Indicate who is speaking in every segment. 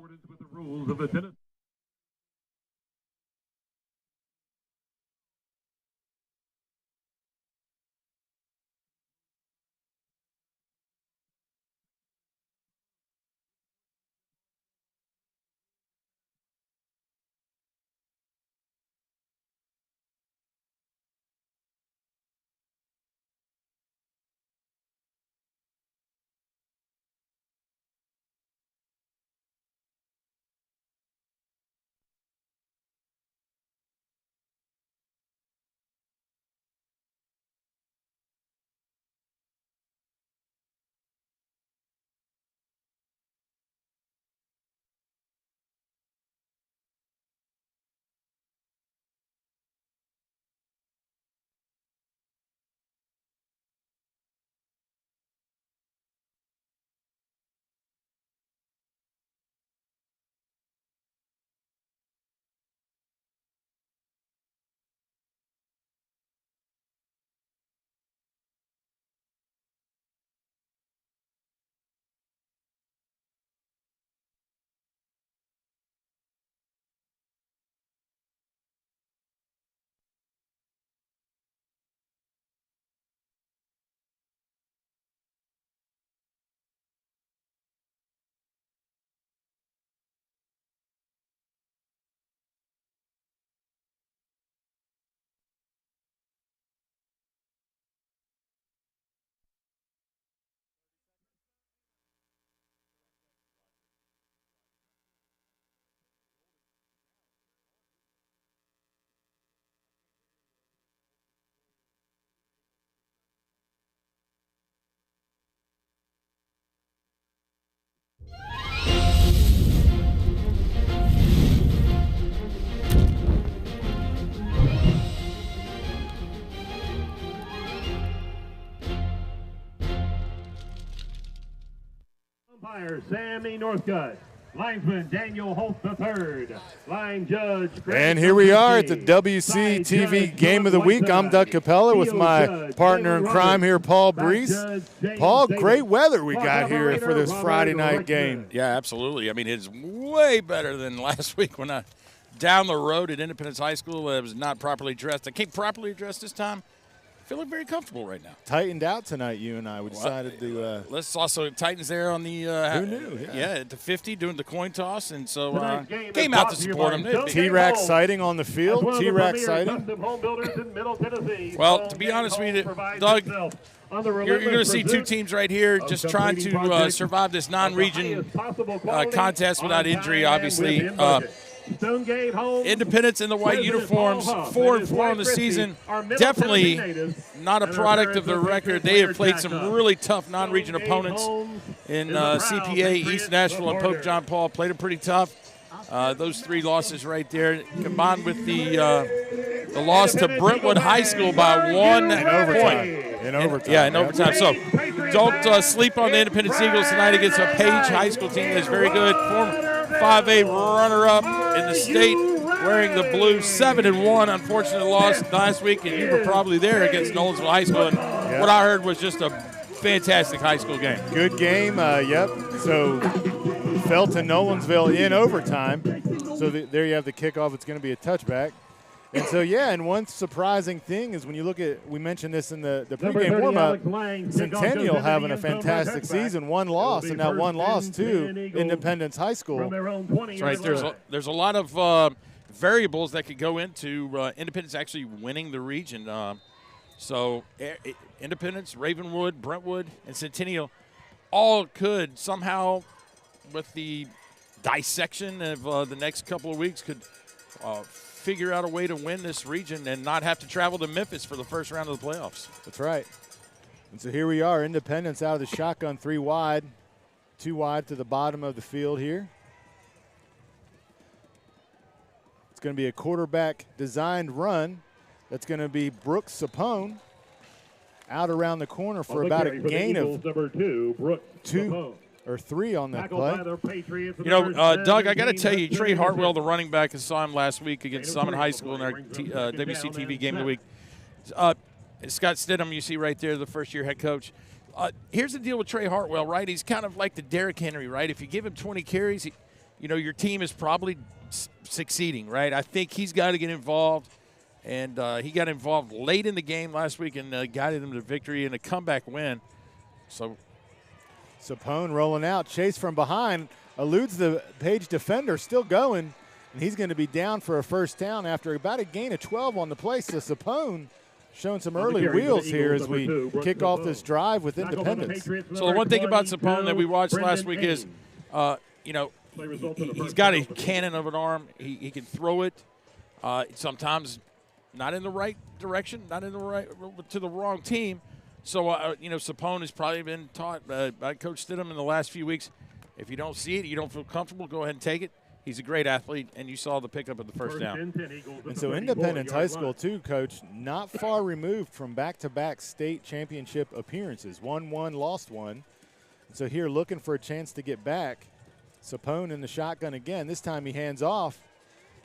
Speaker 1: accordance with the rules of the Tennessee. Umpire Sammy Northcutt. Linesman Daniel Holt III. Line judge.
Speaker 2: And here we are at the WCTV Game of the Week. I'm Doug Capella with my partner in crime here, Paul Breece. Paul, great weather we got here for this Friday night game.
Speaker 3: Yeah, absolutely. I mean, it's way better than last week when I down the road at Independence High School. I was not properly dressed. I came properly dressed this time. Feeling very comfortable right now.
Speaker 2: Tightened out tonight, you and I. We decided to.
Speaker 3: Let's also Titans there on the.
Speaker 2: Who knew?
Speaker 3: Yeah, at the 50 doing the coin toss, and so came out to support them.
Speaker 2: T-Rack sighting on the field. T-Rack sighting.
Speaker 3: Well, to be honest with you, Doug, you're going to see two teams right here just trying to survive this non-region contest without injury, obviously. Independence in the white uniforms, 4-4 on the season. Definitely not a product of their record. They have played some really tough non-region opponents in CPA, East Nashville, and Pope John Paul. Played them pretty tough. Those three losses right there, combined with the loss to Brentwood High School by 1 point.
Speaker 2: In overtime.
Speaker 3: Yeah, in overtime. So don't sleep on the Independence Eagles tonight against a Page High School team that's very good. Former 5A runner-up in the state, wearing the blue, 7-1. Unfortunate loss last week, and you were probably there against Nolensville High School. And what I heard was just a fantastic high school game.
Speaker 2: Good game, yep. So fell to Nolensville in overtime. So there you have the kickoff. It's going to be a touchback. And so, yeah, and one surprising thing is when you look at, we mentioned this in the pregame warm-up, Centennial having a fantastic season, one loss, and that one loss to Independence High School.
Speaker 3: That's right. There's a lot of variables that could go into Independence actually winning the region. So Independence, Ravenwood, Brentwood, and Centennial all could somehow, with the dissection of the next couple of weeks, could figure out a way to win this region and not have to travel to Memphis for the first round of the playoffs.
Speaker 2: That's right. And so here we are, Independence out of the shotgun, 3 wide, 2 wide to the bottom of the field here. It's going to be a quarterback-designed run. That's going to be Brooks Sapone out around the corner for about a gain of
Speaker 1: number 2, Brooks
Speaker 2: 2 or 3 on that play.
Speaker 3: You know, Doug, I got to tell you, Trey Hartwell, the running back, I saw him last week against Summit High School in our WCTV Game of the Week. Scott Stidham, you see right there, the first-year head coach. Here's the deal with Trey Hartwell, right? He's kind of like the Derrick Henry, right? If you give him 20 carries, your team is probably succeeding, right? I think he's got to get involved, and he got involved late in the game last week and guided them to victory and a comeback win. So
Speaker 2: Sapone rolling out. Chase from behind eludes the Page defender, still going, and he's going to be down for a first down after about a gain of 12 on the play. So Sapone showing some early wheels here as we kick off this drive with Independence.
Speaker 3: So the one thing about Sapone that we watched last week is, he's got a cannon of an arm. He can throw it. Sometimes not in the right direction, not in the right to the wrong team. So Sapone has probably been taught by Coach Stidham in the last few weeks. If you don't see it, you don't feel comfortable, go ahead and take it. He's a great athlete, and you saw the pickup of the first down.
Speaker 2: And so Independence High School, too, Coach, not far removed from back-to-back state championship appearances. Won one, lost one. And so here looking for a chance to get back. Sapone in the shotgun again. This time he hands off.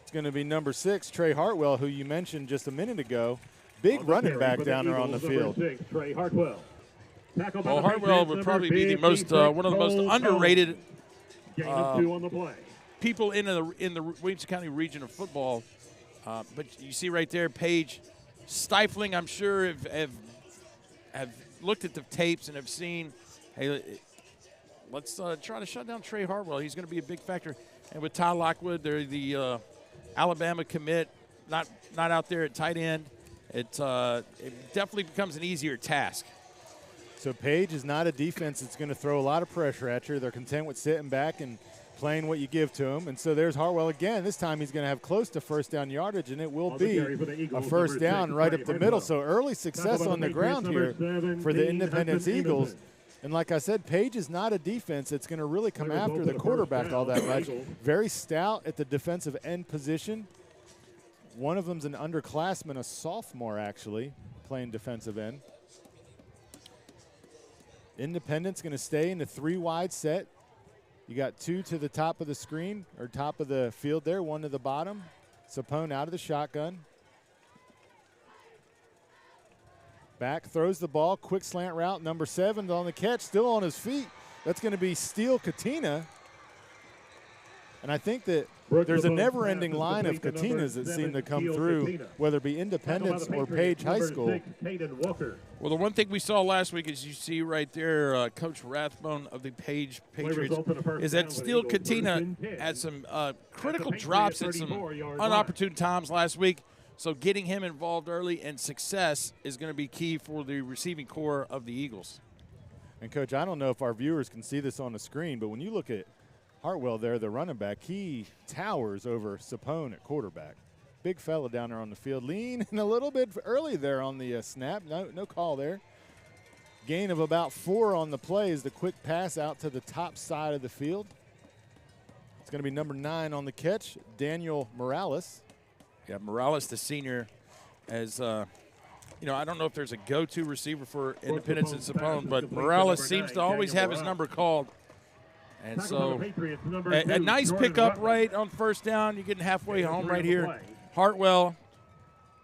Speaker 2: It's going to be number 6, Trey Hartwell, who you mentioned just a minute ago. Big running back down there on the field.
Speaker 3: Well, Hartwell would probably be the most one of the most underrated people in the Williamson County region of football. But you see right there, Page stifling. I'm sure have looked at the tapes and have seen, hey, let's try to shut down Trey Hartwell. He's going to be a big factor. And with Ty Lockwood, they're the Alabama commit, not out there at tight end. It definitely becomes an easier task.
Speaker 2: So Page is not a defense that's going to throw a lot of pressure at you. They're content with sitting back and playing what you give to them. And so there's Hartwell again. This time he's going to have close to first down yardage, and it will be a first down right up the middle. So early success on the ground here for the Independence Eagles. And like I said, Page is not a defense that's going to really come after the quarterback all that much. Very stout at the defensive end position. One of them's an underclassman, a sophomore actually, playing defensive end. Independence going to stay in the 3-wide set. You got 2 to the top of the screen, or top of the field there, 1 to the bottom. Sapone out of the shotgun. Back, throws the ball, quick slant route, number 7 on the catch, still on his feet. That's going to be Steele Katina. And I think that there's a never-ending line of Katinas that seem to come through, whether it be Independence or Page High School.
Speaker 3: Well, the one thing we saw last week, as you see right there, Coach Rathbone of the Page Patriots, is that Steele Katina had some critical drops at some unopportune times last week. So getting him involved early and success is going to be key for the receiving core of the Eagles.
Speaker 2: And, Coach, I don't know if our viewers can see this on the screen, but when you look at Hartwell there, the running back, he towers over Sapone at quarterback. Big fella down there on the field. Leaning a little bit early there on the snap. No call there. Gain of about 4 on the play is the quick pass out to the top side of the field. It's going to be number 9 on the catch, Daniel Morales.
Speaker 3: Yeah, Morales, the senior, as I don't know if there's a go-to receiver for Independence and Sapone, but Morales seems to always have his number called. And so a nice pickup right on first down. You're getting halfway home right here. Hartwell,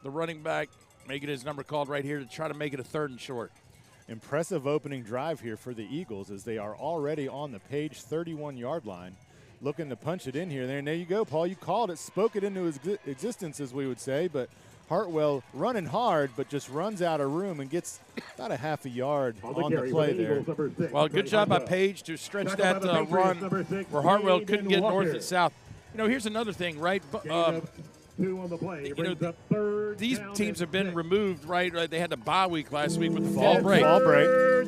Speaker 3: the running back, making his number called right here to try to make it a 3rd and short.
Speaker 2: Impressive opening drive here for the Eagles as they are already on the Page 31-yard line. Looking to punch it in here. And there you go, Paul. You called it, spoke it into existence, as we would say. But Hartwell running hard, but just runs out of room and gets about a half a yard on the play there.
Speaker 3: Well, good job by Page to stretch that run where Hartwell couldn't get north and south. Here's another thing, right? These teams have been removed, right? They had the bye week last week with the fall break.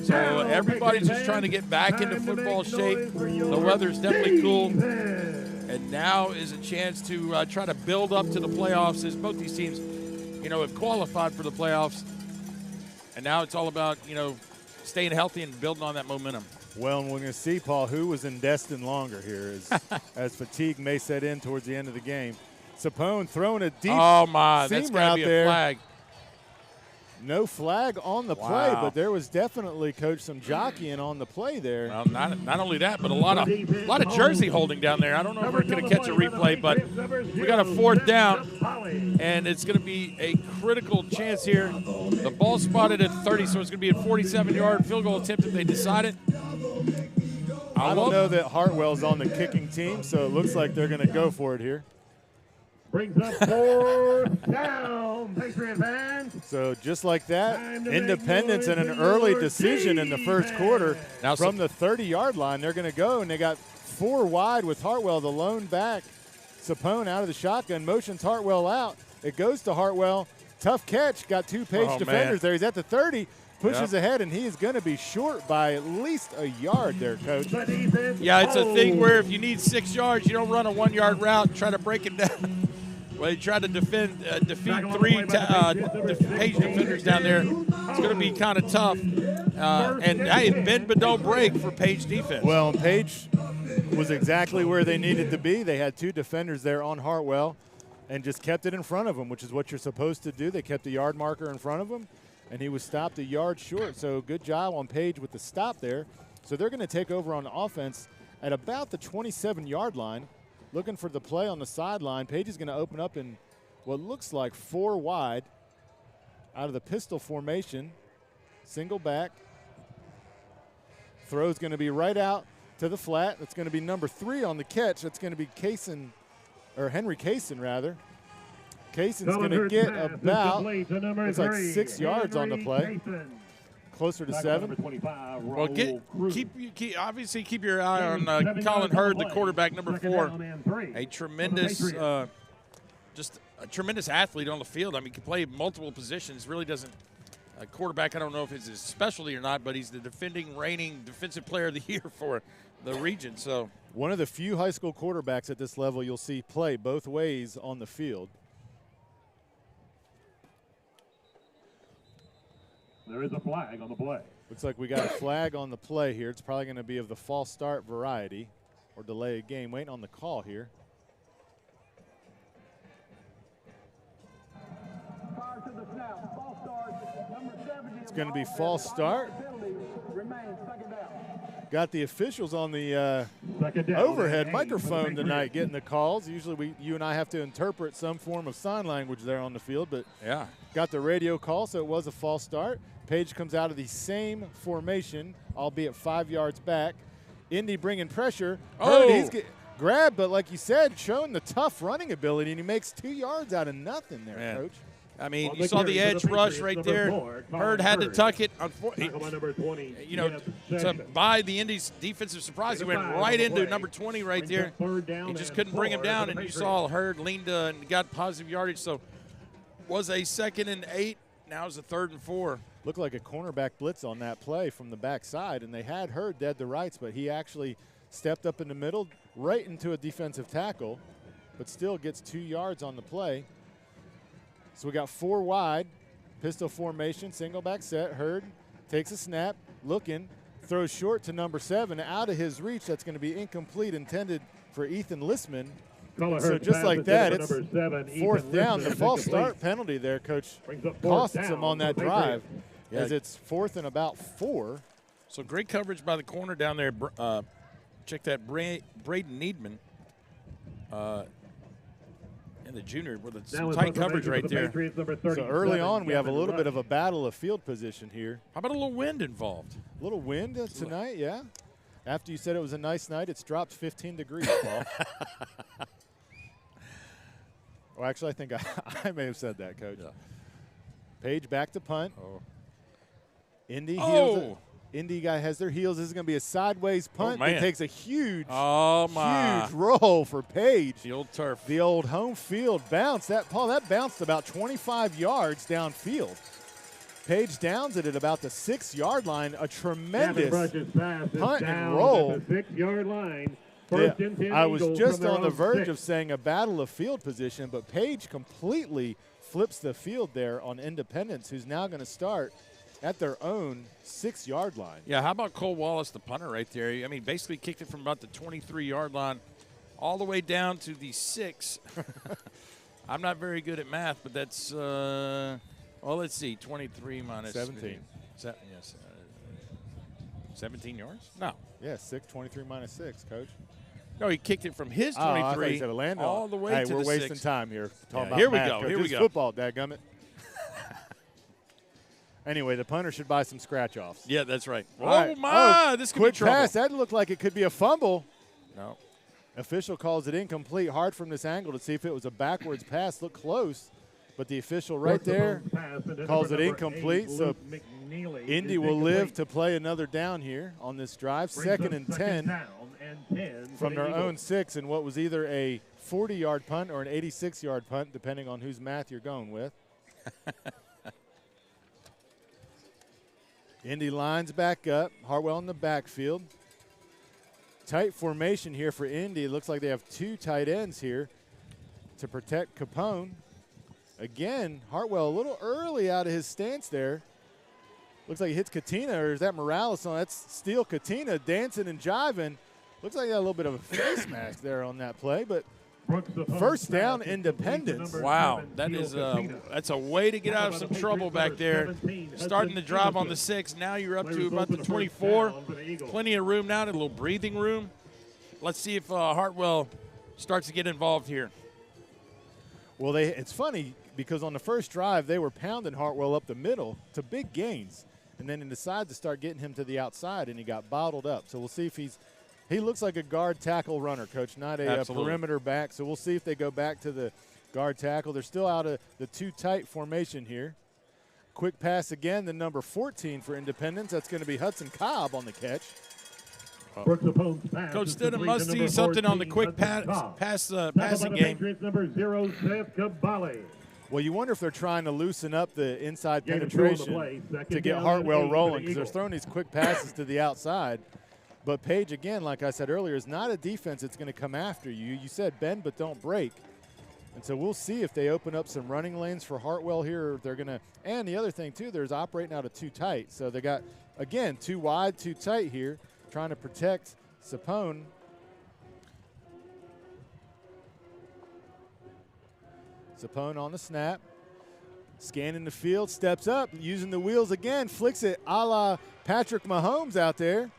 Speaker 3: So everybody's just trying to get back into football shape. The weather's definitely cool. And now is a chance to try to build up to the playoffs, as both these teams, have qualified for the playoffs. And now it's all about, staying healthy and building on that momentum.
Speaker 2: Well, and we're going to see, Paul, who was in destined longer here as fatigue may set in towards the end of the game. Sapone throwing a deep seam
Speaker 3: that's going to be a flag.
Speaker 2: No flag on the play, but there was definitely, Coach, some jockeying on the play there.
Speaker 3: Well, not only that, but a lot of jersey holding down there. I don't know if we're going to catch a replay, but we got a 4th down, and it's going to be a critical chance here. The ball spotted at 30, so it's going to be a 47-yard field goal attempt if they decide it.
Speaker 2: I don't know that Hartwell's on the kicking team, so it looks like they're going to go for it here.
Speaker 1: Brings up 4th down, Patriot fans.
Speaker 2: So just like that, Independence and an early decision in the first quarter
Speaker 3: Now
Speaker 2: from the 30-yard line. They're going to go, and they got 4 wide with Hartwell, the lone back. Sapone out of the shotgun, motions Hartwell out. It goes to Hartwell. Tough catch, got 2 Page defenders there. He's at the 30, pushes ahead, and he is going to be short by at least a yard there, Coach.
Speaker 3: Yeah, it's a thing where if you need 6 yards, you don't run a 1-yard route and try to break it down. Well, you try to defeat 3 Page defenders down there. It's going to be kind of tough. And hey, bend but don't break for Page defense.
Speaker 2: Well, Page was exactly where they needed to be. They had 2 defenders there on Hartwell and just kept it in front of him, which is what you're supposed to do. They kept the yard marker in front of him, and he was stopped a yard short. So good job on Page with the stop there. So they're going to take over on offense at about the 27-yard line. Looking for the play on the sideline. Page is going to open up in what looks like 4 wide out of the pistol formation. Single back. Throw's going to be right out to the flat. That's going to be number 3 on the catch. That's going to be Henry Kaysen, rather. Kaysen's going to get about, it's like 6 yards on the play. Closer to 7.
Speaker 3: Well, obviously keep your eye on Colin Hurd, the quarterback, number 4. A tremendous, just a tremendous athlete on the field. I mean, he can play multiple positions. Really doesn't. A quarterback, I don't know if it's his specialty or not, but he's the defending, reigning defensive player of the year for the region. So
Speaker 2: one of the few high school quarterbacks at this level you'll see play both ways on the field.
Speaker 1: There is a flag on the play.
Speaker 2: Looks like we got a flag on the play here. It's probably going to be of the false start variety or delay a game. Waiting on the call here. It's going to be false start. Got the officials on the overhead microphone tonight getting the calls. Usually you and I have to interpret some form of sign language there on the field, but
Speaker 3: yeah, got
Speaker 2: the radio call, so it was a false start. Page comes out of the same formation, albeit 5 yards back. Indy bringing pressure.
Speaker 3: Oh,
Speaker 2: he's grabbed, but like you said, showing the tough running ability, and he makes 2 yards out of nothing there,
Speaker 3: man.
Speaker 2: Coach.
Speaker 3: I mean, you saw the edge rush right there. Hurd had to tuck it. You know, to buy the Indy's defensive surprise, he went right into number 20 right there. He just couldn't bring him down, and you saw Hurd leaned and got positive yardage. So was a 2nd and 8. Now it's a 3rd and 4.
Speaker 2: Looked like a cornerback blitz on that play from the backside, and they had Hurd dead to rights, but he actually stepped up in the middle right into a defensive tackle, but still gets 2 yards on the play. So we got 4 wide, pistol formation, single back set. Hurd takes a snap, looking, throws short to number 7, out of his reach. That's going to be incomplete, intended for Ethan Listman. So just like that, it's 4th down. The false start penalty there, Coach, costs him on that drive, as it's 4th and about 4.
Speaker 3: So great coverage by the corner down there. Check that, Braden Needman. And the junior with some tight coverage right there.
Speaker 2: So early on, we have a little bit of a battle of field position here.
Speaker 3: How about a little wind involved?
Speaker 2: A little wind tonight, yeah. After you said it was a nice night, it's dropped 15 degrees, Paul. Well, actually, I think I may have said that, Coach. Yeah. Page back to punt.
Speaker 3: Oh.
Speaker 2: Indy heels. Indy guy has their heels. This is going to be a sideways punt. It takes a huge roll for Page.
Speaker 3: The old turf.
Speaker 2: The old home field bounce. That bounced about 25 yards downfield. Page downs it at about the 6-yard line. A tremendous punt and roll.
Speaker 1: 6-yard line.
Speaker 2: I was just on the verge of saying a battle of field position, but Page completely flips the field there on Independence, who's now going to start at their own 6-yard line.
Speaker 3: Yeah, how about Cole Wallace, the punter right there? I mean, basically kicked it from about the 23-yard line all the way down to the 6. I'm not very good at math, but that's, well, let's see, 23 minus
Speaker 2: 17.
Speaker 3: 17 yards? No.
Speaker 2: Yeah, 23 minus 6, Coach.
Speaker 3: No, he kicked it from his 23 all the way to the 6.
Speaker 2: Hey, we're wasting time here.
Speaker 3: Here we go.
Speaker 2: Here we go. Football, dadgummit. Anyway, the punter should buy some scratch-offs.
Speaker 3: Yeah, that's right.
Speaker 2: All right.
Speaker 3: Oh, my. This could be
Speaker 2: quick
Speaker 3: trouble.
Speaker 2: pass. That looked like it could be a fumble.
Speaker 3: No.
Speaker 2: Official calls it incomplete. Hard from this angle to see if it was a backwards pass. Looked close, but the official right there calls it incomplete. So Indy will live to play another down here on this drive. Second and 10 from their own 6 in what was either a 40-yard punt or an 86-yard punt, depending on whose math you're going with. Indy lines back up. Hartwell in the backfield. Tight formation here for Indy. It looks like they have 2 tight ends here to protect Capone. Again, Hartwell a little early out of his stance there. Looks like he hits Katina, or is that Morales? Oh, that's Steel Katina dancing and jiving. Looks like he got a little bit of a face mask there on that play, but first down, Independence.
Speaker 3: Wow, that's a way to get out of some trouble back there. Starting the drive on the 6, now you're up to about the 24. Plenty of room now, a little breathing room. Let's see if Hartwell starts to get involved here.
Speaker 2: Well, it's funny because on the first drive they were pounding Hartwell up the middle to big gains, and then they decided to start getting him to the outside, and he got bottled up. So we'll see if he looks like a guard tackle runner, Coach, not a perimeter back. So we'll see if they go back to the guard tackle. They're still out of the 2 tight formation here. Quick pass again, the number 14 for Independence. That's going to be Hudson Cobb on the catch.
Speaker 3: Coach Stidham must see something on the quick passing game.
Speaker 2: Well, you wonder if they're trying to loosen up the inside penetration to get Hartwell rolling, because they're throwing these quick passes to the outside. But Page, again, like I said earlier, is not a defense that's going to come after you. You said bend but don't break. And so we'll see if they open up some running lanes for Hartwell here, or if they're going to – and the other thing, too, there's operating out of 2 tight. So they got, again, 2 wide, 2 tight here, trying to protect Sapone. Sapone on the snap. Scanning the field, steps up, using the wheels again, flicks it a la Patrick Mahomes out there.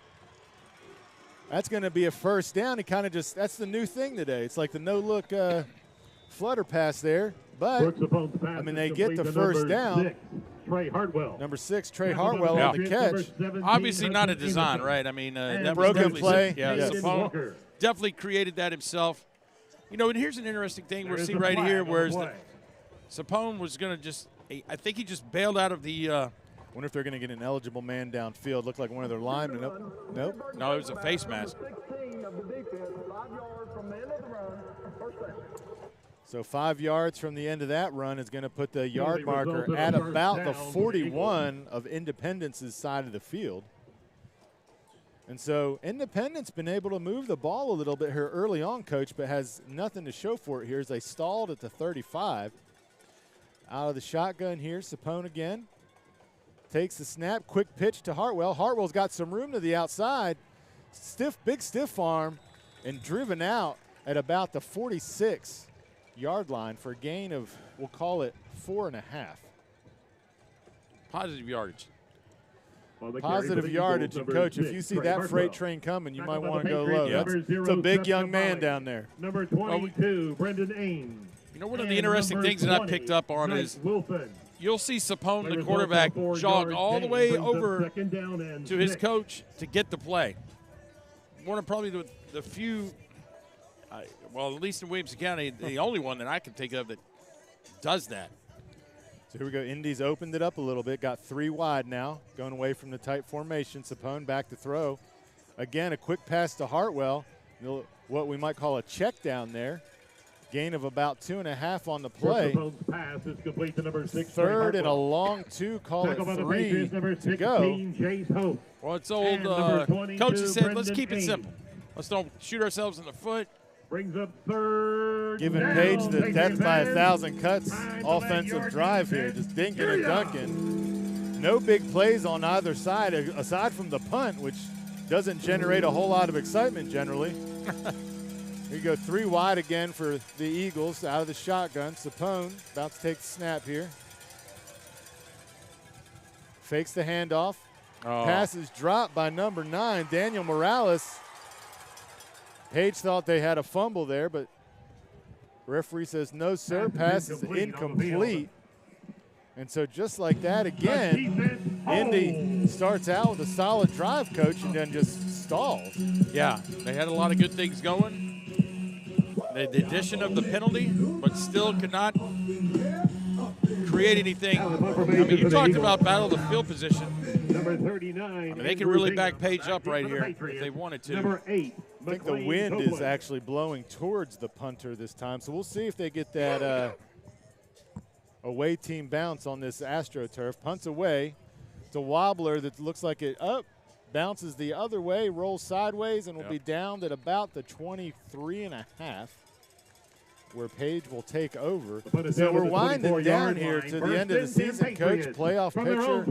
Speaker 2: That's going to be a first down. He kind of just – that's the new thing today. It's like the no-look flutter pass there. But, I mean, they get the first down.
Speaker 1: Trey Hartwell.
Speaker 2: Number 6, Trey Hartwell on the catch.
Speaker 3: Obviously not a design, right? I mean, that
Speaker 2: broken play.
Speaker 3: Yeah,
Speaker 2: yes.
Speaker 3: Sapone definitely created that himself. You know, and here's an interesting thing we're seeing right here, whereas Sapone was going to just – I think he just bailed out of the
Speaker 2: wonder if they're going to get an eligible man downfield. Looked like one of their linemen. Nope.
Speaker 3: No, it was a face mask.
Speaker 2: So 5 yards from the end of that run is going to put the yard marker at about the 41 of Independence's side of the field. And so Independence been able to move the ball a little bit here early on, Coach, but has nothing to show for it here as they stalled at the 35. Out of the shotgun here, Sapone again. Takes the snap, quick pitch to Hartwell. Hartwell's got some room to the outside. Big stiff arm, and driven out at about the 46-yard line for a gain of, we'll call it 4.5.
Speaker 3: Positive yardage.
Speaker 2: Positive yardage, and Coach, if you see that freight train coming, you might want to go low. It's a big young man down there.
Speaker 1: Number 22, Brendan Ames.
Speaker 3: You know, one of the interesting things that I picked up on is you'll see Sapone, the quarterback, jog all the way over to his coach to get the play. One of probably the few, well, at least in Williamson County, the only one that I can think of that does that.
Speaker 2: So here we go. Indy's opened it up a little bit. Got 3 wide now, going away from the tight formation. Sapone back to throw. Again, a quick pass to Hartwell. What we might call a check down there. Gain of about 2.5 on the play.
Speaker 1: Pass is complete to number 6.
Speaker 2: Third and a long 2, call it 3 to go.
Speaker 3: Well, it's old coach has said, let's keep it simple. Let's don't shoot ourselves in the foot.
Speaker 1: Brings up 3rd.
Speaker 2: Giving Page the death by 1,000 cuts offensive drive here. Just dinking and dunking. No big plays on either side, aside from the punt, which doesn't generate a whole lot of excitement generally. Here you go, 3 wide again for the Eagles out of the shotgun. Sapone about to take the snap here. Fakes the handoff. Pass is dropped by number 9, Daniel Morales. Page thought they had a fumble there, but referee says no, sir. Pass is incomplete. And so just like that again, Indy starts out with a solid drive, Coach, and then just stalls.
Speaker 3: Yeah, they had a lot of good things going. The addition of the penalty, but still could not create anything. I mean, you talked about battle of the field position.
Speaker 1: Number 39.
Speaker 3: I mean, they can really back Page up right here if they wanted to.
Speaker 1: Number 8.
Speaker 2: I think the wind is actually blowing towards the punter this time, so we'll see if they get that away team bounce on this AstroTurf. Punts away. It's a wobbler that looks like it bounces the other way, rolls sideways, and will be downed at about the 23.5, where Page will take over. So we're winding down here to the end of the season, Coach. Playoff picture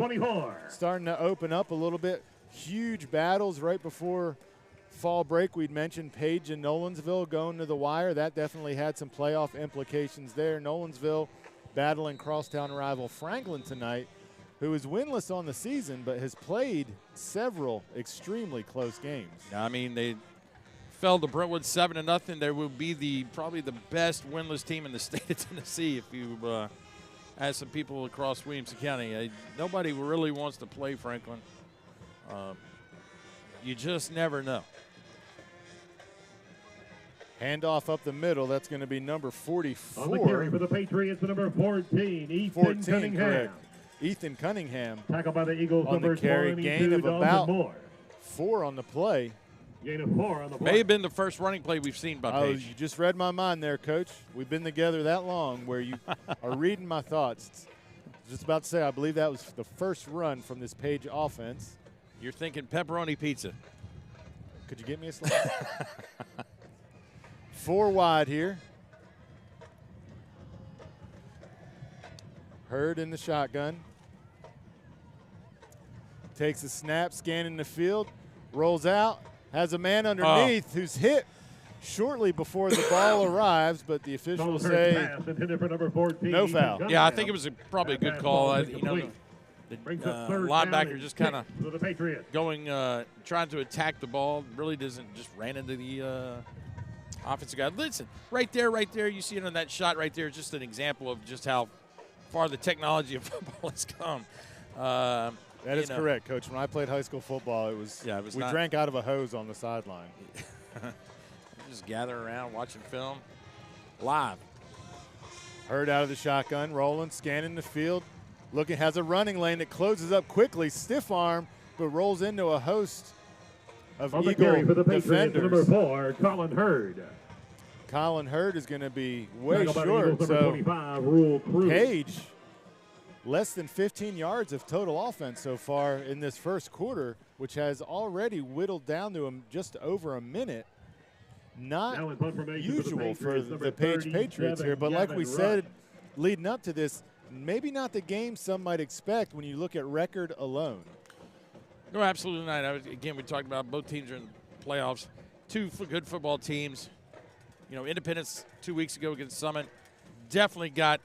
Speaker 2: starting to open up a little bit. Huge battles right before fall break. We'd mentioned Page and Nolensville going to the wire. That definitely had some playoff implications there. Nolensville battling crosstown rival Franklin tonight, who is winless on the season but has played several extremely close games.
Speaker 3: I mean, they fell to Brentwood 7-0. They will be probably the best winless team in the state of Tennessee if you ask some people across Williamson County. Nobody really wants to play Franklin. You just never know.
Speaker 2: Handoff up the middle. That's going to be number 44.
Speaker 1: On the carry for the Patriots, number 14, Ethan Cunningham.
Speaker 2: Correct. Ethan Cunningham.
Speaker 1: Tackled by the Eagles,
Speaker 2: on
Speaker 1: number
Speaker 2: the carry. Gain of about
Speaker 1: Moore.
Speaker 2: 4 on the play.
Speaker 1: Gain of 4 on the play.
Speaker 3: May have been the first running play we've seen by Page.
Speaker 2: You just read my mind there, Coach. We've been together that long where you are reading my thoughts. Just about to say, I believe that was the first run from this Page offense.
Speaker 3: You're thinking pepperoni pizza.
Speaker 2: Could you get me a slice? 4 wide here. Hurd in the shotgun. Takes a snap, scanning the field, rolls out, has a man underneath who's hit shortly before the ball arrives, but the officials say no foul.
Speaker 3: Yeah, I think it was probably a good call. The linebacker just kind of going, trying to attack the ball, really doesn't, just ran into the offensive guy. Listen, right there, you see it on that shot right there, just an example of just how far the technology of football has come.
Speaker 2: That is correct, Coach. When I played high school football, we drank out of a hose on the sideline.
Speaker 3: Just gather around, watching film live.
Speaker 2: Hurd out of the shotgun, rolling, scanning the field. Looking, has a running lane that closes up quickly, stiff arm, but rolls into a host of Eagle
Speaker 1: for the
Speaker 2: defenders.
Speaker 1: Number 4, Colin Hurd.
Speaker 2: Colin Hurd is going to be way short. So Page, less than 15 yards of total offense so far in this first quarter, which has already whittled down to just over a minute. Not usual for the Page Patriots here, but like we said leading up to this, maybe not the game some might expect when you look at record alone.
Speaker 3: No, absolutely not. Again, we talked about both teams are in the playoffs. 2 good football teams. You know, Independence 2 weeks ago against Summit definitely got,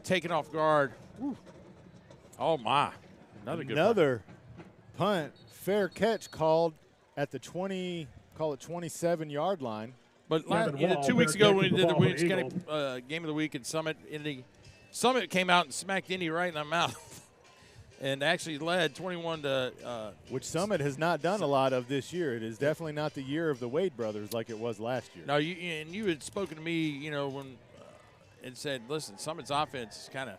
Speaker 3: taken off guard. Whew. Oh, my.
Speaker 2: Another punt. Fair catch called at the 27-yard line.
Speaker 3: But 2 weeks ago when we did the Williamson County Game of the Week in Summit, Summit came out and smacked Indy right in the mouth and actually led 21 to
Speaker 2: which Summit has not done a lot of this year. It is definitely not the year of the Wade brothers like it was last year.
Speaker 3: No, you had spoken to me, when and said, listen, Summit's offense is kind of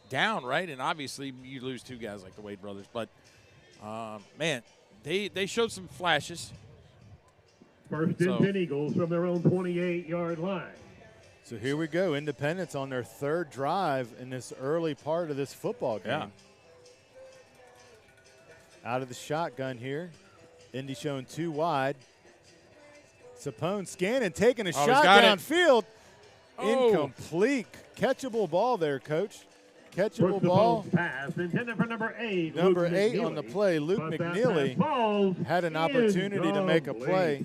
Speaker 3: down, right? And obviously you lose 2 guys like the Wade brothers. But, man, they showed some flashes.
Speaker 1: First and 10 Eagles from their own 28-yard line.
Speaker 2: So here we go. Independence on their 3rd drive in this early part of this football game.
Speaker 3: Yeah.
Speaker 2: Out of the shotgun here. Indy showing 2 wide. Sapone scanning, taking a shot downfield. Incomplete. Catchable ball there, Coach. Catchable ball.
Speaker 1: Pass intended for number 8.
Speaker 2: Number 8 on the play, Luke McNeely, had an opportunity to make a play.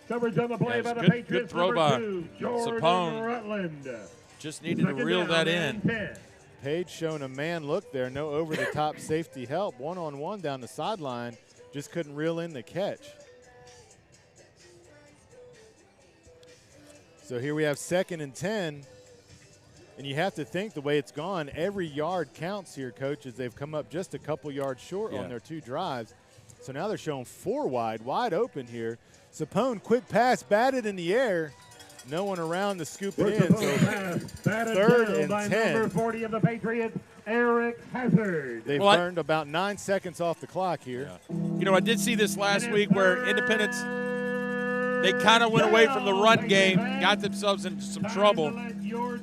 Speaker 1: Coverage on the play by the Patriots.
Speaker 3: Good throw by
Speaker 1: Sapone. Rutland.
Speaker 3: Just needed to reel that in.
Speaker 1: 10.
Speaker 2: Page showing a man look there. No over-the-top safety help. One-on-one down the sideline. Just couldn't reel in the catch. So here we have 2nd and 10. And you have to think the way it's gone, every yard counts here, Coach, as they've come up just a couple yards short on their 2 drives. So now they're showing 4 wide open here. Sapone, quick pass, batted in the air. No one around to scoop it in. So 3rd and 10.
Speaker 1: Number 40 of the Patriots, Eric Hazard.
Speaker 2: They've burned about 9 seconds off the clock here.
Speaker 3: Yeah. You know, I did see this last week where Independence, they kind of went away from the run game, got themselves into some trouble.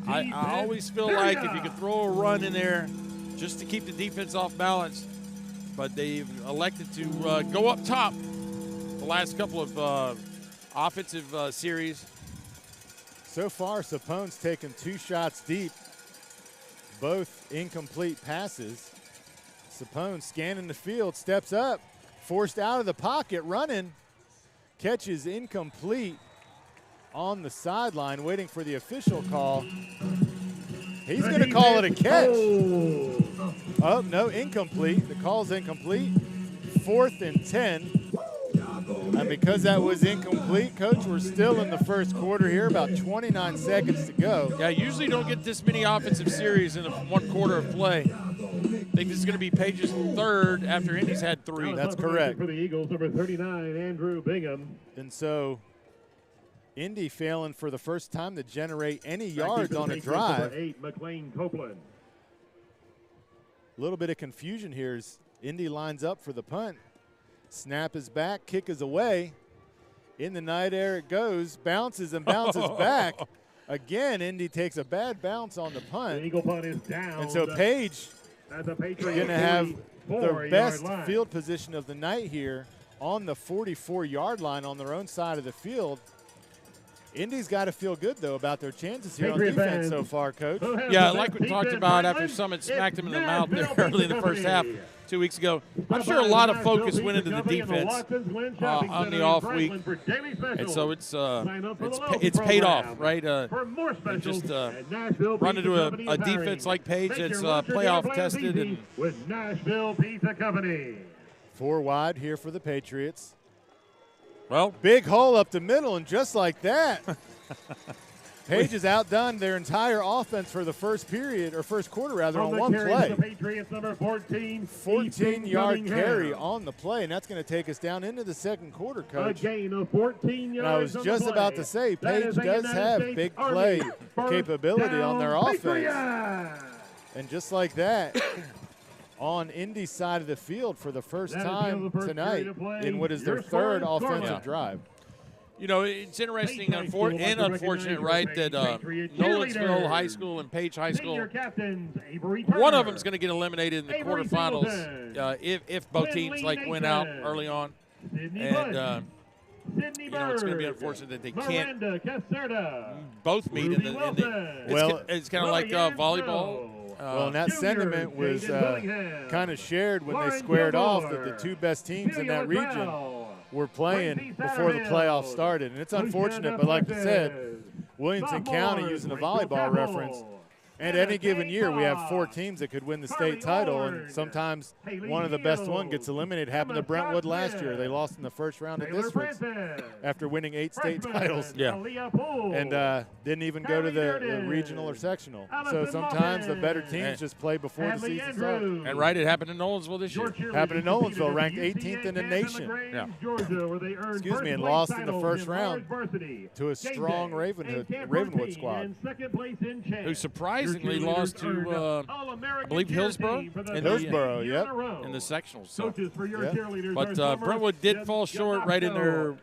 Speaker 3: I always feel like if you could throw a run in there just to keep the defense off balance, but they've elected to go up top the last couple of offensive series.
Speaker 2: So far, Sapone's taken 2 shots deep, both incomplete passes. Sapone scanning the field, steps up, forced out of the pocket, running, catches incomplete on the sideline, waiting for the official call. He's going to call it a catch. Oh, no, incomplete. The call's incomplete. 4th and 10. And because that was incomplete, Coach, we're still in the first quarter here, about 29 seconds to go.
Speaker 3: Yeah, usually don't get this many offensive series in one quarter of play. I think this is going to be Page's 3rd after Indy's had 3.
Speaker 2: That's correct.
Speaker 1: For the Eagles, number 39, Andrew Bingham.
Speaker 2: And so Indy failing for the first time to generate any yards on a drive.
Speaker 1: Number 8, McLean Copeland.
Speaker 2: A little bit of confusion here as Indy lines up for the punt. Snap is back, kick is away. In the night air it goes, bounces and bounces back. Again, Indy takes a bad bounce on the punt.
Speaker 1: The Eagle punt is down.
Speaker 2: And so Page going to have the best field position of the night here on the 44-yard line on their own side of the field. Indy's got to feel good, though, about their chances here on defense so far, Coach.
Speaker 3: Yeah, like we talked about after Summit smacked him in the mouth there early in the first half 2 weeks ago. I'm sure a lot of focus went into the defense on the off week, and so it's paid off, right? Just run into a defense like Page that's playoff tested. And
Speaker 1: with Nashville Pizza Company.
Speaker 2: 4 wide here for the Patriots.
Speaker 3: Well,
Speaker 2: big hole up the middle, and just like that, Page has outdone their entire offense for the first period, or first quarter rather, on one play.
Speaker 1: Patriots, number
Speaker 2: 14-yard carry on the play, and that's going to take us down into the second quarter, Coach.
Speaker 1: A gain of 14 yards.
Speaker 2: And I was just about to say, Page does have big play capability on their offense. And just like that, on Indy's side of the field for the first time tonight in what is their 3rd offensive drive.
Speaker 3: You know, it's interesting and unfortunate, right, that Nolensville High School and Page High School, one of them is going to get eliminated in the quarterfinals if both teams win out early on. And you know, it's going to be unfortunate that they can't both meet in the it's kind of like volleyball.
Speaker 2: Well, and that sentiment was kind of shared when they squared off that the 2 best teams in that region were playing before the playoffs started. And it's unfortunate, but like you said, Williamson County, using a volleyball reference, and any given year we have 4 teams that could win the state title, and sometimes one of the best one gets eliminated. Happened to Brentwood last year. They lost in the first round of districts after winning 8 state titles.
Speaker 3: Yeah.
Speaker 2: And didn't even go to the regional or sectional. So sometimes the better teams just play before the season starts.
Speaker 3: And right, it happened in Nolensville this year.
Speaker 2: Happened in Nolensville, ranked 18th in the nation.
Speaker 3: Yeah.
Speaker 2: Excuse me, and lost in the first round to a strong Ravenwood squad.
Speaker 3: Who surprisingly lost to, I believe, Hillsborough.
Speaker 2: Hillsborough, yep.
Speaker 3: In the sectionals. So.
Speaker 1: Yeah.
Speaker 3: But Brentwood did fall short right in their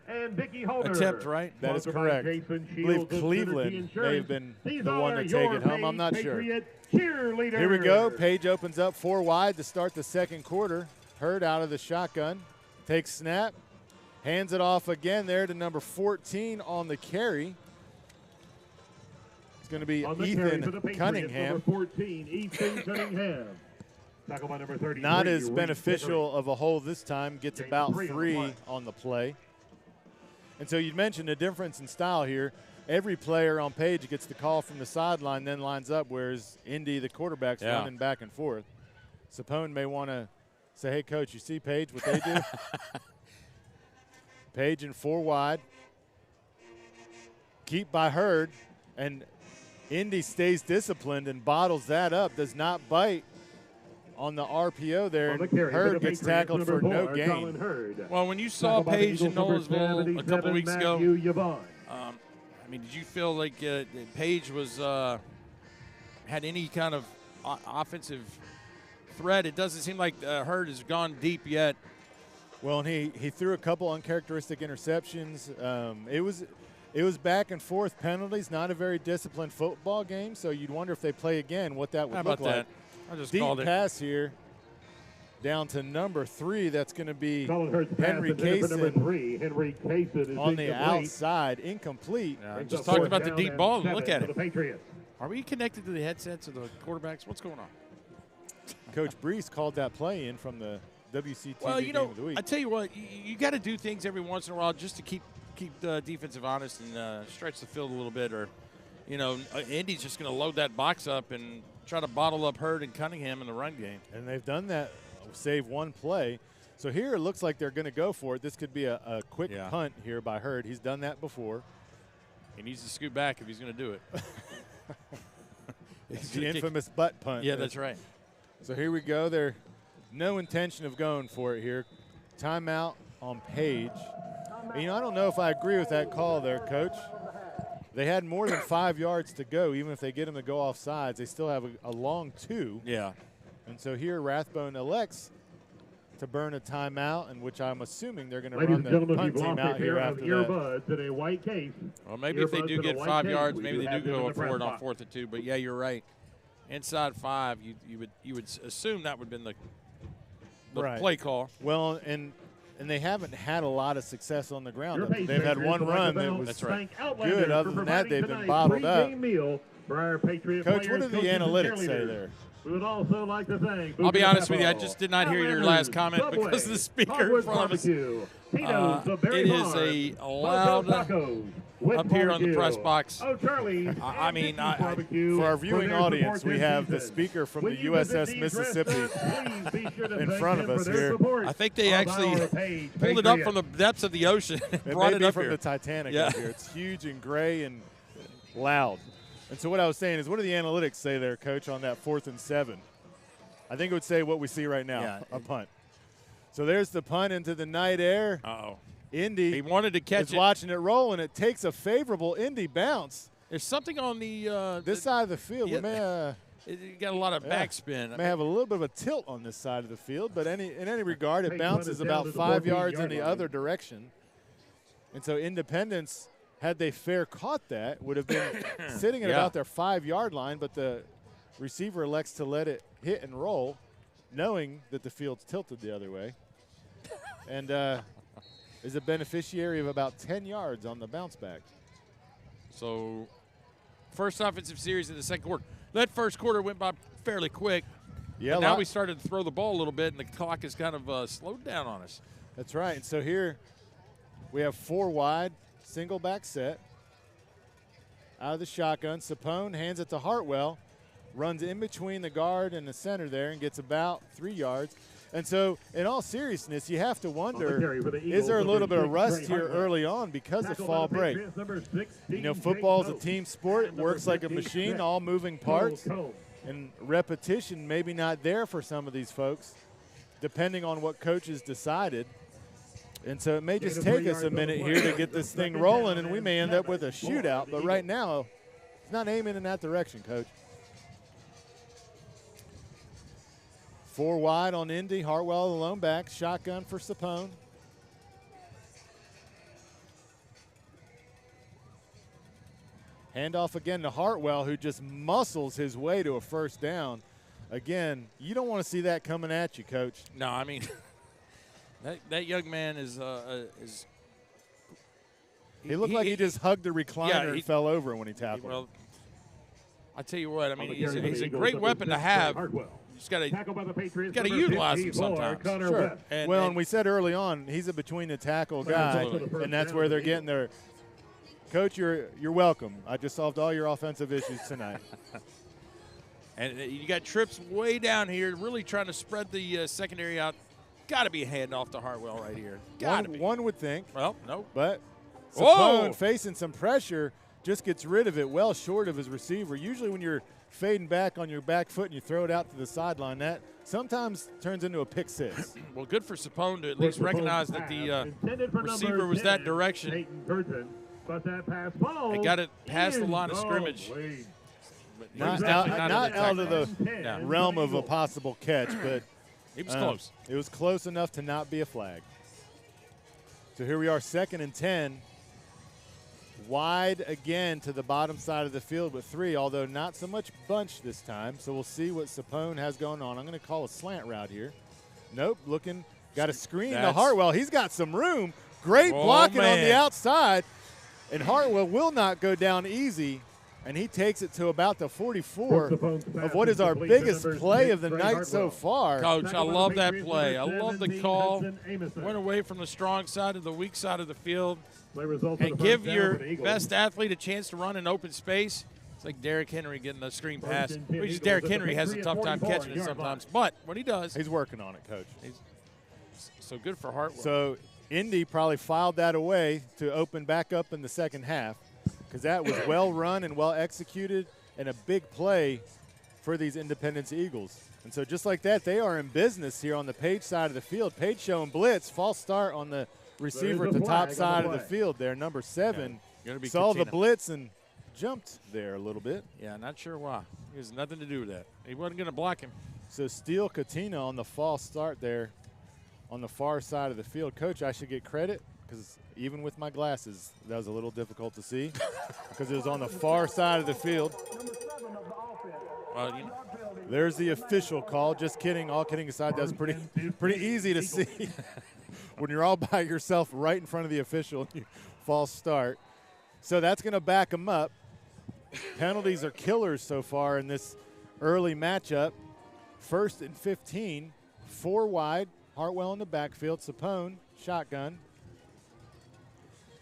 Speaker 3: attempt, right?
Speaker 2: That is correct. I believe Cleveland may have been the one to take it home. I'm not sure. Here we go. Page opens up 4 wide to start the second quarter. Hurd out of the shotgun. Takes snap. Hands it off again there to number 14 on the carry. It's going to be Ethan Cunningham.
Speaker 1: Number 14, Ethan Cunningham.
Speaker 2: Not as beneficial of a hole this time. Gets about 3 on the play. And so you mentioned a difference in style here. Every player on Page gets the call from the sideline, then lines up, whereas Indy, the quarterback's running back and forth. Sapone may want to say, hey, Coach, you see Page, what they do? Page in 4 wide. Keep by Hurd. And Indy stays disciplined and bottles that up, does not bite on the RPO there.
Speaker 1: On the carry for the
Speaker 2: Hurd gets
Speaker 1: Patriots,
Speaker 2: tackled for
Speaker 1: number
Speaker 2: no
Speaker 1: 4,
Speaker 2: gain.
Speaker 1: Colin Hurd.
Speaker 3: Well, when you saw
Speaker 1: Tackled by the
Speaker 3: Page in
Speaker 1: Eagles, number
Speaker 3: Nolensville a couple
Speaker 1: 77,
Speaker 3: weeks ago,
Speaker 1: Matthew Yvonne.
Speaker 3: I mean, did you feel like Page was had any kind of offensive threat? It doesn't seem like Hurd has gone deep yet.
Speaker 2: Well, and he threw a couple uncharacteristic interceptions. It was back and forth penalties, not a very disciplined football game, so you'd wonder if they play again what that would
Speaker 3: How
Speaker 2: look
Speaker 3: about
Speaker 2: like.
Speaker 3: that? I just
Speaker 2: Deep
Speaker 3: called it.
Speaker 2: pass here down to number 3. That's going to be
Speaker 1: Colin Hurd's pass
Speaker 2: Henry
Speaker 1: intended for number
Speaker 2: Kaysen
Speaker 1: 3. Henry Kaysen is
Speaker 2: on the
Speaker 1: incomplete.
Speaker 2: outside, incomplete.
Speaker 3: Yeah,
Speaker 1: Brings
Speaker 3: just
Speaker 1: up
Speaker 3: talking
Speaker 1: fourth
Speaker 3: about the
Speaker 1: down
Speaker 3: deep
Speaker 1: and
Speaker 3: ball.
Speaker 1: 7
Speaker 3: Look at
Speaker 1: for
Speaker 3: it.
Speaker 1: the Patriots.
Speaker 3: Are we connected to the headsets of the quarterbacks? What's going on?
Speaker 2: Coach Breece called that play in from the WCTV
Speaker 3: Well, you
Speaker 2: game
Speaker 3: know,
Speaker 2: of the week.
Speaker 3: I tell you what, you got to do things every once in a while just to keep the defensive honest and stretch the field a little bit. Or, you know, Indy's just going to load that box up and try to bottle up Hurd and Cunningham in the run game.
Speaker 2: And they've done that, save one play. So here it looks like they're going to go for it. This could be a quick punt here by Hurd. He's done that before.
Speaker 3: He needs to scoot back if he's going to do it.
Speaker 2: It's the infamous butt punt.
Speaker 3: Yeah, that's right.
Speaker 2: So here we go. There's no intention of going for it here. Timeout on Page. And, you know, I don't know if I agree with that call there, Coach. They had more than 5 yards to go. Even if they get them to go off sides, they still have a long 2.
Speaker 3: Yeah.
Speaker 2: And so here Rathbone elects to burn a timeout, in which I'm assuming they're going to
Speaker 1: Ladies
Speaker 2: run
Speaker 1: and
Speaker 2: the
Speaker 1: gentlemen,
Speaker 2: punt
Speaker 1: you've
Speaker 2: team
Speaker 1: lost
Speaker 2: out
Speaker 1: a
Speaker 2: here
Speaker 1: pair of
Speaker 2: after that.
Speaker 1: earbuds in a white case.
Speaker 3: Well, maybe if they
Speaker 1: Earbuds
Speaker 3: do
Speaker 1: in a
Speaker 3: get
Speaker 1: white
Speaker 3: 5
Speaker 1: case,
Speaker 3: yards,
Speaker 1: we
Speaker 3: maybe
Speaker 1: do
Speaker 3: they
Speaker 1: have
Speaker 3: do
Speaker 1: them in
Speaker 3: go
Speaker 1: the
Speaker 3: for it
Speaker 1: press
Speaker 3: on
Speaker 1: box.
Speaker 3: 4th and 2. But, yeah, you're right. Inside 5, you would assume that would have been the
Speaker 2: Right.
Speaker 3: play call.
Speaker 2: Well, and they haven't had a lot of success on the ground.
Speaker 1: Your pace
Speaker 2: They've had
Speaker 1: maker
Speaker 2: one
Speaker 1: is
Speaker 2: run
Speaker 1: the
Speaker 2: that
Speaker 1: Bank
Speaker 2: was
Speaker 3: That's right.
Speaker 1: Outlander
Speaker 2: good.
Speaker 1: for
Speaker 2: Other than that,
Speaker 1: providing
Speaker 2: they've been
Speaker 1: tonight's
Speaker 2: bottled up.
Speaker 1: pregame meal for our Patriot
Speaker 2: Coach,
Speaker 1: players,
Speaker 2: what do the
Speaker 1: coaches, and
Speaker 2: analytics say
Speaker 1: cheerleaders.
Speaker 2: there?
Speaker 1: We would also like to thank
Speaker 3: I'll be
Speaker 1: Booker
Speaker 3: honest with you, I
Speaker 1: Peppo,
Speaker 3: just did not hear your
Speaker 1: Outlanders,
Speaker 3: last comment
Speaker 1: Subway,
Speaker 3: because of the speaker in
Speaker 1: Hardwood
Speaker 3: front of us.
Speaker 1: Barbecue, Tito's, the Berry
Speaker 3: It is
Speaker 1: Farm,
Speaker 3: a
Speaker 1: Bojo's
Speaker 3: loud
Speaker 1: Tacos, Whit
Speaker 3: up here on the
Speaker 1: Barbecue,
Speaker 3: press box.
Speaker 1: Oh, Charlie.
Speaker 3: I mean,
Speaker 2: For our viewing audience, we have the speaker from the USS Mississippi in front of us here.
Speaker 3: I think they actually pulled it up from the depths of the ocean and
Speaker 2: It
Speaker 3: brought
Speaker 2: may
Speaker 3: it
Speaker 2: be
Speaker 3: up
Speaker 2: from
Speaker 3: here.
Speaker 2: the Titanic
Speaker 3: Yeah.
Speaker 2: up here. It's huge and gray and loud. And so what I was saying is, what do the analytics say there, Coach, on that 4th and 7? I think it would say what we see right now,
Speaker 3: Yeah.
Speaker 2: a punt. So there's the punt into the night air.
Speaker 3: Uh-oh.
Speaker 2: Indy
Speaker 3: He wanted to catch
Speaker 2: is
Speaker 3: it.
Speaker 2: watching it roll, and it takes a favorable Indy bounce.
Speaker 3: There's something on the
Speaker 2: This side of the field,
Speaker 3: yeah.
Speaker 2: we
Speaker 3: it got a lot of backspin.
Speaker 2: may have a little bit of a tilt on this side of the field, but in any regard, it
Speaker 1: Hey,
Speaker 2: bounces
Speaker 1: punt it down
Speaker 2: about
Speaker 1: to the
Speaker 2: 5 yards
Speaker 1: 14-yard
Speaker 2: in the
Speaker 1: line.
Speaker 2: other direction. And so Independence, had they fair caught that, would have been sitting at
Speaker 3: Yeah.
Speaker 2: about their 5-yard line, but the receiver elects to let it hit and roll, knowing that the field's tilted the other way, and is a beneficiary of about 10 yards on the bounce back.
Speaker 3: So, first offensive series in the second quarter. That first quarter went by fairly quick.
Speaker 2: Yeah,
Speaker 3: But now we started to throw the ball a little bit, and the clock has kind of slowed down on us.
Speaker 2: That's right. And so here we have 4 wide, single back set. Out of the shotgun, Sapone hands it to Hartwell, runs in between the guard and the center there and gets about 3 yards. And so, in all seriousness, you have to wonder, is there a little bit of rust here early on because of fall break? You know, football is a team sport. It works like a machine, all moving parts. And repetition maybe not there for some of these folks, depending on what coaches decided. And so it may just take us a minute here to get this thing rolling, and we may end up with a shootout. But right now, it's not aiming in that direction, Coach. 4 wide on Indy. Hartwell, the lone back. Shotgun for Sapone. Handoff again to Hartwell, who just muscles his way to a first down. Again, you don't want to see that coming at you, Coach.
Speaker 3: No, I mean, that young man is
Speaker 2: He looked like he just hugged the recliner and fell over when he tackled.
Speaker 3: Well, I tell you what, I mean, he's a great weapon to have. You just got to utilize him sometimes.
Speaker 2: Sure. And we said early on, he's a between the tackle guy, and that's where they're getting their. Coach, you're welcome. I just solved all your offensive issues tonight.
Speaker 3: And you got trips way down here, really trying to spread the secondary out. Got to be a handoff to Hartwell right here. Got to be.
Speaker 2: One would think.
Speaker 3: Well, no.
Speaker 2: But
Speaker 3: Whoa!
Speaker 2: Sapone facing some pressure, just gets rid of it well short of his receiver. Usually when you're fading back on your back foot and you throw it out to the sideline, that sometimes turns into a pick six.
Speaker 3: Well, good for Sapone to at least recognize that the receiver was that direction.
Speaker 1: But that pass ball
Speaker 3: They got it past the line of scrimmage.
Speaker 2: Not out of the realm of a possible catch, but
Speaker 3: It was close.
Speaker 2: It was close enough to not be a flag. So here we are, 2nd and 10. Wide again to the bottom side of the field with 3, although not so much bunch this time. So we'll see what Sapone has going on. I'm going to call a slant route here. Nope, looking, got a screen to Hartwell. He's got some room. Great blocking on the outside. And Hartwell will not go down easy. And he takes it to about the 44 of what is our biggest play of the night so far.
Speaker 3: Coach, I love that play. I love the call. Went away from the strong side to the weak side of the field. And give your best athlete a chance to run in open space. It's like Derrick Henry getting a screen pass. Which Derrick Henry has a tough time catching it sometimes. But when he does.
Speaker 2: He's working on it, Coach.
Speaker 3: So good for Hartwell.
Speaker 2: So Indy probably filed that away to open back up in the second half, because that was well run and well executed and a big play for these Independence Eagles. And so just like that, they are in business here on the Page side of the field. Page showing blitz, false start on the receiver at the top side of the field there. Number 7 saw the blitz and jumped there a little bit.
Speaker 3: Yeah, not sure why. He has nothing to do with that. He wasn't going to block him.
Speaker 2: So Steele Katina on the false start there on the far side of the field. Coach, I should get credit because even with my glasses, that was a little difficult to see because it was on the far side of the field. There's the official call. Just kidding. All kidding aside, that's pretty easy to see when you're all by yourself right in front of the official and you false start. So that's going to back them up. Penalties are killers so far in this early matchup. 1st and 15, 4 wide. Hartwell in the backfield. Sapone, shotgun.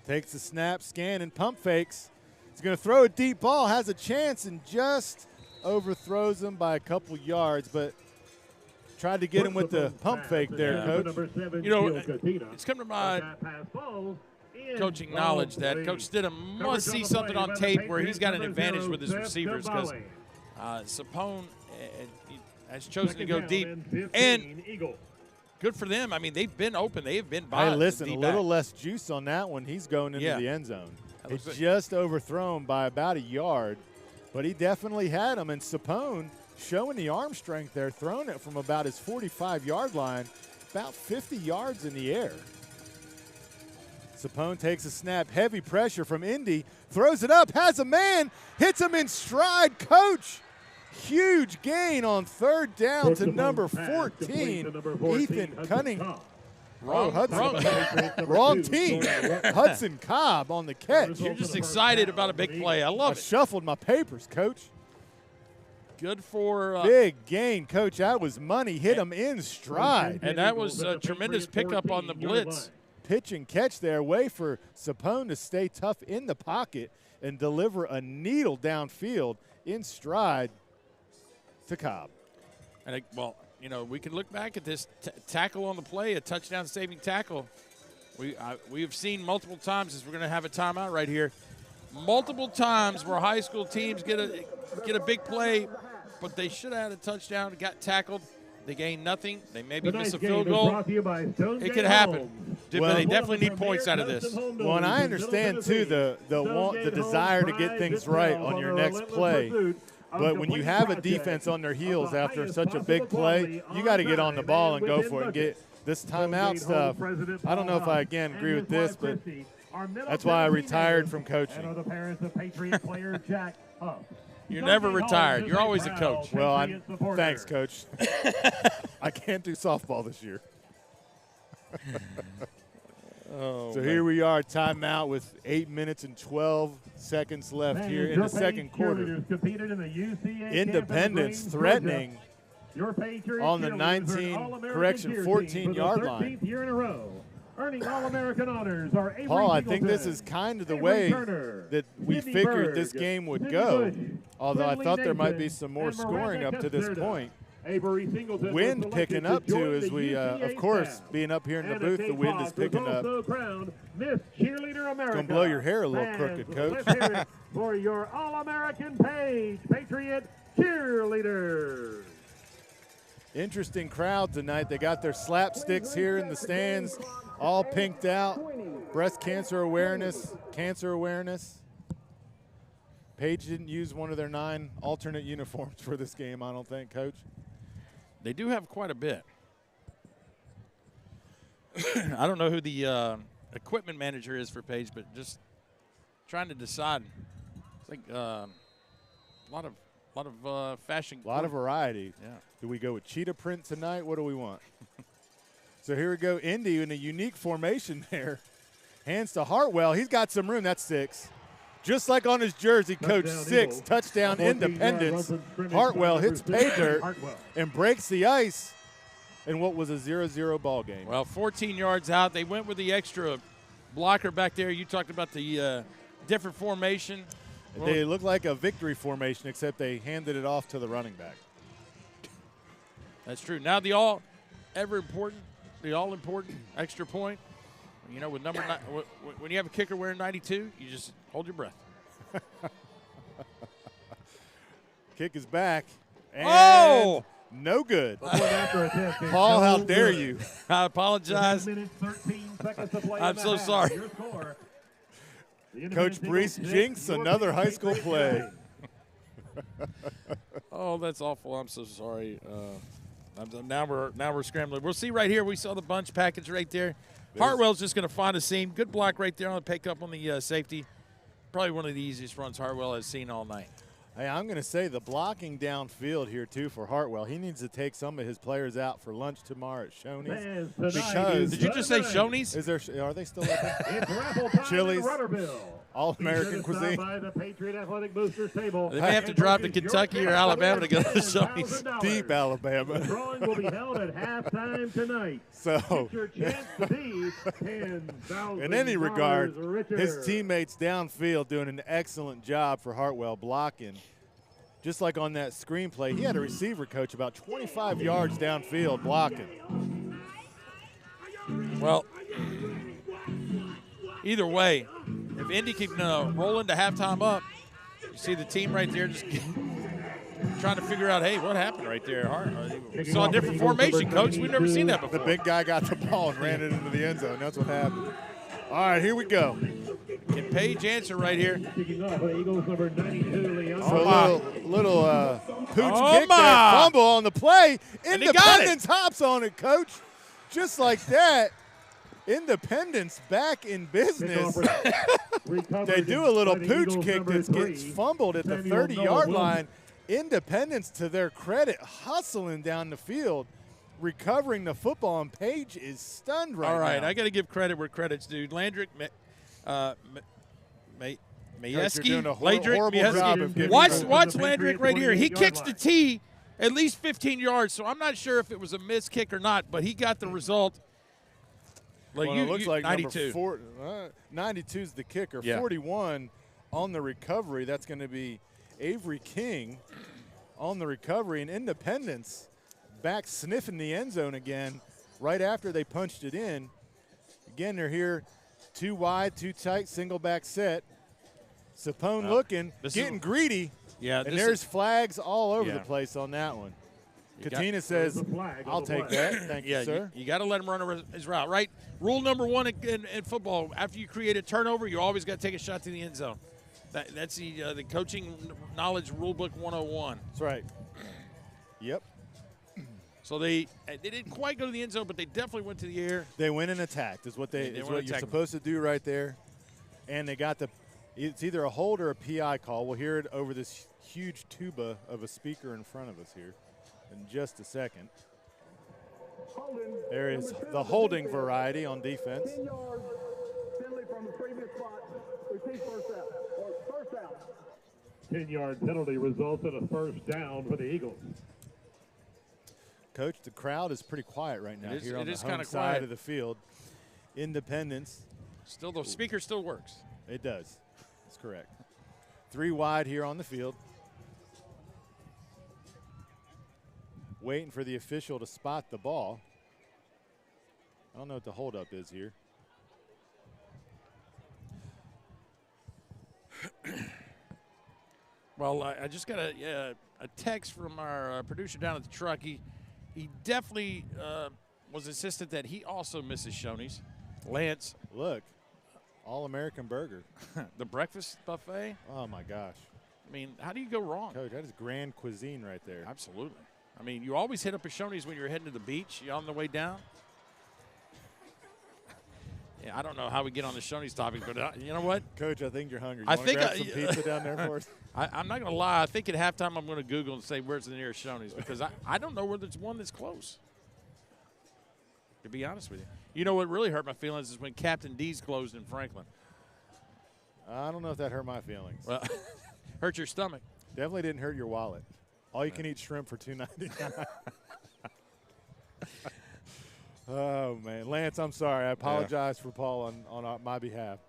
Speaker 2: Takes the snap, scan, and pump fakes. He's going to throw a deep ball, has a chance, and just overthrows him by a couple yards, but tried to get him with the pump fake there, Coach.
Speaker 3: You know, it's come to my coaching knowledge that Coach Stidham must see something on tape where he's got an advantage with his receivers, because Sapone has chosen to go deep. And good for them. I mean, they've been open. They have been by.
Speaker 2: Hey, listen, a little less juice on that one. He's going into the end zone. It's just overthrown by about a yard, but he definitely had him. And Sapone showing the arm strength there, throwing it from about his 45-yard line, about 50 yards in the air. Sapone takes a snap, heavy pressure from Indy, throws it up, has a man, hits him in stride. Coach, huge gain on 3rd down to number 14, Ethan Cunningham. Wrong team. Hudson Cobb on the catch.
Speaker 3: You're just excited about a big play. I love it.
Speaker 2: Shuffled my papers, Coach.
Speaker 3: Good for
Speaker 2: big gain, Coach. That was money. Hit him in stride.
Speaker 3: And that was a tremendous pickup on the blitz.
Speaker 2: Pitch and catch there. Way for Sapone to stay tough in the pocket and deliver a needle downfield in stride to Cobb.
Speaker 3: And well, you know, we can look back at this tackle on the play, a touchdown-saving tackle. We have seen multiple times, as we're going to have a timeout right here, multiple times where high school teams get a big play, but they should have had a touchdown, got tackled. They gain nothing. They maybe miss a field goal. It could happen. But they definitely need points out of this.
Speaker 2: Well, and I understand, too, the desire to get things right on your next play. But when you have a defense on their heels after such a big play, you got to get on the ball and go for it and get this timeout stuff. I don't know if I, again, agree with this, but that's why I retired from coaching.
Speaker 3: You're never retired. You're always a coach.
Speaker 2: Well, thanks, Coach. I can't do softball this year. So here we are, timeout with 8 minutes and 12 seconds left here in the second quarter. Independence threatening on the 14-yard line. Paul, I think this is kind of the way that we figured this game would go, although I thought there might be some more scoring up to this point.
Speaker 1: Avery Singleton
Speaker 2: Wind
Speaker 1: was
Speaker 2: picking
Speaker 1: selected
Speaker 2: up
Speaker 1: to
Speaker 2: too
Speaker 1: join
Speaker 2: as
Speaker 1: the
Speaker 2: we, of
Speaker 1: UTA
Speaker 2: course,
Speaker 1: staff.
Speaker 2: being up here in the
Speaker 1: And
Speaker 2: booth,
Speaker 1: Kate
Speaker 2: the wind is
Speaker 1: Fox
Speaker 2: picking
Speaker 1: was
Speaker 2: up.
Speaker 1: also crowned Miss Cheerleader America.
Speaker 2: Gonna blow your hair a little
Speaker 1: Fans,
Speaker 2: crooked, Coach.
Speaker 1: Let's hear it for your All-American Page Patriot cheerleaders.
Speaker 2: Interesting crowd tonight. They got their slapsticks here in the stands, all pinked out. Breast cancer awareness, cancer awareness. Page didn't use one of their 9 alternate uniforms for this game, I don't think, Coach.
Speaker 3: They do have quite a bit. I don't know who the equipment manager is for Page, but just trying to decide. It's like a lot of fashion.
Speaker 2: A lot of variety.
Speaker 3: Yeah.
Speaker 2: Do we go with cheetah print tonight? What do we want? So here we go. Indy in a unique formation there. Hands to Hartwell. He's got some room. That's 6. Just like on his jersey, Coach, 6. Touchdown Independence. Hartwell hits pay dirt and breaks the ice in what was a 0-0 ball game.
Speaker 3: Well, 14 yards out. They went with the extra blocker back there. You talked about the different formation.
Speaker 2: They look like a victory formation, except they handed it off to the running back.
Speaker 3: That's true. Now the all-important extra point. You know, with number 9, when you have a kicker wearing 92, you just hold your breath.
Speaker 2: Kick is back. And no good.
Speaker 1: Paul,
Speaker 2: how dare you?
Speaker 3: I apologize. I'm so sorry.
Speaker 2: Coach Breece jinx another high school play.
Speaker 3: Oh, that's awful. I'm so sorry. Now we're scrambling. We'll see right here. We saw the bunch package right there. Hartwell's just going to find a seam. Good block right there on the pick up on the safety. Probably one of the easiest runs Hartwell has seen all night.
Speaker 2: Hey, I'm going to say the blocking downfield here, too, for Hartwell. He needs to take some of his players out for lunch tomorrow at Shoney's. Because
Speaker 3: did you just say Shoney's?
Speaker 2: Are they still open?
Speaker 1: It's raffle time
Speaker 2: Chili's,
Speaker 1: in Rudderville.
Speaker 2: all-American cuisine.
Speaker 1: By the Patriot Athletic Boosters table.
Speaker 3: They may have to drive to Kentucky or Alabama to go to Shoney's.
Speaker 2: Deep Alabama.
Speaker 1: The drawing will be held at halftime tonight.
Speaker 2: So,
Speaker 1: Get your chance to be $10,000
Speaker 2: in any regard,
Speaker 1: richer.
Speaker 2: his teammates downfield doing an excellent job for Hartwell blocking. Just like on that screenplay, he had a receiver coach about 25 yards downfield blocking.
Speaker 3: Well, either way, if Indy can roll into halftime up, you see the team right there just trying to figure out, hey, what happened right there? We saw a different formation, Coach. We've never seen that before.
Speaker 2: The big guy got the ball and ran it into the end zone. That's what happened. All right, here we go.
Speaker 3: Can Page answer right here?
Speaker 1: Kicking off, Eagles number 92, Leon.
Speaker 2: So little pooch kick there, fumble on the play. Independence hops on it, Coach. Just like that. Independence back in business. They do a little pooch kick that gets fumbled at the 30-yard line. Independence, to their credit, hustling down the field, recovering the football, and Page is stunned right now.
Speaker 3: All right, I got to give credit where credit's due. Landrick, Majewski,
Speaker 2: doing a horrible job of giving
Speaker 3: watch
Speaker 2: credit.
Speaker 3: Landrick right here. He kicks the tee at least 15 yards, so I'm not sure if it was a missed kick or not, but he got the result. Like
Speaker 2: it looks like
Speaker 3: 92.
Speaker 2: 92 is the kicker.
Speaker 3: Yeah.
Speaker 2: 41 on the recovery. That's going to be Avery King on the recovery. And Independence back sniffing the end zone again right after they punched it in. Again, they're here 2 wide, 2 tight, single back set. Sapone looking, getting greedy.
Speaker 3: Yeah,
Speaker 2: and there's flags all over the place on that one. Katina says, I'll take that. Thank you, sir.
Speaker 3: You got to let him run his route, right? Rule number 1 in football, after you create a turnover, you always got to take a shot to the end zone. That's the coaching knowledge rule book 101.
Speaker 2: That's right. Yep.
Speaker 3: So they didn't quite go to the end zone, but they definitely went to the air.
Speaker 2: They went and attacked is what you're supposed to do right there. And they got it's either a hold or a PI call. We'll hear it over this huge tuba of a speaker in front of us here in just a second. There is the holding variety on defense.
Speaker 1: 10-yard penalty results in a first down for the Eagles.
Speaker 2: Coach, the crowd is pretty quiet right now here on the home side
Speaker 3: quiet
Speaker 2: of the field. Independence.
Speaker 3: Still, the speaker still works.
Speaker 2: It does. That's correct. 3 wide here on the field. waiting for the official to spot the ball. I don't know what the holdup is here.
Speaker 3: Well, I just got a text from our producer down at the truck. He definitely was insistent that he also misses Shoney's. Lance.
Speaker 2: Look, All-American burger.
Speaker 3: The breakfast buffet.
Speaker 2: Oh, my gosh.
Speaker 3: I mean, how do you go wrong?
Speaker 2: Coach, that is grand cuisine right there.
Speaker 3: Absolutely. I mean, you always hit up a Shoney's when you're heading to the beach. You on the way down? Yeah, I don't know how we get on the Shoney's topic, but you know what?
Speaker 2: Coach, I think you're hungry. You
Speaker 3: I
Speaker 2: want to
Speaker 3: think
Speaker 2: grab some pizza down there for us?
Speaker 3: I'm not going to lie. I think at halftime I'm going to Google and say where's the nearest Shoney's because I don't know where there's one that's close, to be honest with you. You know what really hurt my feelings is when Captain D's closed in Franklin.
Speaker 2: I don't know if that hurt my feelings.
Speaker 3: Well, hurt your stomach.
Speaker 2: Definitely didn't hurt your wallet. All you can eat shrimp for $2.99. Oh, man. Lance, I'm sorry. I apologize for Paul on my behalf.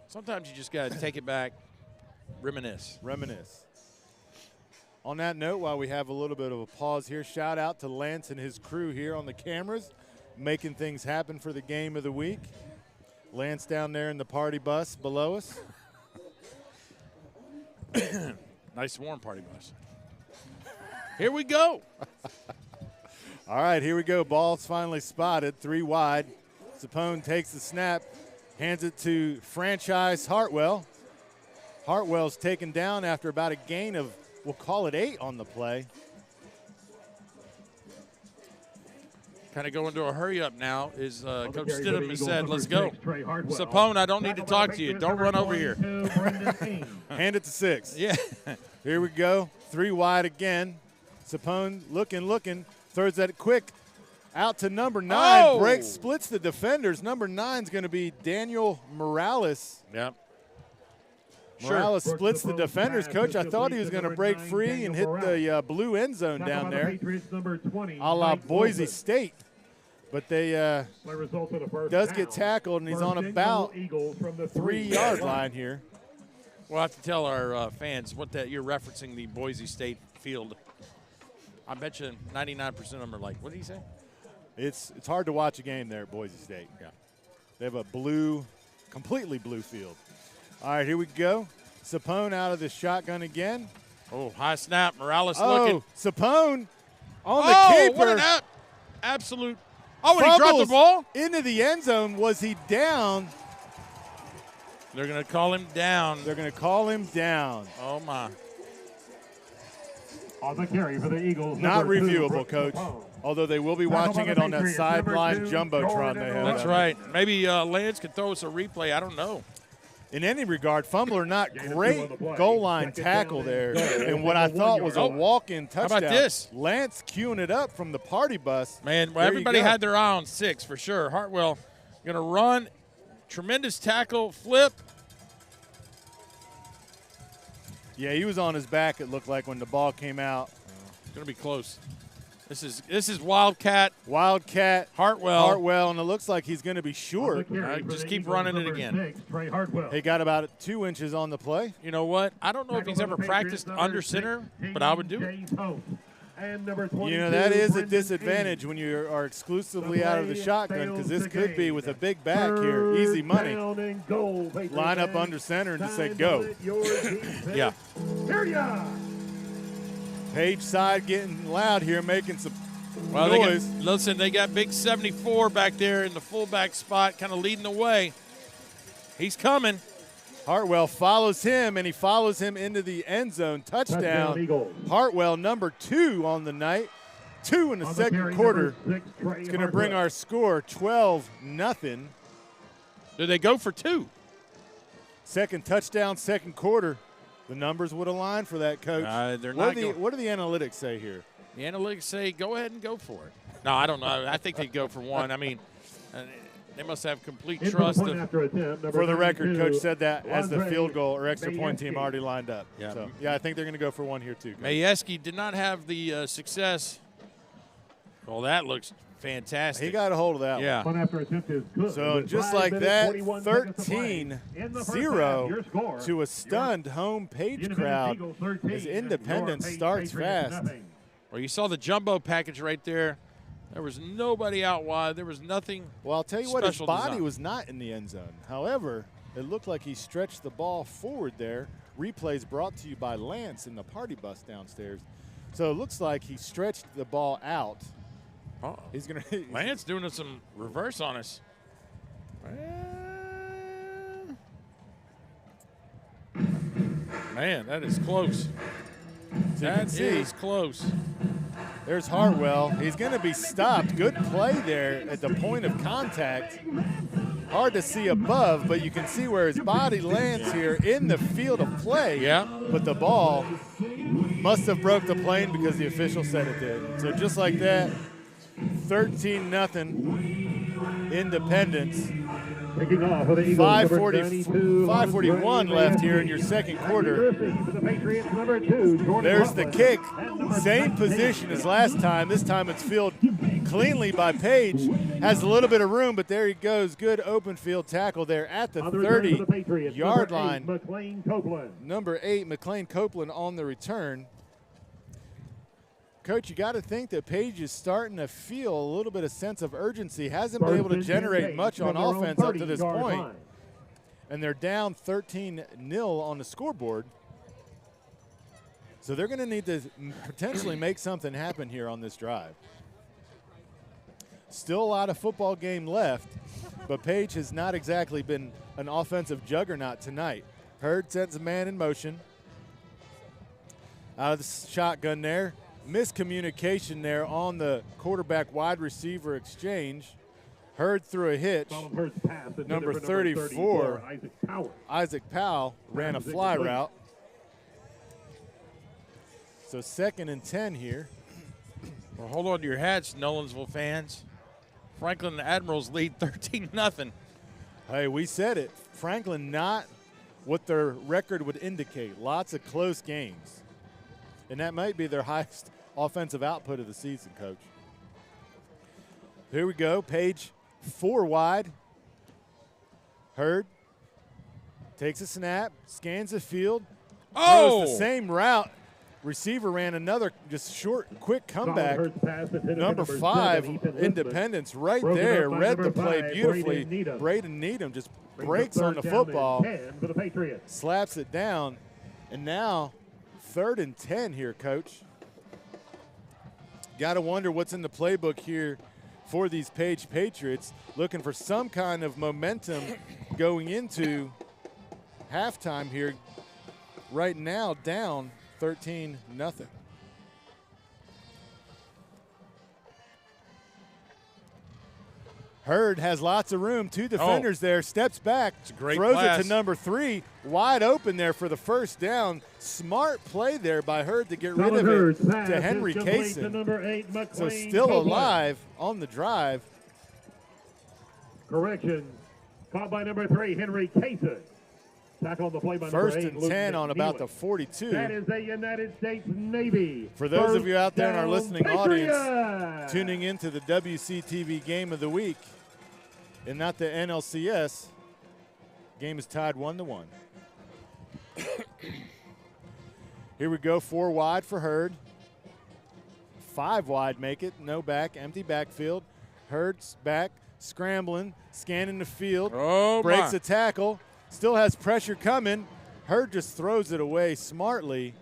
Speaker 3: Sometimes you just got to take it back, reminisce.
Speaker 2: Reminisce. On that note, while we have a little bit of a pause here, shout out to Lance and his crew here on the cameras, making things happen for the game of the week. Lance down there in the party bus below us.
Speaker 3: Nice warm party bus. Here we go.
Speaker 2: All right, here we go. Ball's finally spotted, 3 wide. Sapone takes the snap, hands it to franchise Hartwell. Hartwell's taken down after about a gain of, we'll call it 8 on the play.
Speaker 3: Kind of go into a hurry up now, as Coach Stidham has said, let's go. Sapone, I don't need to talk to you. Don't run over here.
Speaker 2: Hand it to 6.
Speaker 3: Yeah.
Speaker 2: Here we go. 3 wide again. Sapone looking, throws that quick out to number 9.
Speaker 3: Oh!
Speaker 2: Breaks, splits the defenders. Number 9 is going to be Daniel Morales.
Speaker 3: Yep.
Speaker 2: Morales splits the defenders. Coach, I thought he was going to break free and hit the blue end zone down there, a la Boise State. But they does get tackled, and he's on about 3-yard line here.
Speaker 3: We'll have to tell our fans what that you're referencing the Boise State field. I bet you 99% of them are like, what did he say?
Speaker 2: It's hard to watch a game there at Boise State.
Speaker 3: Yeah.
Speaker 2: They have a completely blue field. All right, here we go. Sapone out of the shotgun again.
Speaker 3: Oh, high snap. Morales looking.
Speaker 2: Sapone on the keeper.
Speaker 3: What an absolute. Oh, and he dropped the ball?
Speaker 2: Into the end zone. Was he down?
Speaker 3: They're going to call him down.
Speaker 2: They're going to call him down.
Speaker 3: Oh, my.
Speaker 1: On the carry for the Eagles.
Speaker 2: Not reviewable, Coach. Although they will be watching it on that sideline jumbotron they have.
Speaker 3: That's right. Maybe Lance could throw us a replay. I don't know.
Speaker 2: In any regard, fumbler not great goal line tackle there. And what I thought was a walk-in touchdown.
Speaker 3: How about this?
Speaker 2: Lance queuing it up from the party bus.
Speaker 3: Man, well, everybody had their eye on 6 for sure. Hartwell going to run. Tremendous tackle, flip.
Speaker 2: Yeah, he was on his back, it looked like, when the ball came out.
Speaker 3: It's going to be close. This is Wildcat.
Speaker 2: Hartwell, and it looks like he's going to be short.
Speaker 3: Just keep running it again.
Speaker 2: He got about 2 inches on the play.
Speaker 3: You know what? I don't know if he's ever practiced under center, but I would do it.
Speaker 2: You know, that is a disadvantage when you are exclusively out of the shotgun, because this could be with a big back here. Easy money. Line up under center and just say go.
Speaker 3: Yeah.
Speaker 2: Page side getting loud here, making some
Speaker 3: noise. They got big 74 back there in the fullback spot, kind of leading the way. He's coming.
Speaker 2: Hartwell follows him, and he follows him into the end zone. Touchdown. Hartwell, number 2 on the night. 2 in the second quarter. It's going to bring our score 12-0.
Speaker 3: Did they go for 2?
Speaker 2: Second touchdown, second quarter. The numbers would align for that, Coach. What do the analytics say here?
Speaker 3: The analytics say go ahead and go for it. No, I don't know. I think they'd go for 1. I mean, they must have complete trust.
Speaker 2: For the record, Coach said that as the field goal or extra point team already lined up.
Speaker 3: Yeah,
Speaker 2: so, I think they're going to go for 1 here too.
Speaker 3: Majewski did not have the success. Well, that looks fantastic.
Speaker 2: He got a hold of that one.
Speaker 1: After attempt is good.
Speaker 2: So just like that, 13-0 to a stunned home Page crowd as Independence starts fast.
Speaker 3: Well, you saw the jumbo package right there. There was nobody out wide. There was nothing.
Speaker 2: Well, I'll tell you what, his
Speaker 3: special
Speaker 2: body
Speaker 3: design.
Speaker 2: was not in the end zone. However, it looked like he stretched the ball forward there. Replays brought to you by Lance in the party bus downstairs. So it looks like he stretched the ball out.
Speaker 3: Oh,
Speaker 2: He's gonna
Speaker 3: Lance doing some reverse on us. Man, that is close.
Speaker 2: So you can
Speaker 3: That
Speaker 2: see.
Speaker 3: is close.
Speaker 2: There's Hartwell. He's going to be stopped. Good play there at the point of contact. Hard to see above, but you can see where his body lands here in the field of play.
Speaker 3: Yeah.
Speaker 2: But the ball must have broke the plane because the official said it did. So just like that, 13-0 Independence.
Speaker 1: Kicking off for the Eagles, number
Speaker 2: 5:41 left here in your second quarter.
Speaker 1: For the Patriots, number 2, Jordan
Speaker 2: There's the
Speaker 1: Rutledge.
Speaker 2: kick.
Speaker 1: And number
Speaker 2: Same
Speaker 1: 17,
Speaker 2: position as last time. This time it's fielded cleanly by Page. Has a little bit of room, but there he goes. Good open field tackle there at the
Speaker 1: On the return for the
Speaker 2: 30-yard
Speaker 1: Patriots,
Speaker 2: line.
Speaker 1: number 8, McLean Copeland.
Speaker 2: Number 8, McLean Copeland on the return. Coach, you got to think that Page is starting to feel a little bit of sense of urgency. Hasn't been able to generate much on offense up to this point. And they're down 13-0 on the scoreboard. So they're going to need to potentially make something happen here on this drive. Still a lot of football game left, but Page has not exactly been an offensive juggernaut tonight. Hurd sends a man in motion. Out of the shotgun there. Miscommunication there on the quarterback wide receiver exchange. Hurd through a hitch. Number 34, Isaac Powell ran a fly route. So 2nd and 10 here.
Speaker 3: Well, hold on to your hats, Nolensville fans. Franklin Admirals lead 13-0.
Speaker 2: Hey, we said it. Franklin not what their record would indicate. Lots of close games. And that might be their highest offensive output of the season, Coach. Here we go. Page 4 wide. Hurd takes a snap, scans the field, throws the same route. Receiver ran another just short, quick comeback. Number 5, Independence, right there. Read the play beautifully. Braden Needham just breaks on the football, slaps it down, and now 3rd and 10 here, Coach. Got to wonder what's in the playbook here for these Page Patriots, looking for some kind of momentum going into halftime here. Right now, down 13-0. Hurd has lots of room. 2 defenders there. Steps back.
Speaker 3: It's a great
Speaker 2: throws
Speaker 3: pass.
Speaker 2: it to number 3. Wide open there for the first down. Smart play there by Hurd to get rid of it to Henry Kaysen. So still alive on the drive.
Speaker 1: Correction. Caught by number 3, Henry Kaysen. Tackle on the play by number 8,
Speaker 2: 1st and 10 on about the 42.
Speaker 1: That is a United States Navy.
Speaker 2: For those of you out there in our
Speaker 1: First
Speaker 2: listening
Speaker 1: down,
Speaker 2: audience,
Speaker 1: Patriots!
Speaker 2: tuning into the WCTV Game of the Week and not the NLCS, game is tied 1-1. Here we go, 4 wide for Hurd. 5 wide make it, no back, empty backfield. Hurd's back, scrambling, scanning the field, breaks a tackle, still has pressure coming. Hurd just throws it away smartly.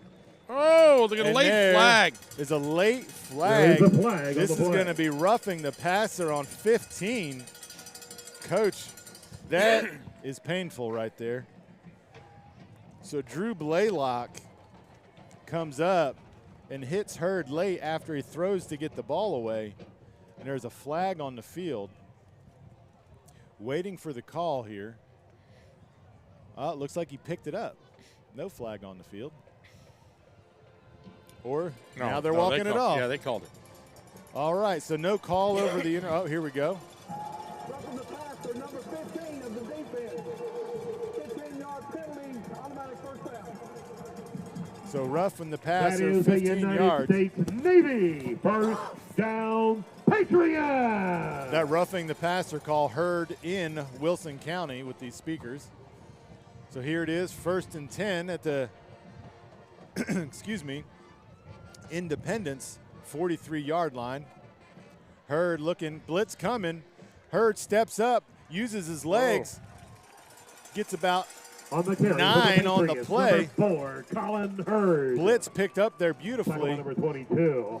Speaker 3: Oh, look at a late flag.
Speaker 2: Is a late flag.
Speaker 1: There is a flag
Speaker 2: This
Speaker 1: on the
Speaker 2: is
Speaker 1: play.
Speaker 2: going to be roughing the passer on 15. Coach, that is painful right there. So Drew Blaylock comes up and hits Hurd late after he throws to get the ball away. And there's a flag on the field. Waiting for the call here. It looks like he picked it up. No flag on the field. Or now they're walking it off.
Speaker 3: Yeah, they called it.
Speaker 2: All right, so no call over the oh, here we go.
Speaker 4: Roughing the passer, number 15 of the defense. 15-yard penalty, automatic first down.
Speaker 2: So roughing the
Speaker 1: That
Speaker 2: passer,
Speaker 1: is the
Speaker 2: 15
Speaker 1: United
Speaker 2: yards.
Speaker 1: States Navy. First down, Patriots.
Speaker 2: That roughing the passer call heard in Wilson County with these speakers. So here it is, 1st and 10 at the, excuse me, Independence 43-yard line. Hurd looking, blitz coming. Hurd steps up, uses his legs, gets about
Speaker 1: On the carry,
Speaker 2: 9 on the
Speaker 1: Patriots,
Speaker 2: play.
Speaker 1: number 4, Colin Hurd.
Speaker 2: Blitz picked up there
Speaker 1: Tackle
Speaker 2: beautifully.
Speaker 1: number 22,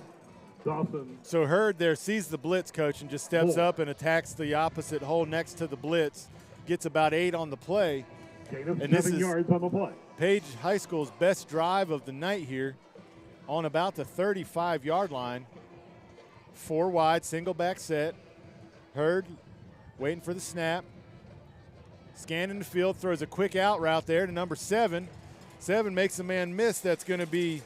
Speaker 1: Dawson.
Speaker 2: So Hurd there sees the blitz, coach, and just steps up and attacks the opposite hole next to the blitz. Gets about 8 on the play.
Speaker 1: Gain of
Speaker 2: And this
Speaker 1: 7
Speaker 2: is
Speaker 1: yards on the play.
Speaker 2: Page High School's best drive of the night here on about the 35-yard line. 4 wide, single back set. Hurd waiting for the snap. Scanning the field, throws a quick out route there to number 7. 7 makes a man miss. That's going to be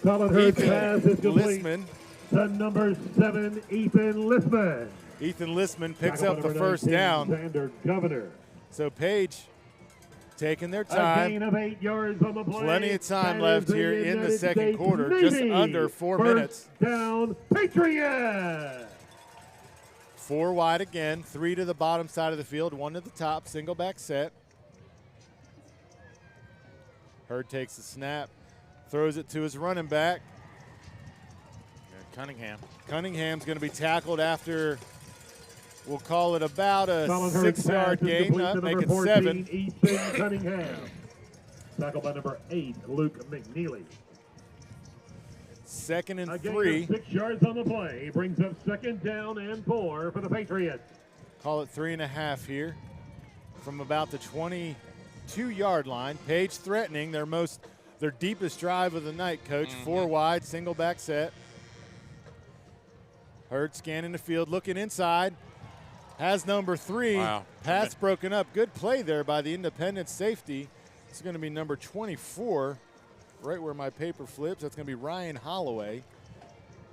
Speaker 1: Colin Hurd's pass is complete
Speaker 2: Listman.
Speaker 1: to number 7, Ethan Listman.
Speaker 2: Ethan Listman picks
Speaker 1: Tackle
Speaker 2: up the
Speaker 1: number
Speaker 2: first
Speaker 1: 19,
Speaker 2: down.
Speaker 1: Xander Governor.
Speaker 2: So Page taking their
Speaker 1: A
Speaker 2: time.
Speaker 1: gain of 8 yards on the play.
Speaker 2: Plenty of time
Speaker 1: That
Speaker 2: left
Speaker 1: is
Speaker 2: here in the
Speaker 1: United
Speaker 2: second
Speaker 1: States
Speaker 2: quarter,
Speaker 1: Navy.
Speaker 2: just under 4
Speaker 1: First
Speaker 2: minutes.
Speaker 1: down, Patriots.
Speaker 2: 4 wide again, 3 to the bottom side of the field, 1 to the top, single back set. Hurd takes the snap, throws it to his running back.
Speaker 3: Cunningham.
Speaker 2: Cunningham's going to be tackled after, we'll call it about a
Speaker 1: Colin Hurd's
Speaker 2: 6-yard
Speaker 1: pass is
Speaker 2: gain,
Speaker 1: complete to
Speaker 2: make
Speaker 1: number
Speaker 2: it
Speaker 1: 14,
Speaker 2: 7.
Speaker 1: Ethan Cunningham. Tackled by number 8, Luke McNeely.
Speaker 2: Second and
Speaker 1: A gain
Speaker 2: 3.
Speaker 1: of 6 yards on the play. Brings up 2nd down and 4 for the Patriots.
Speaker 2: Call it 3.5 here from about the 22-yard line. Page threatening their deepest drive of the night, coach. 4 wide, single back set. Hurd scanning the field, looking inside. Has number 3.
Speaker 3: Wow.
Speaker 2: Pass broken up. Good play there by the Independence safety. It's going to be number 24, right where my paper flips. That's going to be Ryan Holloway.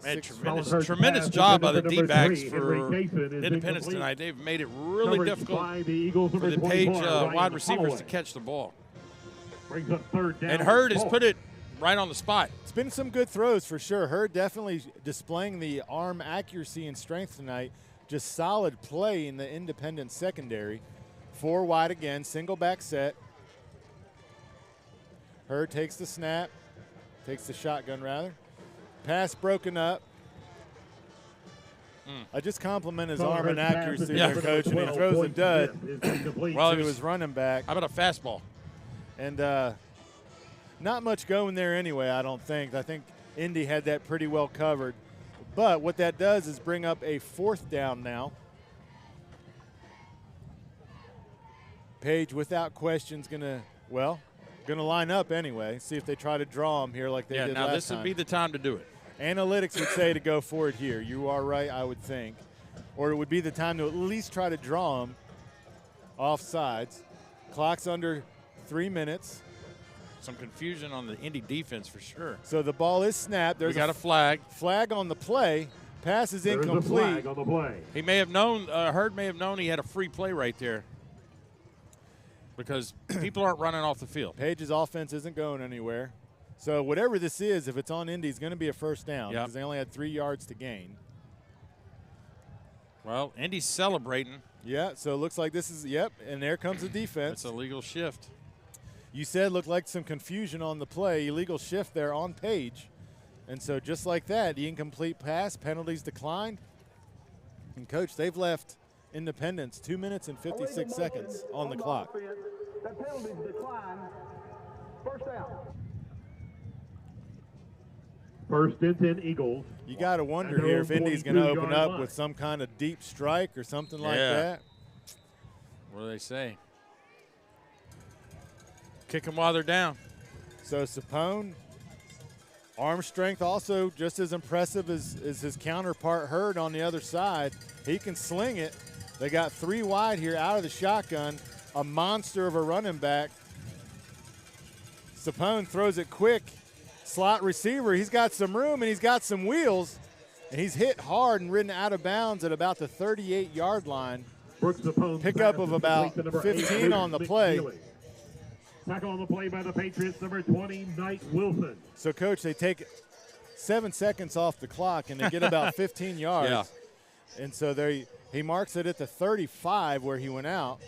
Speaker 3: Man,
Speaker 1: Colin Hurd's
Speaker 3: tremendous
Speaker 1: pass
Speaker 3: job
Speaker 1: is
Speaker 3: by the
Speaker 1: into number
Speaker 3: D-backs
Speaker 1: 3,
Speaker 3: for
Speaker 1: Henry Cason is
Speaker 3: Independence
Speaker 1: incomplete.
Speaker 3: tonight. They've made it really
Speaker 1: Coverage
Speaker 3: difficult
Speaker 1: by the Eagles,
Speaker 3: for
Speaker 1: number
Speaker 3: the Page
Speaker 1: 24, Ryan
Speaker 3: wide receivers
Speaker 1: Holloway.
Speaker 3: to catch the ball.
Speaker 1: Brings up 3rd down.
Speaker 3: And Hurd has
Speaker 1: 4.
Speaker 3: put it right on the spot.
Speaker 2: It's been some good throws for sure. Hurd definitely displaying the arm accuracy and strength tonight. Just solid play in the Independent secondary. 4 wide again, single back set. Hurd takes the snap, takes the shotgun rather. Pass broken up. I just compliment his
Speaker 1: Colin
Speaker 2: arm and
Speaker 1: Hurd's pass
Speaker 2: accuracy
Speaker 1: is
Speaker 2: there,
Speaker 1: number
Speaker 2: coach, and he
Speaker 1: 12,
Speaker 2: throws a
Speaker 1: Boyd
Speaker 2: dud
Speaker 1: Smith is incomplete.
Speaker 3: Well,
Speaker 2: to his running back.
Speaker 3: How about a fastball?
Speaker 2: And not much going there anyway, I don't think. I think Indy had that pretty well covered. But what that does is bring up a 4th down now. Page, without question, is going to line up anyway, see if they try to draw him here like they did
Speaker 3: now
Speaker 2: last
Speaker 3: this
Speaker 2: time.
Speaker 3: would be the time to do it.
Speaker 2: Analytics would say to go for it here. You are right, I would think. Or it would be the time to at least try to draw him off sides. Clock's under 3 minutes.
Speaker 3: Some confusion on the Indy defense for sure.
Speaker 2: So the ball is snapped. There's
Speaker 3: We got a flag.
Speaker 2: flag on the play. Pass is
Speaker 1: There's a
Speaker 2: incomplete.
Speaker 1: flag on the play.
Speaker 3: He may have known, Hurd may have known he had a free play right there because people aren't running off the field.
Speaker 2: Page's offense isn't going anywhere. So whatever this is, if it's on Indy, it's going to be a first down because they only had 3 yards to gain.
Speaker 3: Well, Indy's celebrating.
Speaker 2: Yeah, so it looks like this is, and there comes the defense.
Speaker 3: It's a legal shift.
Speaker 2: You said looked like some confusion on the play, illegal shift there on Page. And so just like that, the incomplete pass, penalties declined. And, Coach, they've left Independence 2 minutes and 56 seconds on the clock.
Speaker 4: That penalty's declined. First down.
Speaker 1: 1st and 10 Eagles.
Speaker 2: You got to wonder
Speaker 1: At their
Speaker 2: here
Speaker 1: own
Speaker 2: if Indy's going to open
Speaker 1: 22-yard
Speaker 2: up
Speaker 1: line.
Speaker 2: with some kind of deep strike or something like
Speaker 3: Yeah.
Speaker 2: that.
Speaker 3: What do they say? Kick them while they're down.
Speaker 2: So Sapone, arm strength also just as impressive as his counterpart Hurd on the other side. He can sling it. They got 3 wide here out of the shotgun. A monster of a running back. Sapone throws it quick. Slot receiver, he's got some room and he's got some wheels. And he's hit hard and ridden out of bounds at about the 38-yard line.
Speaker 1: Brooks Sapone's
Speaker 2: Pickup
Speaker 1: pass
Speaker 2: of
Speaker 1: is
Speaker 2: about
Speaker 1: complete to number
Speaker 2: 15
Speaker 1: 8,
Speaker 2: on the
Speaker 1: Luke
Speaker 2: play.
Speaker 1: McNeely. Tackle on the play by the Patriots, number 20, Knight Wilson.
Speaker 2: So, Coach, they take 7 seconds off the clock and they get about 15 yards.
Speaker 3: Yeah.
Speaker 2: And so he marks it at the 35 where he went out.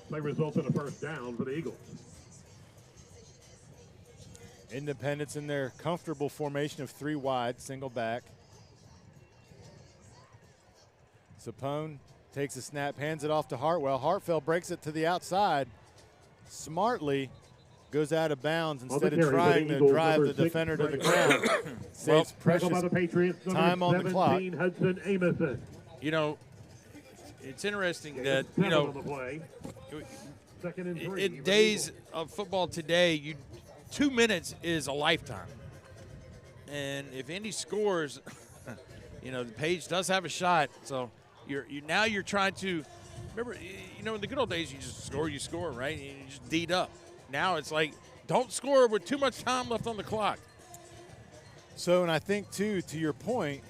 Speaker 1: Play results in a first down for the Eagles.
Speaker 2: Independence in their comfortable formation of 3 wide, single back. Sapone takes a snap, hands it off to Hartwell. Hartwell breaks it to the outside. Smartly goes out of bounds instead of trying to drive the defender to the ground. Saves precious time on the clock.
Speaker 1: Hudson Amison.
Speaker 3: You know, it's interesting that, you know, in days of football today, 2 minutes is a lifetime. And if Indy scores, you know, the Page does have a shot. So now you're trying to remember. You know, in the good old days, you just score, right? And you just deed up. Now it's like, don't score with too much time left on the clock.
Speaker 2: So, and I think too, to your point,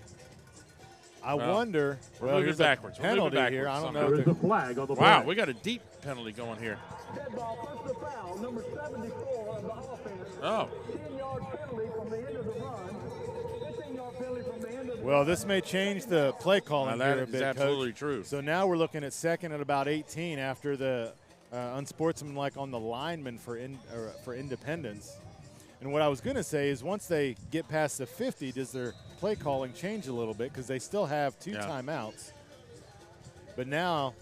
Speaker 2: I wonder.
Speaker 3: We're moving backwards.
Speaker 2: Penalty here. I don't know.
Speaker 1: There is a flag on the
Speaker 3: wow,
Speaker 1: play.
Speaker 3: we got a deep penalty going here.
Speaker 4: Dead ball, personal foul, number 74 of the offense.
Speaker 3: Oh.
Speaker 4: 10-yard penalty from the end of the run. 15-yard penalty from the end of the
Speaker 2: Well, this may change the play calling
Speaker 3: Now, that
Speaker 2: here a
Speaker 3: is
Speaker 2: bit,
Speaker 3: absolutely
Speaker 2: Coach.
Speaker 3: true.
Speaker 2: So now we're looking at second at about 18 after the unsportsmanlike on the lineman for Independence. And what I was going to say is once they get past the 50, does their play calling change a little bit because they still have 2 timeouts. But now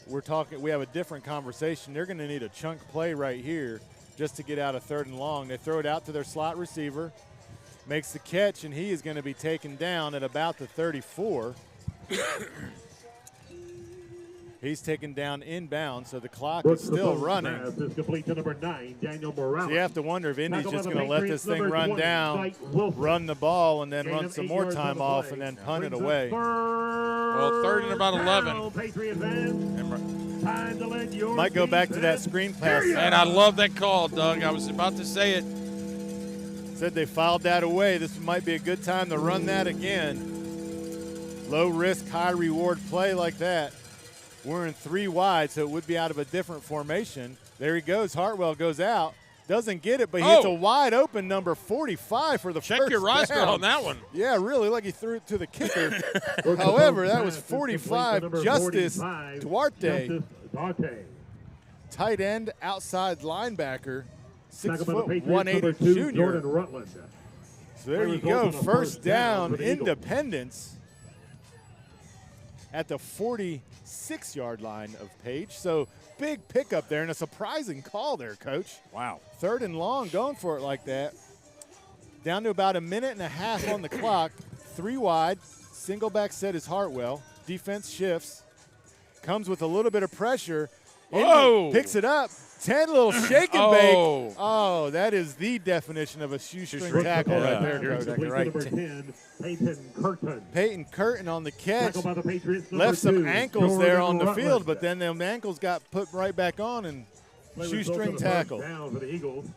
Speaker 2: we have a different conversation. They're going to need a chunk play right here just to get out of 3rd and long. They throw it out to their slot receiver, makes the catch, and he is going to be taken down at about the 34. He's taken down inbound, so the clock is still running.
Speaker 1: Is complete to number 9, Daniel Morales.
Speaker 2: So you have to wonder if Indy's just going to let this thing run down, run the ball, and then run some more time off and then punt it away.
Speaker 3: Well, 3rd and about 11.
Speaker 2: Might go back to that screen pass.
Speaker 3: And I love that call, Doug. I was about to say it.
Speaker 2: Said they fouled that away. This might be a good time to run that again. Low risk, high reward play like that. We're in 3 wide, so it would be out of a different formation. There he goes. Hartwell goes out. Doesn't get it, but he hits a wide open number 45 for the first down.
Speaker 3: Check your roster on that one.
Speaker 2: Yeah, really, like he threw it to the kicker. However, that was 45, Justice Duarte. Tight end, outside linebacker, 6', 180 junior. So there you go, first down, Independence at the 46-yard line of Page. So big pickup there and a surprising call there, Coach.
Speaker 3: Wow.
Speaker 2: 3rd and long, going for it like that. Down to about a minute and a half on the clock. 3 wide, single back set is Hartwell. Defense shifts, comes with a little bit of pressure.
Speaker 3: Whoa.
Speaker 2: Picks it up. 10 little shake and bake. Oh, that is the definition of a shoestring tackle right there, Coach.
Speaker 1: Exactly right. Number 10, Peyton Curtin.
Speaker 2: Peyton Curtin on the catch. Left some ankles there on the field, but then them ankles got put right back on and shoestring tackle.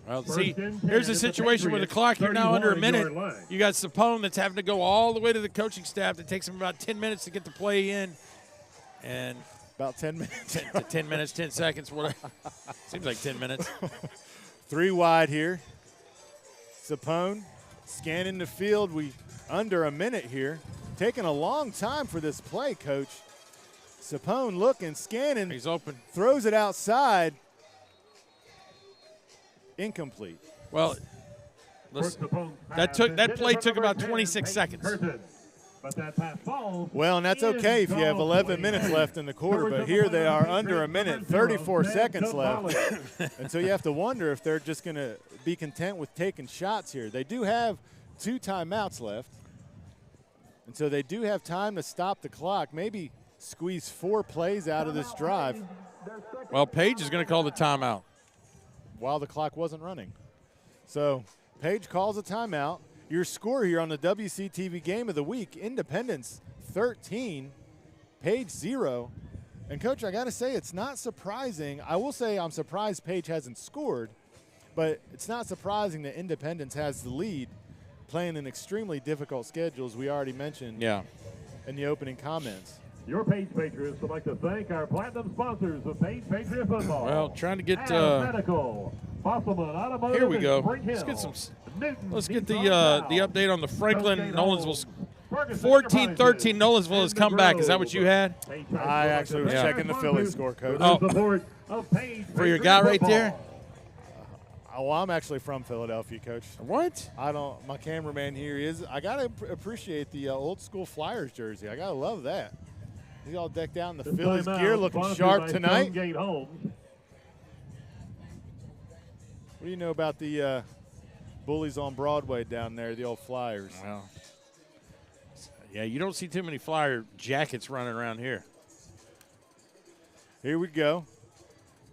Speaker 3: Well, see, here's a situation where the clock, you're now under a minute. You got Sapone that's having to go all the way to the coaching staff. It takes him about 10 minutes to get the play in. And
Speaker 2: about 10 minutes.
Speaker 3: 10 minutes, 10 seconds. Whatever. Seems like 10 minutes.
Speaker 2: 3 wide here. Sapone scanning the field. We under a minute here. Taking a long time for this play, Coach. Sapone looking, scanning.
Speaker 3: He's open.
Speaker 2: Throws it outside. Incomplete.
Speaker 3: Well, listen, that play took about 26 seconds.
Speaker 2: Well, and that's okay if you have 11 minutes left in the quarter, but here they are under a minute, 34 seconds left. And so you have to wonder if they're just going to be content with taking shots here. They do have 2 timeouts left, and so they do have time to stop the clock, maybe squeeze 4 plays out of this drive.
Speaker 3: Well, Page is going to call the timeout.
Speaker 2: While the clock wasn't running. So Page calls a timeout. Your score here on the WCTV Game of the Week, Independence 13, Page 0. And, Coach, I got to say, it's not surprising. I will say I'm surprised Page hasn't scored, but it's not surprising that Independence has the lead, playing an extremely difficult schedule, as we already mentioned in the opening comments.
Speaker 1: Your Page Patriots would like to thank our platinum sponsors of Page Patriot Football.
Speaker 3: Well, trying to get
Speaker 1: Medical, Fossilman Automotive.
Speaker 3: Here we go.
Speaker 1: Let's
Speaker 3: get some. Let's get the update on the Franklin Nolensville. 14-13 Nolensville has come back. Is that what you had?
Speaker 2: I actually was checking the Phillies score, Coach.
Speaker 3: Oh, for your guy right there?
Speaker 2: well, I'm actually from Philadelphia, Coach.
Speaker 3: What?
Speaker 2: My cameraman here is. I got to appreciate the old school Flyers jersey. I got to love that. He's all decked out in the
Speaker 1: This
Speaker 2: Phillies
Speaker 1: timeout
Speaker 2: gear, looking
Speaker 1: sponsored
Speaker 2: sharp
Speaker 1: by
Speaker 2: tonight.
Speaker 1: Stonegate Homes.
Speaker 2: What do you know about the bullies on Broadway down there, the old Flyers?
Speaker 3: Well, yeah, you don't see too many Flyer jackets running around here.
Speaker 2: Here we go.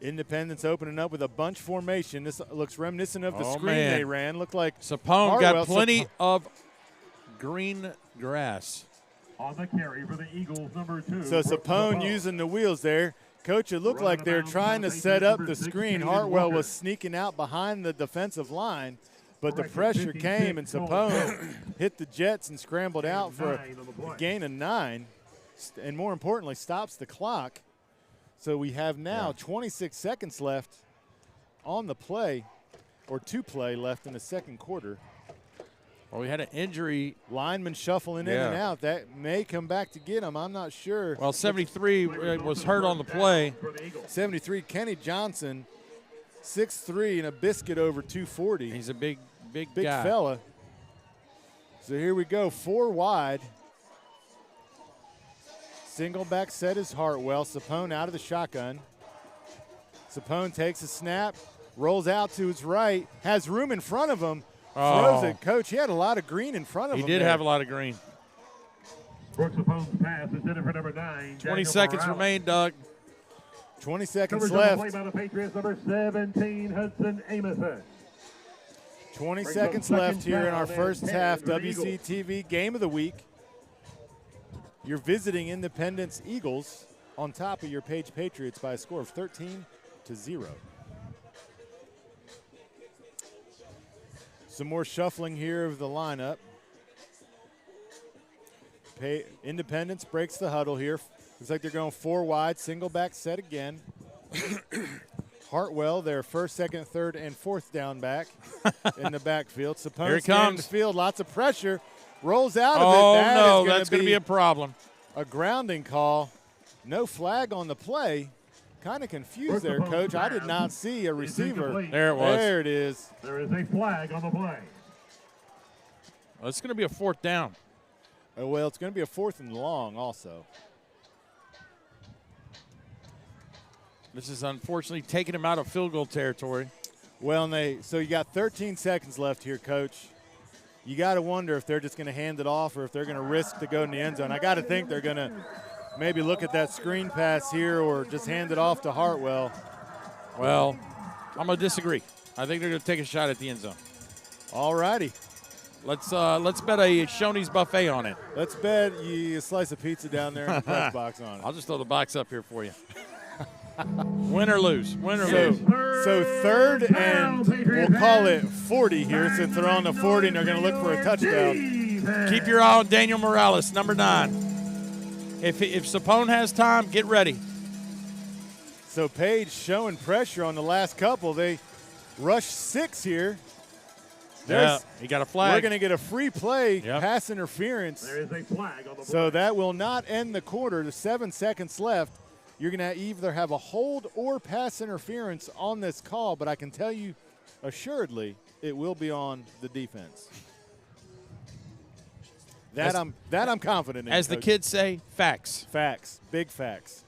Speaker 2: Independence opening up with a bunch formation. This looks reminiscent of the screen they ran. Looked like
Speaker 3: Sapone got plenty of green grass.
Speaker 1: On the carry for the Eagles, number 2.
Speaker 2: So Sapone using the wheels there. Coach, it looked like they're trying to set up the screen. Hartwell was sneaking out behind the defensive line, but the pressure came, and Sapone hit the Jets and scrambled out for a gain of 9, and more importantly, stops the clock. So we have now 26 seconds left on the play, or 2 play left in the second quarter.
Speaker 3: Well, we had an injury.
Speaker 2: Lineman shuffling in and out. That may come back to get him. I'm not sure.
Speaker 3: Well, 73 was hurt on the play.
Speaker 2: 73, Kenny Johnson, 6'3", and a biscuit over 240.
Speaker 3: He's a big
Speaker 2: guy. Fella. So here we go, 4 wide. Single back set is Hartwell. Sapone out of the shotgun. Sapone takes a snap, rolls out to his right, has room in front of him, throws it. Coach, he had a lot of green in front of him.
Speaker 3: He did have a lot of green.
Speaker 1: Brooks Sapone's pass is in for number 9.
Speaker 3: 20 seconds remain, Doug.
Speaker 2: 20 seconds
Speaker 1: Coverage
Speaker 2: left.
Speaker 1: on the play by the Patriots, number 17, Hudson Amison.
Speaker 2: 20 seconds left here in our first half WCTV Game of the Week. You're visiting Independence Eagles on top of your Page Patriots by a score of 13-0. Some more shuffling here of the lineup. Independence breaks the huddle here. Looks like they're going 4 wide, single back set again. Hartwell, their first, second, third, and fourth down back in the backfield.
Speaker 3: Here it comes.
Speaker 2: The field, lots of pressure. Rolls out of it.
Speaker 3: Oh, no, that's going to be a problem.
Speaker 2: A grounding call. No flag on the play. Kind of confused there, Coach. I did not see a receiver.
Speaker 3: There it was.
Speaker 2: There it is.
Speaker 1: There is a flag on the play.
Speaker 3: Well, it's going to be a 4th down.
Speaker 2: Oh, well, it's going to be a 4th and long also.
Speaker 3: This is unfortunately taking him out of field goal territory.
Speaker 2: Well, so you got 13 seconds left here, Coach. You got to wonder if they're just going to hand it off or if they're going to risk to go in the end zone. I got to think they're going to maybe look at that screen pass here or just hand it off to Hartwell.
Speaker 3: Well, I'm going to disagree. I think they're going to take a shot at the end zone.
Speaker 2: All righty.
Speaker 3: Let's bet a Shoney's buffet on it.
Speaker 2: Let's bet you a slice of pizza down there and a press box on it.
Speaker 3: I'll just throw the box up here for you. Win or lose. Win or lose.
Speaker 2: So third and we'll call it 40 here since they're on the 40 and they're going to look for a touchdown.
Speaker 3: Keep your eye on Daniel Morales, number 9. If Sapone has time, get ready.
Speaker 2: So Page showing pressure on the last couple. They rush 6 here.
Speaker 3: He got a flag.
Speaker 2: We're going to get a free play, pass interference.
Speaker 1: There is a flag on the play.
Speaker 2: So that will not end the quarter. There's 7 seconds left. You're going to either have a hold or pass interference on this call, but I can tell you assuredly it will be on the defense. I'm confident in.
Speaker 3: As the kids say, facts.
Speaker 2: Facts. Big facts.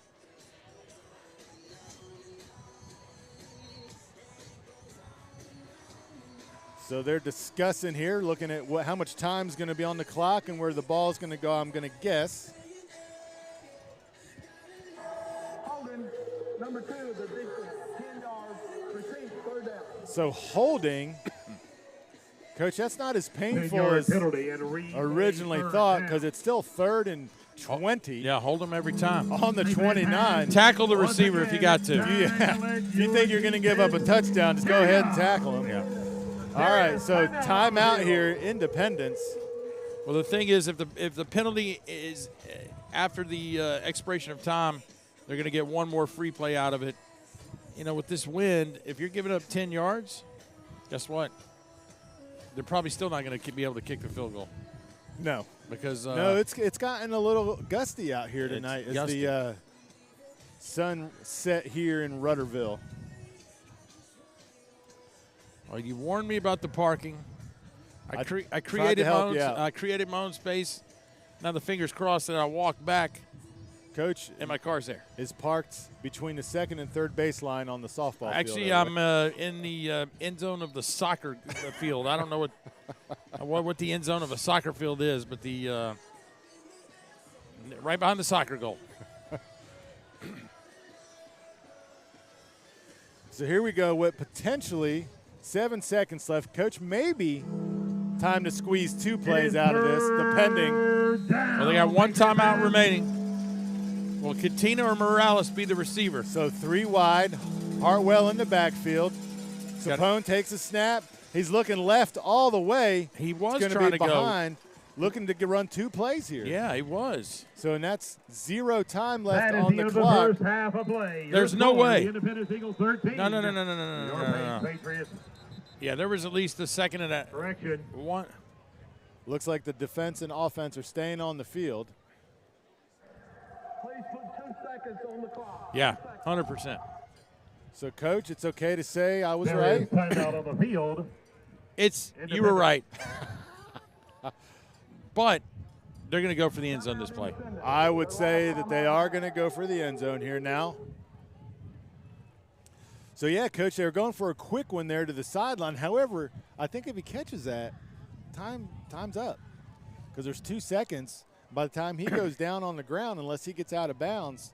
Speaker 2: So they're discussing here, looking at how much time is going to be on the clock and where the ball is going to go, I'm going to guess.
Speaker 4: Number 2, the big 10 yards, receive, 3rd down.
Speaker 2: So holding, Coach, that's not as painful as originally thought because it's still 3rd and 20.
Speaker 3: Yeah, hold them every time.
Speaker 2: On the 29.
Speaker 3: Tackle the receiver if you got to.
Speaker 2: If you think you're going to give up a touchdown, just go ahead and tackle him.
Speaker 3: Yeah.
Speaker 2: All right, so timeout here, Independence.
Speaker 3: Well, the thing is, if the penalty is after the expiration of time, they're going to get one more free play out of it. You know, with this wind, if you're giving up 10 yards, guess what? They're probably still not going to be able to kick the field goal.
Speaker 2: No.
Speaker 3: Because
Speaker 2: no, it's gotten a little gusty out here tonight as the sun set here in Rudderville.
Speaker 3: Well, you warned me about the parking. I
Speaker 2: tried to
Speaker 3: created my
Speaker 2: help
Speaker 3: own.
Speaker 2: you out.
Speaker 3: I created my own space. Now the fingers crossed that I walk back
Speaker 2: Coach
Speaker 3: and my car's there.
Speaker 2: is parked between the second and third baseline on the softball
Speaker 3: Actually,
Speaker 2: field.
Speaker 3: I'm in the end zone of the soccer field. I don't know what the end zone of a soccer field is, but the right behind the soccer goal.
Speaker 2: So here we go with potentially 7 seconds left. Coach, maybe time to squeeze 2 plays out of this, depending.
Speaker 3: Well, they got 1 timeout remaining. Will Katina or Morales be the receiver?
Speaker 2: So 3 wide, Hartwell in the backfield. Sapone takes a snap. He's looking left all the way.
Speaker 3: He was
Speaker 2: He's
Speaker 3: trying
Speaker 2: be
Speaker 3: to
Speaker 2: behind, looking to run 2 plays here.
Speaker 3: Yeah, he was.
Speaker 2: So, and that's 0 time left
Speaker 1: That is
Speaker 2: on
Speaker 1: the
Speaker 2: the
Speaker 1: end of the
Speaker 2: clock.
Speaker 1: first half of play.
Speaker 3: There's
Speaker 1: Your
Speaker 3: no
Speaker 1: score,
Speaker 3: way.
Speaker 1: the Independence Eagles 13.
Speaker 3: No.
Speaker 1: Patriots.
Speaker 3: Yeah, there was at least a second of that.
Speaker 1: Correction.
Speaker 3: One.
Speaker 2: Looks like the defense and offense are staying on the field.
Speaker 4: Please put 2 seconds on the clock.
Speaker 3: Yeah, 100%.
Speaker 2: So, Coach, it's okay to say I was
Speaker 1: There
Speaker 2: right.
Speaker 1: is timeout on the field.
Speaker 3: You were right. But they're going to go for the end zone this play.
Speaker 2: I would say that they are going to go for the end zone here now. So, yeah, Coach, they were going for a quick one there to the sideline. However, I think if he catches that, time's up because there's 2 seconds. By the time he goes down on the ground, unless he gets out of bounds,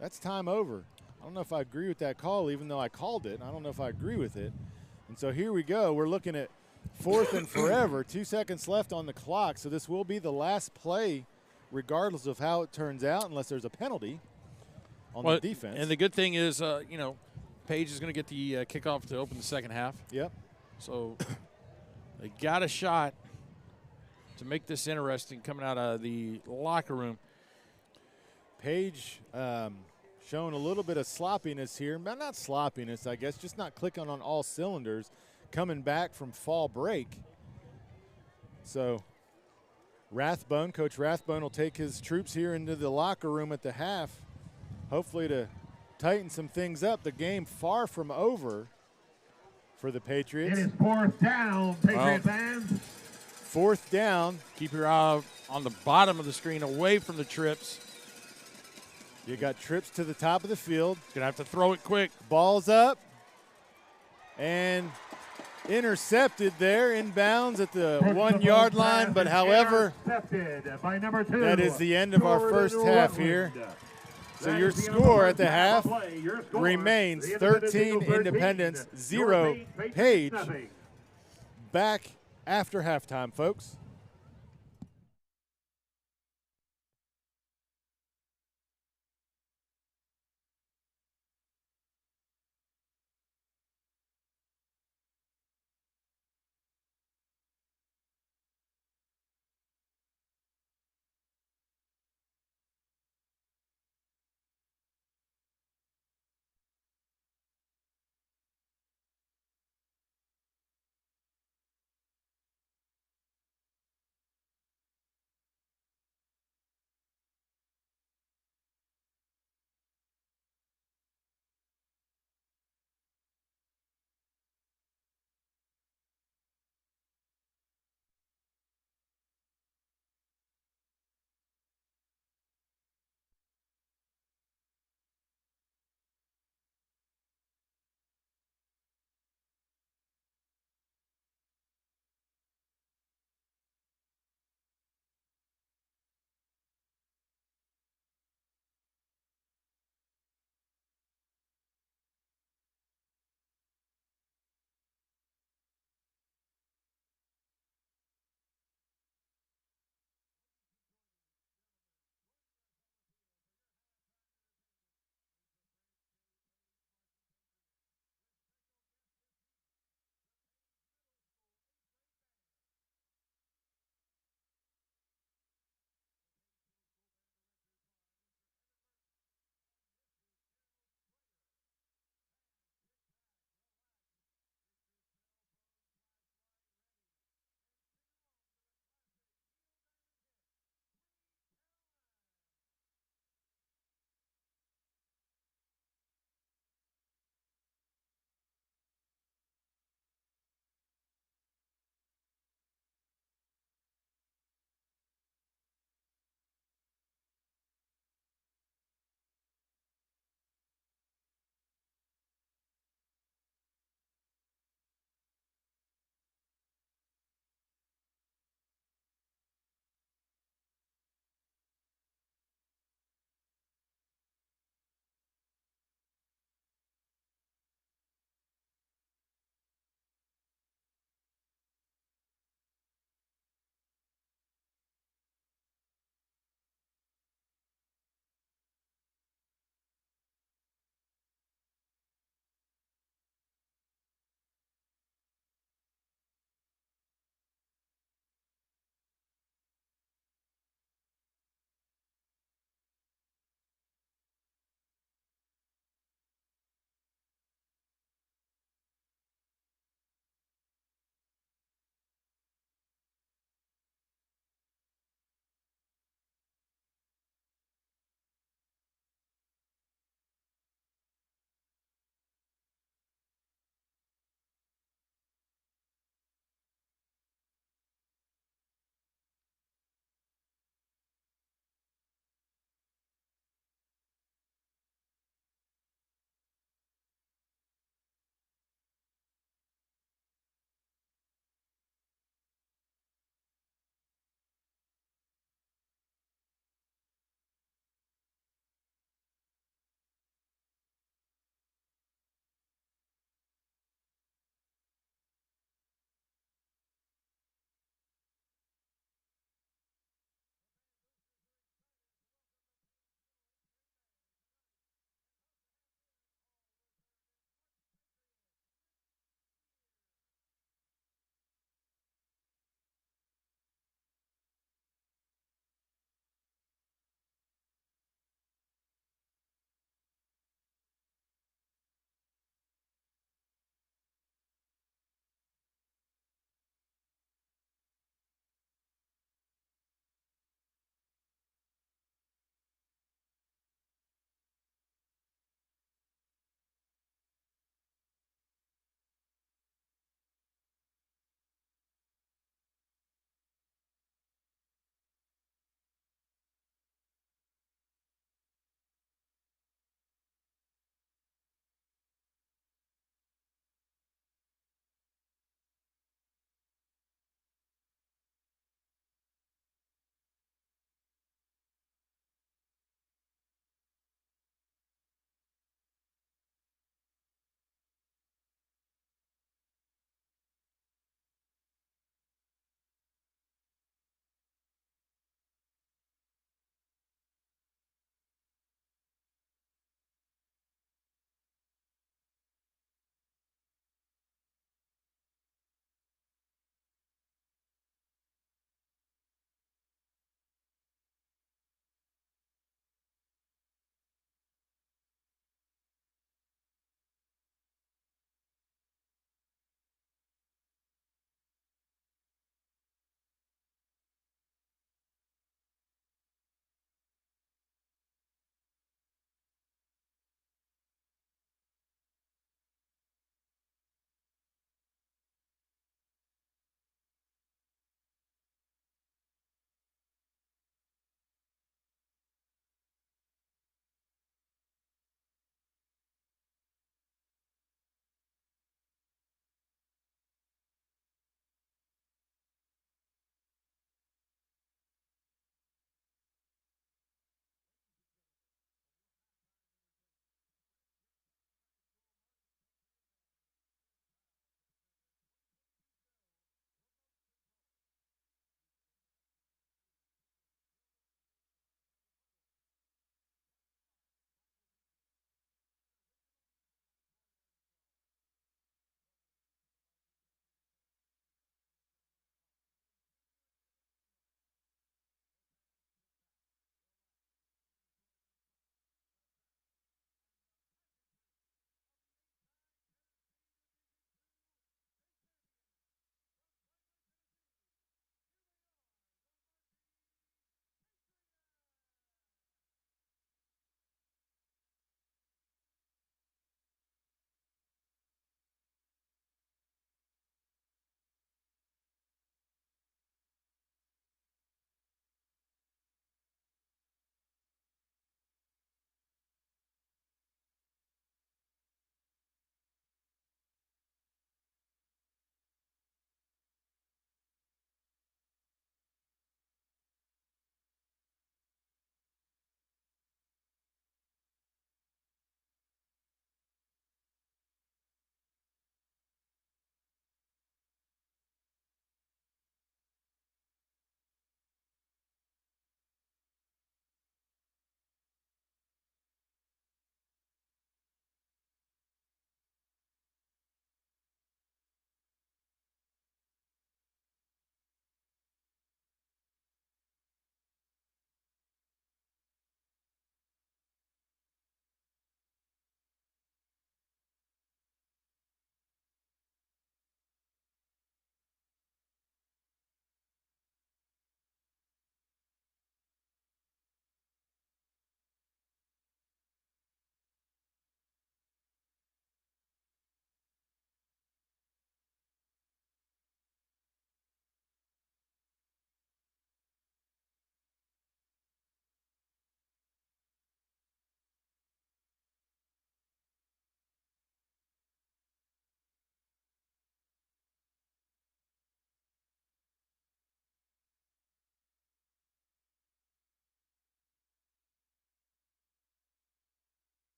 Speaker 2: that's time over. I don't know if I agree with that call, even though I called it. I don't know if I agree with it. And so here we go. We're looking at 4th and forever, 2 seconds left on the clock. So this will be the last play, regardless of how it turns out, unless there's a penalty on the defense.
Speaker 3: And the good thing is, Page is going to get the kickoff to open the second half.
Speaker 2: Yep.
Speaker 3: So they got a shot to make this interesting coming out of the locker room.
Speaker 2: Page showing a little bit of sloppiness here. Not sloppiness, I guess, just not clicking on all cylinders coming back from fall break. So Coach Rathbone will take his troops here into the locker room at the half, hopefully to tighten some things up. The game far from over for the Patriots.
Speaker 1: It is 4th down, Patriot fans.
Speaker 2: 4th down.
Speaker 3: Keep your eye on the bottom of the screen away from the trips.
Speaker 2: You got trips to the top of the field.
Speaker 3: Going to have to throw it quick.
Speaker 2: Ball's up. And intercepted there, inbounds at the 1 yard line. But however,
Speaker 1: by number 2.
Speaker 2: that is the end of our first half here. So your score at the half remains 13 Independence, 0 Page. Back after halftime, folks.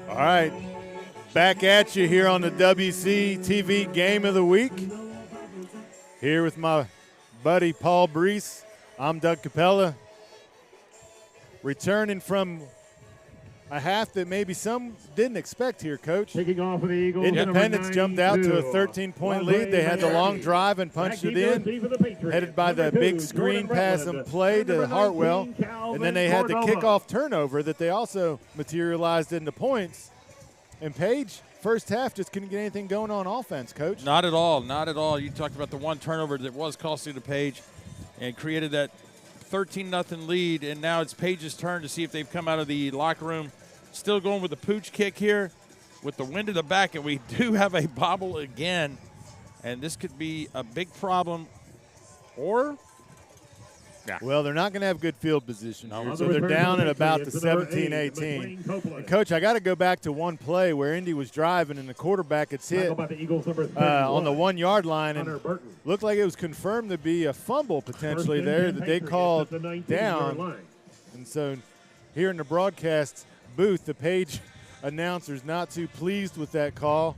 Speaker 2: All right, back at you here on the WC TV Game of the Week. Here with my buddy Paul Breece. I'm Doug Capella. Returning from a half that maybe some didn't expect here, Coach.
Speaker 1: Kicking off for the Eagles.
Speaker 2: Independence jumped out to a 13-point lead. They had the long drive and punched it in, headed by the big screen pass and play to Hartwell. And then they had the kickoff turnover that they also materialized into points. And Page, first half, just couldn't get anything going on offense, Coach.
Speaker 3: Not at all. Not at all. You talked about the one turnover that was costly to Page and created that 13-0 lead, and now it's Page's turn to see if they've come out of the locker room. Still going with the pooch kick here with the wind to the back, and we do have a bobble again, and this could be a big problem. Or,
Speaker 2: well, they're not going to have good field position here, so they're down at about the 17-18. And, Coach, I got to go back to one play where Indy was driving and the quarterback gets hit on the 1-yard line, and looked like it was confirmed to be a fumble potentially there that they called down. And so here in the broadcast booth, the Page announcer's not too pleased with that call,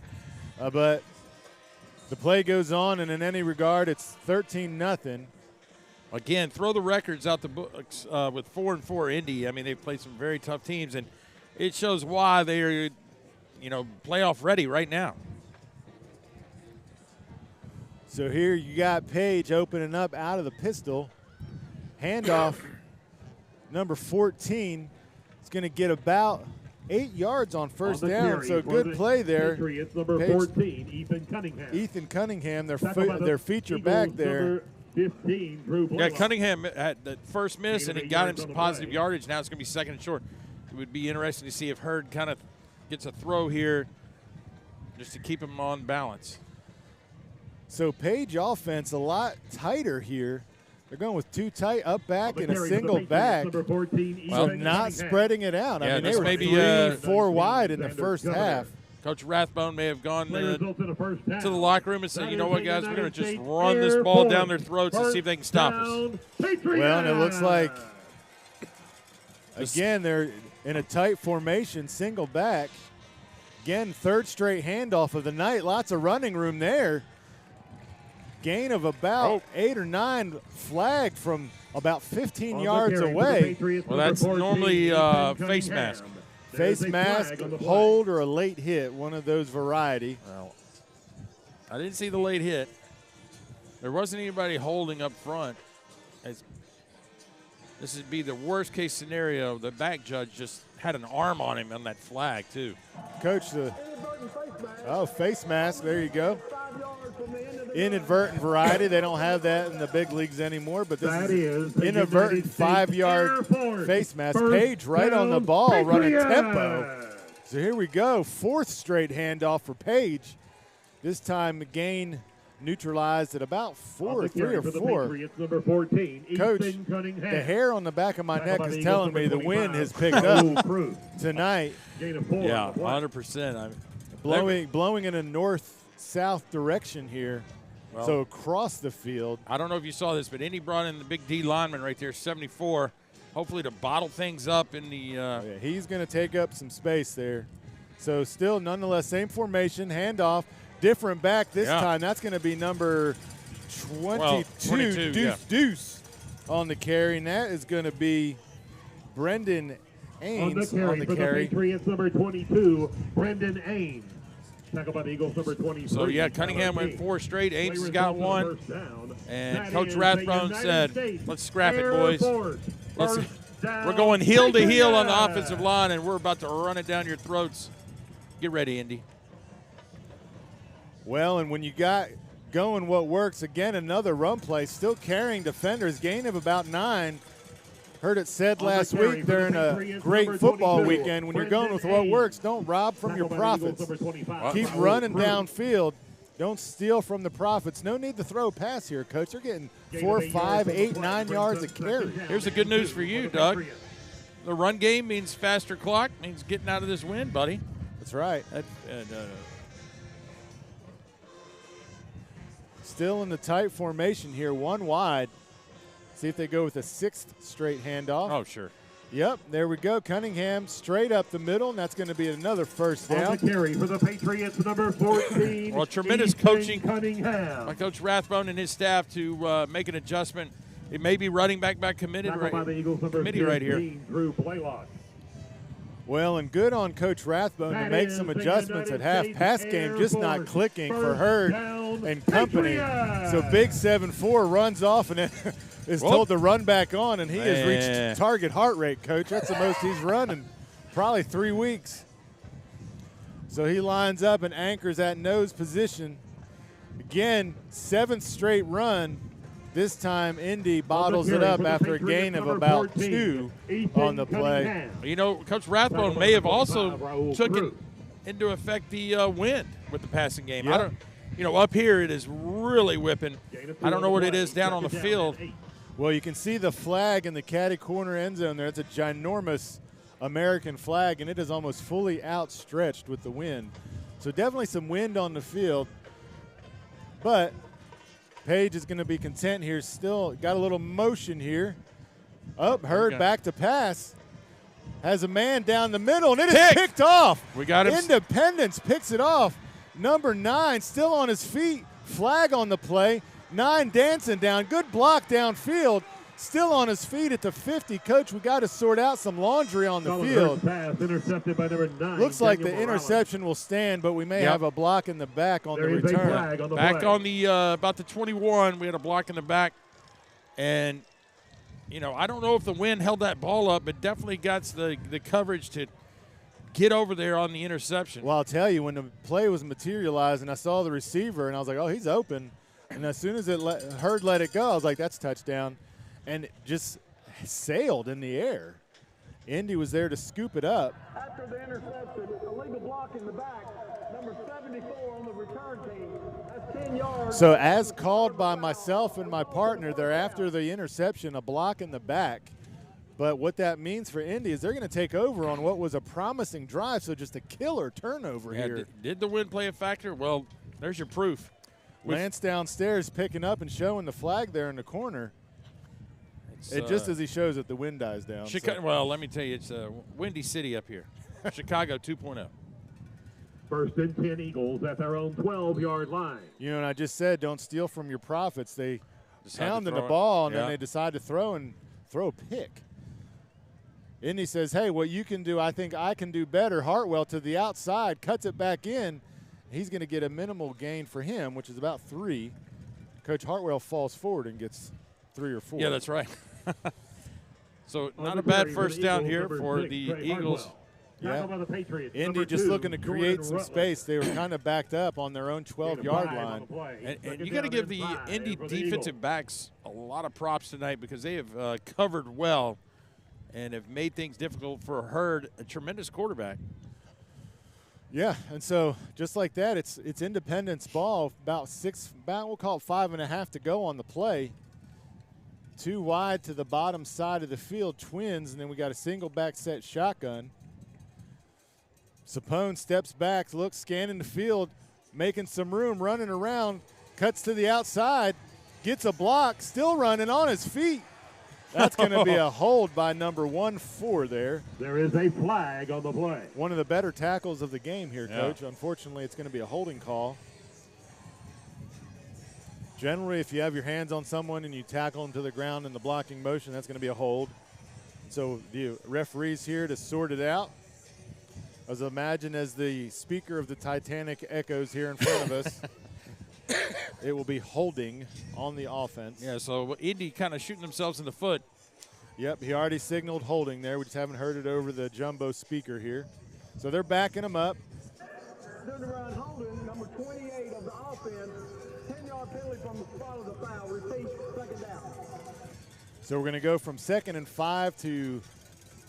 Speaker 2: but the play goes on, and in any regard, it's 13-0.
Speaker 3: Again, throw the records out the books with 4-4 Indy. I mean, they've played some very tough teams, and it shows why they are, playoff ready right now.
Speaker 2: So here you got Page opening up out of the pistol. Handoff, number 14 is going to get about 8 yards on first down. So good play there.
Speaker 1: Patriots, number 14, Ethan Cunningham.
Speaker 2: Ethan Cunningham, their feature back there.
Speaker 1: 15, Drew
Speaker 3: Yeah, Cunningham had the first miss, and it got him some positive yardage. Now it's going to be second and short. It would be interesting to see if Hurd kind of gets a throw here just to keep him on balance.
Speaker 2: So Page offense a lot tighter here. They're going with two tight up back and a single back. Well, not spreading it out. I mean, they were maybe 3-4 wide in the first half.
Speaker 3: Coach Rathbone may have gone to the locker room and said, you know what, guys, we're going to just run this ball down their throats and see if they can stop us.
Speaker 2: Well, and it looks like, again, they're in a tight formation, single back. Again, third straight handoff of the night. Lots of running room there. Gain of about 8 or 9, flagged from about 15 yards away.
Speaker 3: Well, that's normally face mask.
Speaker 2: Face mask, hold, or a late hit, one of those variety.
Speaker 3: Well, I didn't see the late hit. There wasn't anybody holding up front. This would be the worst case scenario. The back judge just had an arm on him on that flag, too.
Speaker 2: Coach, face mask, there you go. Inadvertent variety. They don't have that in the big leagues anymore, but this is inadvertent 5-yard face mask. Page right on the ball, running tempo. So here we go. Fourth straight handoff for Page. This time the gain neutralized at about 3 or 4.
Speaker 1: Number 14,
Speaker 2: Coach, the hair on the back of my neck is telling me the wind has picked up tonight.
Speaker 3: Yeah, 100%.
Speaker 2: Blowing in a north-south direction here. Well, so across the field.
Speaker 3: I don't know if you saw this, but Indy brought in the big D lineman right there, 74, hopefully to bottle things up in the
Speaker 2: yeah, he's going to take up some space there. So still, nonetheless, same formation, handoff, different back this time. That's going to be number 22, Deuce on the carry, and that is going to be Brendan Ains on the carry.
Speaker 1: Patriots, number 22, Brendan Ains. Tackled by the Eagles, number 23.
Speaker 3: So, yeah, Cunningham went 4 straight. Ames has got 1. And Coach Rathbone said, let's scrap it, boys. We're going heel to heel on the offensive line, and we're about to run it down your throats. Get ready, Indy.
Speaker 2: Well, and when you got going what works, again, another run play, still carrying defenders, gain of about 9. Heard it said last week during a great football weekend, when you're going with what works, don't rob from your profits. Keep running downfield. Don't steal from the profits. No need to throw a pass here, Coach. They're getting 4, 5, 8, 9 yards a carry.
Speaker 3: Here's the good news for you, Doug. The run game means faster clock, means getting out of this win, buddy.
Speaker 2: That's right. Still in the tight formation here, 1 wide. See if they go with a 6th straight handoff.
Speaker 3: Oh, sure.
Speaker 2: Yep, there we go. Cunningham straight up the middle, and that's going to be another first
Speaker 1: On
Speaker 2: down.
Speaker 1: the carry for the Patriots, number 14.
Speaker 3: Well, tremendous
Speaker 1: Ethan
Speaker 3: coaching
Speaker 1: Cunningham.
Speaker 3: by Coach Rathbone and his staff to make an adjustment. It may be running back by committee
Speaker 1: Tackled by the Eagles, number
Speaker 3: committee right here.
Speaker 1: 15, Drew Blaylock.
Speaker 2: Well, and good on Coach Rathbone to
Speaker 1: That
Speaker 2: make
Speaker 1: is
Speaker 2: some
Speaker 1: the
Speaker 2: adjustments at
Speaker 1: United
Speaker 2: half.
Speaker 1: States
Speaker 2: Pass game
Speaker 1: Air
Speaker 2: just not
Speaker 1: Force.
Speaker 2: clicking for
Speaker 1: First
Speaker 2: Hurd
Speaker 1: down,
Speaker 2: and company.
Speaker 1: Patriots.
Speaker 2: So big 7-4 runs off and is
Speaker 3: Whoop.
Speaker 2: told to run back on, and he has
Speaker 3: Man.
Speaker 2: reached target heart rate, Coach. That's the most he's run in probably 3 weeks. So he lines up and anchors at nose position. Again, 7th straight run. This time, Indy bottles it up after a gain of about 2 on the play.
Speaker 3: You know, Coach Rathbone may have also took it into effect the wind with the passing game.
Speaker 2: Yep.
Speaker 3: I don't, you know, up here it is really whipping. I don't know what it is down on the field.
Speaker 2: Well, you can see the flag in the caddy corner end zone there. It's a ginormous American flag, and it is almost fully outstretched with the wind. So definitely some wind on the field. But Page is going to be content here. Still got a little motion here. Hurd
Speaker 3: Okay.
Speaker 2: back to pass. Has a man down the middle, and it is
Speaker 3: Pick.
Speaker 2: picked off.
Speaker 3: We got him.
Speaker 2: Independence picks it off. Number 9 still on his feet. Flag on the play. 9 dancing down. Good block downfield. Still on his feet at the 50. Coach, we got to sort out some laundry on the field.
Speaker 1: Pass intercepted by number 9.
Speaker 2: Looks like the
Speaker 1: Daniel Morales.
Speaker 2: interception will stand, but we may
Speaker 3: Yep.
Speaker 2: have a block in the back on
Speaker 1: There
Speaker 2: the
Speaker 1: is a
Speaker 2: return.
Speaker 1: flag on the
Speaker 3: Back
Speaker 1: play.
Speaker 3: on the about the 21, we had a block in the back, and you know, I don't know if the wind held that ball up, but definitely got the coverage to get over there on the interception.
Speaker 2: Well, I'll tell you, when the play was materializing, I saw the receiver, and I was like, oh, he's open. And as soon as Hurd let it go, I was like, that's touchdown. And it just sailed in the air. Indy was there to scoop it up.
Speaker 4: After the interception, illegal block in the back, number 74 on the return team. That's 10 yards.
Speaker 2: So as called by myself and my partner, they're after the interception, a block in the back. But what that means for Indy is they're going to take over on what was a promising drive, so just a killer turnover
Speaker 3: Yeah,
Speaker 2: here.
Speaker 3: did the wind play a factor? Well, there's your proof.
Speaker 2: Lance downstairs picking up and showing the flag there in the corner. Just as he shows it, the wind dies down.
Speaker 3: Chicago, well, let me tell you, it's a windy city up here. Chicago 2.0.
Speaker 1: First and 10 Eagles at their own 12-yard line.
Speaker 2: You know, and I just said don't steal from your profits. They
Speaker 3: Decide to
Speaker 2: pounded the
Speaker 3: throw it.
Speaker 2: ball, and
Speaker 3: Yeah.
Speaker 2: then they decide to throw a pick. Indy says, hey, what you can do, I think I can do better. Hartwell to the outside, cuts it back in. He's going to get a minimal gain for him, which is about 3. Coach Hartwell falls forward and gets 3 or 4.
Speaker 3: Yeah, that's right. So
Speaker 1: On
Speaker 3: not
Speaker 1: the
Speaker 3: a bad
Speaker 1: carry for
Speaker 3: first
Speaker 1: the
Speaker 3: down
Speaker 1: Eagles,
Speaker 3: here
Speaker 1: number
Speaker 3: for
Speaker 1: 6,
Speaker 3: the
Speaker 1: Trey
Speaker 3: Eagles.
Speaker 1: Hartwell.
Speaker 2: Yeah.
Speaker 1: Tackled by the Patriots.
Speaker 2: Indy
Speaker 1: Number
Speaker 2: just
Speaker 1: 2,
Speaker 2: looking to
Speaker 1: Jordan
Speaker 2: create some
Speaker 1: Rutledge.
Speaker 2: space. They were kind of backed up on their own 12-yard
Speaker 1: Gain of 5 on
Speaker 2: line.
Speaker 1: the play.
Speaker 3: And
Speaker 1: Second
Speaker 3: you got to
Speaker 1: down
Speaker 3: give
Speaker 1: and
Speaker 3: the
Speaker 1: 5
Speaker 3: Indy
Speaker 1: for the
Speaker 3: defensive
Speaker 1: Eagles.
Speaker 3: backs a lot of props tonight because they have covered well and have made things difficult for Hurd, a tremendous quarterback.
Speaker 2: Yeah, and so just like that, it's Independence ball. About we'll call it 5.5 to go on the play. 2 wide to the bottom side of the field, twins, and then we got a single back set shotgun. Sapone steps back, looks, scanning the field, making some room, running around, cuts to the outside, gets a block, still running on his feet. That's going to be a hold by number 1-4 there.
Speaker 1: There is a flag on the play.
Speaker 2: One of the better tackles of the game here,
Speaker 3: Yeah.
Speaker 2: Coach. Unfortunately, it's going to be a holding call. Generally, if you have your hands on someone and you tackle them to the ground in the blocking motion, that's going to be a hold. So the referees here to sort it out. As imagine as the speaker of the Titanic echoes here in front of us, it will be holding on the offense.
Speaker 3: Yeah, so Indy kind of shooting themselves in the foot.
Speaker 2: Yep, he already signaled holding there. We just haven't heard it over the jumbo speaker here. So they're backing him up.
Speaker 4: Turn around holding, number 28 of the offense. 10-yard penalty from the spot of the foul. Repeat, second down.
Speaker 2: So we're going to go from 2nd and 5 to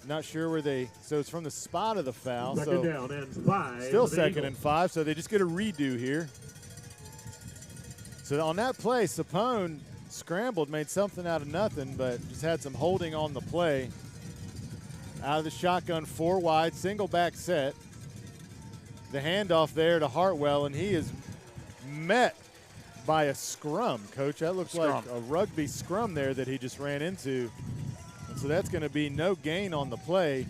Speaker 2: not sure where so it's from the spot of the foul.
Speaker 1: Second
Speaker 2: So
Speaker 1: down and 5.
Speaker 2: still
Speaker 1: for the
Speaker 2: 2nd
Speaker 1: Eagles.
Speaker 2: and 5, so they just get a redo here. So on that play, Sapone scrambled, made something out of nothing, but just had some holding on the play. Out of the shotgun, 4 wide, single back set. The handoff there to Hartwell, and he is met by a scrum, Coach. That looks like a rugby scrum there that he just ran into. So that's going to be no gain on the play.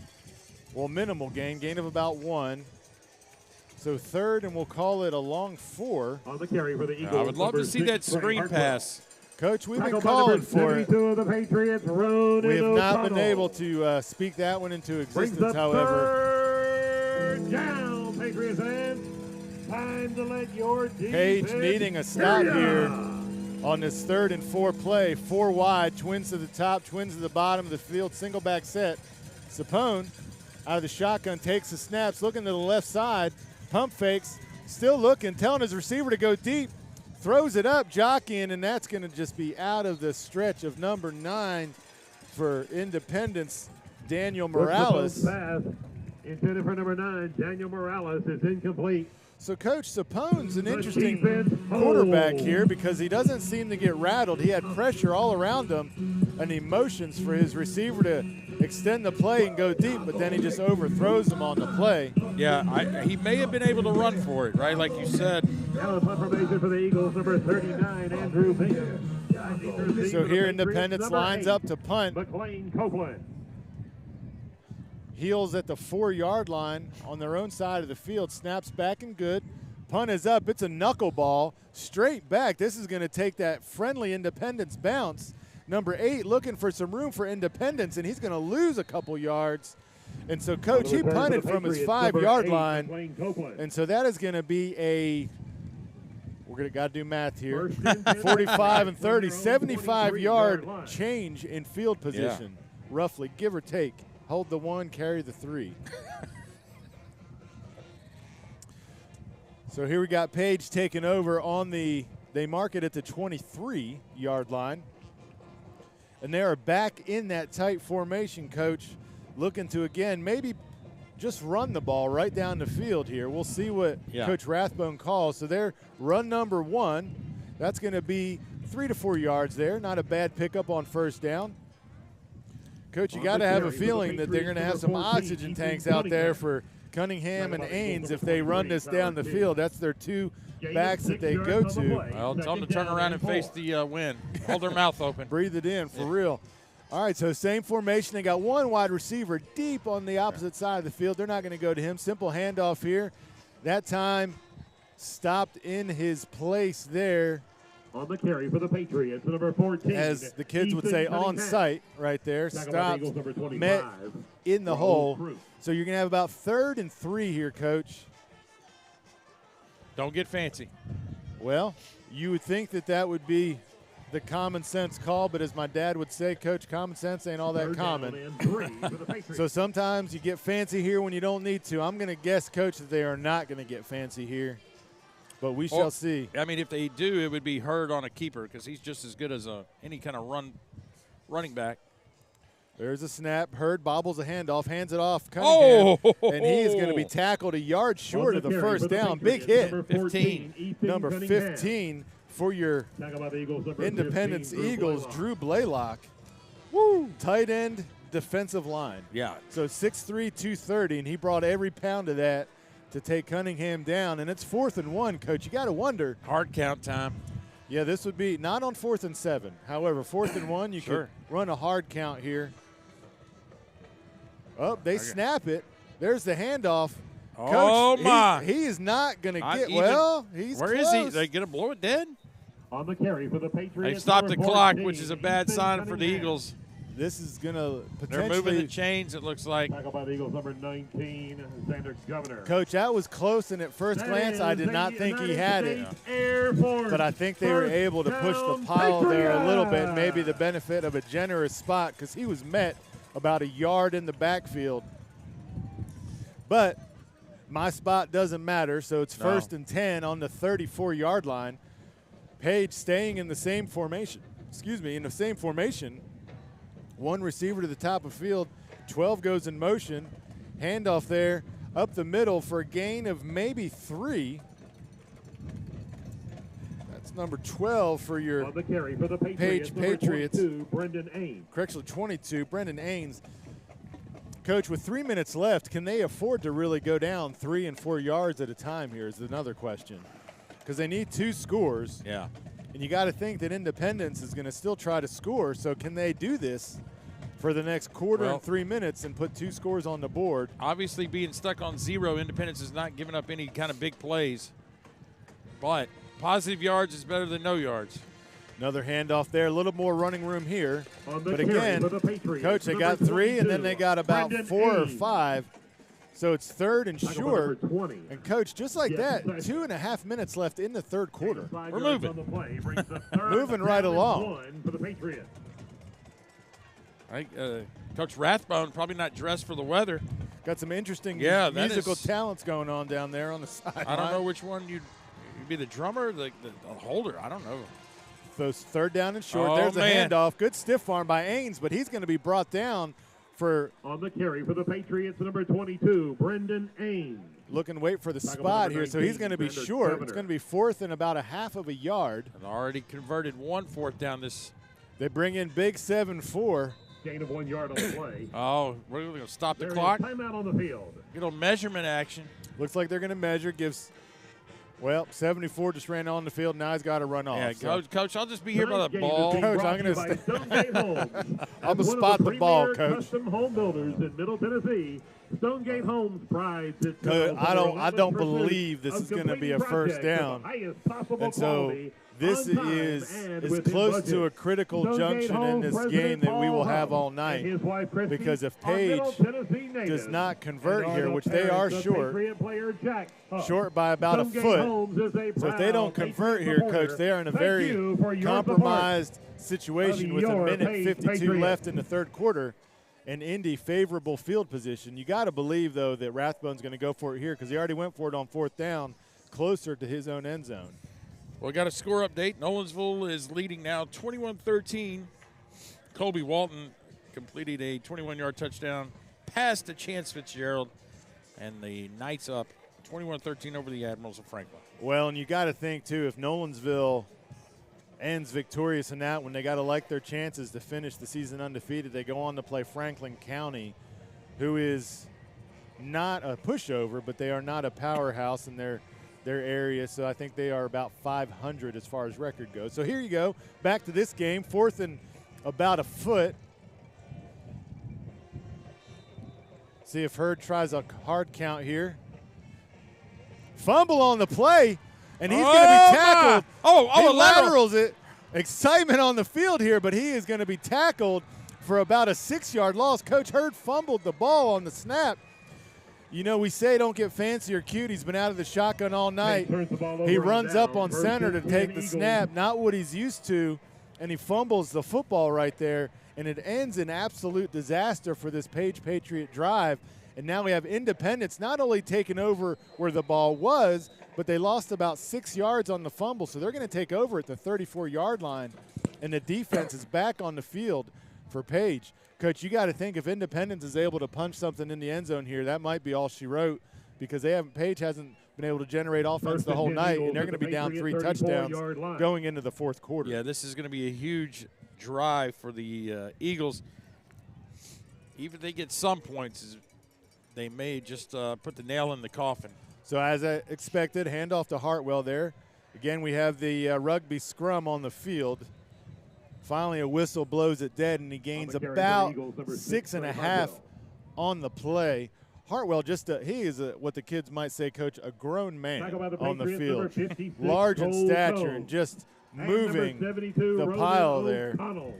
Speaker 2: Well, minimal gain of about 1. So third, and we'll call it a long 4.
Speaker 1: On the carry for the Eagles.
Speaker 3: I would love to see that screen pass.
Speaker 2: Coach, we've been calling for it.
Speaker 1: Of the Patriots,
Speaker 2: We have not been able to speak that one into existence, however.
Speaker 1: Third down, Patriots fans. Time to let your
Speaker 2: Page needing a stop here on this 3rd and 4 play. 4 wide, twins to the top, twins to the bottom of the field, single back set. Sapone out of the shotgun takes the snaps, looking to the left side, pump fakes, still looking, telling his receiver to go deep, throws it up, jockeying, and that's going to just be out of the stretch of number 9 for Independence, Daniel Morales.
Speaker 1: Pass intended for number 9, Daniel Morales, is incomplete.
Speaker 2: So, Coach, Sapone's an interesting quarterback here because he doesn't seem to get rattled. He had pressure all around him and emotions for his receiver to extend the play and go deep, but then he just overthrows him on the play.
Speaker 3: Yeah, he may have been able to run for it, right, like you said.
Speaker 1: Now the punt formation for the Eagles, number 39, Andrew Baker.
Speaker 2: So here Independence lines up to punt.
Speaker 1: McLean Copeland.
Speaker 2: Heels at the 4-yard line on their own side of the field. Snaps back and good. Punt is up. It's a knuckleball straight back. This is going to take that friendly Independence bounce. Number 8 looking for some room for Independence, and he's going to lose a couple yards. And so, Coach, he punted from his 5-yard line. And so that is going to be we're going to got to do math here. 45 and 30, 75-yard change in field position, roughly, give or take. Hold the 1, carry the 3. So here we got Page taking over on they mark it at the 23-yard line. And they are back in that tight formation, Coach, looking to, again, maybe just run the ball right down the field here. We'll see what Coach Rathbone calls. So they're run number 1. That's going to be 3 to 4 yards there. Not a bad pickup on first down. Coach, you got to have a feeling that they're going to have some oxygen tanks out there for Cunningham and Ains if they run this down the field. That's their 2 backs that they go to.
Speaker 3: Well, tell them to turn around and face the wind. Hold their mouth open.
Speaker 2: Breathe it in, for real. All right, so same formation. They got 1 wide receiver deep on the opposite side of the field. They're not going to go to him. Simple handoff here. That time stopped in his place there.
Speaker 1: On the carry for the Patriots, number 14.
Speaker 2: As the kids would say, on site right there. Stopped, met in the hole. So you're going to have about 3rd and 3 here, Coach.
Speaker 3: Don't get fancy.
Speaker 2: Well, you would think that would be the common sense call, but as my dad would say, Coach, common sense ain't all that common. So sometimes you get fancy here when you don't need to. I'm going to guess, Coach, that they are not going to get fancy here. But we shall see.
Speaker 3: I mean, if they do, it would be Hurd on a keeper because he's just as good as any kind of running back.
Speaker 2: There's a snap. Hurd bobbles a handoff, hands it off Cunningham, and he is going to be tackled a yard short of the first down. Big hit.
Speaker 3: 15.
Speaker 2: Number 15 for your Independence Eagles, Drew Blaylock. Woo! Tight end, defensive line.
Speaker 3: Yeah.
Speaker 2: So 6'3", 230, and he brought every pound of that to take Cunningham down, and it's 4th and 1, Coach. You got to wonder.
Speaker 3: Hard count time.
Speaker 2: Yeah, this would be not on 4th and 7. However, 4th and 1, you could run a hard count here. Oh, they snap it. There's the handoff.
Speaker 3: Oh,
Speaker 2: Coach,
Speaker 3: my.
Speaker 2: He is not going to get,
Speaker 3: even,
Speaker 2: well, he's
Speaker 3: Where
Speaker 2: close.
Speaker 3: is he? They going to blow it dead?
Speaker 1: On the carry for the Patriots.
Speaker 3: They stopped the clock,
Speaker 1: 14,
Speaker 3: which is a bad sign for the Eagles.
Speaker 2: This is going to
Speaker 3: They're
Speaker 2: potentially.
Speaker 3: moving the chains, it looks like.
Speaker 1: Tackled by the Eagles, number 19, Xander Governor.
Speaker 2: Coach, that was close, and at first glance, I did not think he had it. But I think they were able to push the pile there a little bit, maybe the benefit of a generous spot, because he was met about a yard in the backfield. But my spot doesn't matter, so it's 1st and 10 on the 34-yard line. Page staying in the same formation. In the same formation. 1 receiver to the top of field. 12 goes in motion. Handoff there up the middle for a gain of maybe 3. That's number 12 for your
Speaker 1: on the carry for the
Speaker 2: Page Patriots.
Speaker 1: 22, Brendan Ains.
Speaker 2: Correctly, 22, Brendan Ains. Coach, with 3 minutes left, can they afford to really go down 3 and 4 yards at a time here is another question. Because they need 2 scores.
Speaker 3: Yeah.
Speaker 2: And you got to think that Independence is going to still try to score. So can they do this for the next quarter
Speaker 3: Well,
Speaker 2: and 3 minutes and put 2 scores on the board.
Speaker 3: Obviously, being stuck on 0, Independence is not giving up any kind of big plays. But positive yards is better than no yards.
Speaker 2: Another handoff there, a little more running room here.
Speaker 1: On the
Speaker 2: But
Speaker 1: carry
Speaker 2: again,
Speaker 1: for the Patriots,
Speaker 2: Coach, they
Speaker 1: number
Speaker 2: got 3, and then
Speaker 1: 22,
Speaker 2: they got about
Speaker 1: Brendan
Speaker 2: 4 or
Speaker 1: Ames.
Speaker 2: 5. So it's 3rd and
Speaker 1: Tackle by
Speaker 2: short.
Speaker 1: number 20.
Speaker 2: And, Coach, just like
Speaker 1: Yes,
Speaker 2: that, 2.5 minutes left in the 3rd quarter.
Speaker 1: 5
Speaker 3: We're
Speaker 1: yards
Speaker 3: moving.
Speaker 1: on the play, brings the third
Speaker 2: Moving right
Speaker 1: down and
Speaker 2: along.
Speaker 1: 1 for the Patriots.
Speaker 3: Coach Rathbone probably not dressed for the weather.
Speaker 2: Got some interesting
Speaker 3: Yeah, that
Speaker 2: musical
Speaker 3: is-
Speaker 2: talents going on down there on the sideline.
Speaker 3: I don't know which one you'd be, the drummer, the holder. I don't know.
Speaker 2: Those 3rd down and short.
Speaker 3: Oh,
Speaker 2: There's
Speaker 3: man.
Speaker 2: a handoff. Good stiff arm by Ains, but he's going to be brought down for
Speaker 1: On the carry for the Patriots, number 22, Brendan Ames.
Speaker 2: looking wait for the
Speaker 1: Tackle by
Speaker 2: spot
Speaker 1: number
Speaker 2: here. So he's
Speaker 1: 19,
Speaker 2: going to be
Speaker 1: Xander
Speaker 2: short.
Speaker 1: Governor.
Speaker 2: It's going to be 4th and about a half of a yard.
Speaker 3: And already converted 1 4th down this.
Speaker 2: They bring in big 7-4.
Speaker 1: Gain of 1 yard on the play.
Speaker 3: Oh, we're going to stop the
Speaker 1: There is
Speaker 3: clock.
Speaker 1: timeout on the field.
Speaker 3: Get a little measurement action.
Speaker 2: Looks like they're going to measure. Gives, well, 74 just ran on the field. Now he's got to run off.
Speaker 3: Yeah,
Speaker 2: So
Speaker 3: Coach, I'll just be here by the
Speaker 1: Tonight's game is
Speaker 3: ball.
Speaker 1: being
Speaker 2: Coach,
Speaker 1: brought
Speaker 2: I'm
Speaker 1: to you
Speaker 2: gonna
Speaker 1: by
Speaker 2: stay-
Speaker 1: Stonegate Homes.
Speaker 2: I'm
Speaker 1: As
Speaker 2: gonna
Speaker 1: one of
Speaker 2: spot the ball,
Speaker 1: premier
Speaker 2: Coach.
Speaker 1: Custom home builders in Middle Tennessee, Stonegate Homes prides itself.
Speaker 2: Coach, I
Speaker 1: on
Speaker 2: don't
Speaker 1: their
Speaker 2: believe this
Speaker 1: of
Speaker 2: is gonna be a
Speaker 1: completing
Speaker 2: first
Speaker 1: projects of
Speaker 2: down.
Speaker 1: the highest possible
Speaker 2: And so
Speaker 1: quality,
Speaker 2: this
Speaker 1: on time
Speaker 2: is
Speaker 1: and
Speaker 2: as
Speaker 1: within
Speaker 2: close
Speaker 1: budget.
Speaker 2: to a critical
Speaker 1: Stonegate
Speaker 2: junction in
Speaker 1: Homes
Speaker 2: this
Speaker 1: President
Speaker 2: game that we will
Speaker 1: Paul
Speaker 2: have all
Speaker 1: Hunt
Speaker 2: night.
Speaker 1: and his wife, Christy,
Speaker 2: Because if
Speaker 1: are Middle
Speaker 2: Page
Speaker 1: Tennessee natives
Speaker 2: does not convert
Speaker 1: and are
Speaker 2: here,
Speaker 1: the
Speaker 2: which they are
Speaker 1: parents of
Speaker 2: short,
Speaker 1: Patriot player Jack Huff.
Speaker 2: short by about a
Speaker 1: Stonegate
Speaker 2: foot.
Speaker 1: Homes is a
Speaker 2: So if they
Speaker 1: proud
Speaker 2: don't convert
Speaker 1: Patriot
Speaker 2: here,
Speaker 1: supporter.
Speaker 2: Coach, they are in a
Speaker 1: Thank
Speaker 2: very
Speaker 1: you for your
Speaker 2: compromised situation
Speaker 1: of
Speaker 2: with a
Speaker 1: your
Speaker 2: minute
Speaker 1: Page
Speaker 2: 52
Speaker 1: Patriots.
Speaker 2: left in the 3rd quarter. And Indy favorable field position. You got to believe, though, that Rathbone's going to go for it here because he already went for it on 4th down closer to his own end zone.
Speaker 3: Well, we got a score update. Nolensville is leading now 21-13. Colby Walton completed a 21-yard touchdown pass to Chance Fitzgerald, and the Knights up 21-13 over the Admirals of Franklin.
Speaker 2: Well, and you got to think, too, if Nolensville ends victorious in that one, they got to like their chances to finish the season undefeated. They go on to play Franklin County, who is not a pushover, but they are not a powerhouse in their area. So I think they are about 500 as far as record goes. So here you go. Back to this game, 4th and about a foot. See if Hurd tries a hard count here. Fumble on the play, and he's going to be tackled. He
Speaker 3: A lateral.
Speaker 2: laterals it. Excitement on the field here, but he is going to be tackled for about a 6-yard loss. Coach Hurd fumbled the ball on the snap. You know, we say don't get fancy or cute. He's been out of the shotgun all night.
Speaker 1: Turns the ball over
Speaker 2: He
Speaker 1: and
Speaker 2: runs
Speaker 1: down
Speaker 2: up on
Speaker 1: versus
Speaker 2: center to take the
Speaker 1: Eagles.
Speaker 2: snap, not what he's used to, and he fumbles the football right there, and it ends in absolute disaster for this Page Patriot drive. And now we have Independence not only taking over where the ball was, but they lost about 6 yards on the fumble, so they're going to take over at the 34-yard line, and the defense is back on the field for Page. Coach, you got to think if Independence is able to punch something in the end zone here, that might be all she wrote because Page hasn't been able to generate offense the whole night, and they're going to be down 3 touchdowns going into the 4th quarter.
Speaker 3: Yeah, this is going to be a huge drive for the Eagles. Even if they get some points, they may just put the nail in the coffin.
Speaker 2: So as I expected, handoff to Hartwell there. Again, we have the rugby scrum on the field. Finally, a whistle blows it dead, and he gains
Speaker 1: On the carry for the
Speaker 2: about
Speaker 1: Eagles, number
Speaker 2: 6.5
Speaker 1: Hartwell.
Speaker 2: on the play. Hartwell he is what the kids might say, Coach, a grown man
Speaker 1: Tackle by the
Speaker 2: on the
Speaker 1: Patriots, number
Speaker 2: field.
Speaker 1: 56,
Speaker 2: Large in
Speaker 1: Cole
Speaker 2: stature
Speaker 1: Cole.
Speaker 2: and just
Speaker 1: And
Speaker 2: moving
Speaker 1: number 72,
Speaker 2: the
Speaker 1: Roman
Speaker 2: pile there.
Speaker 1: O'Connell.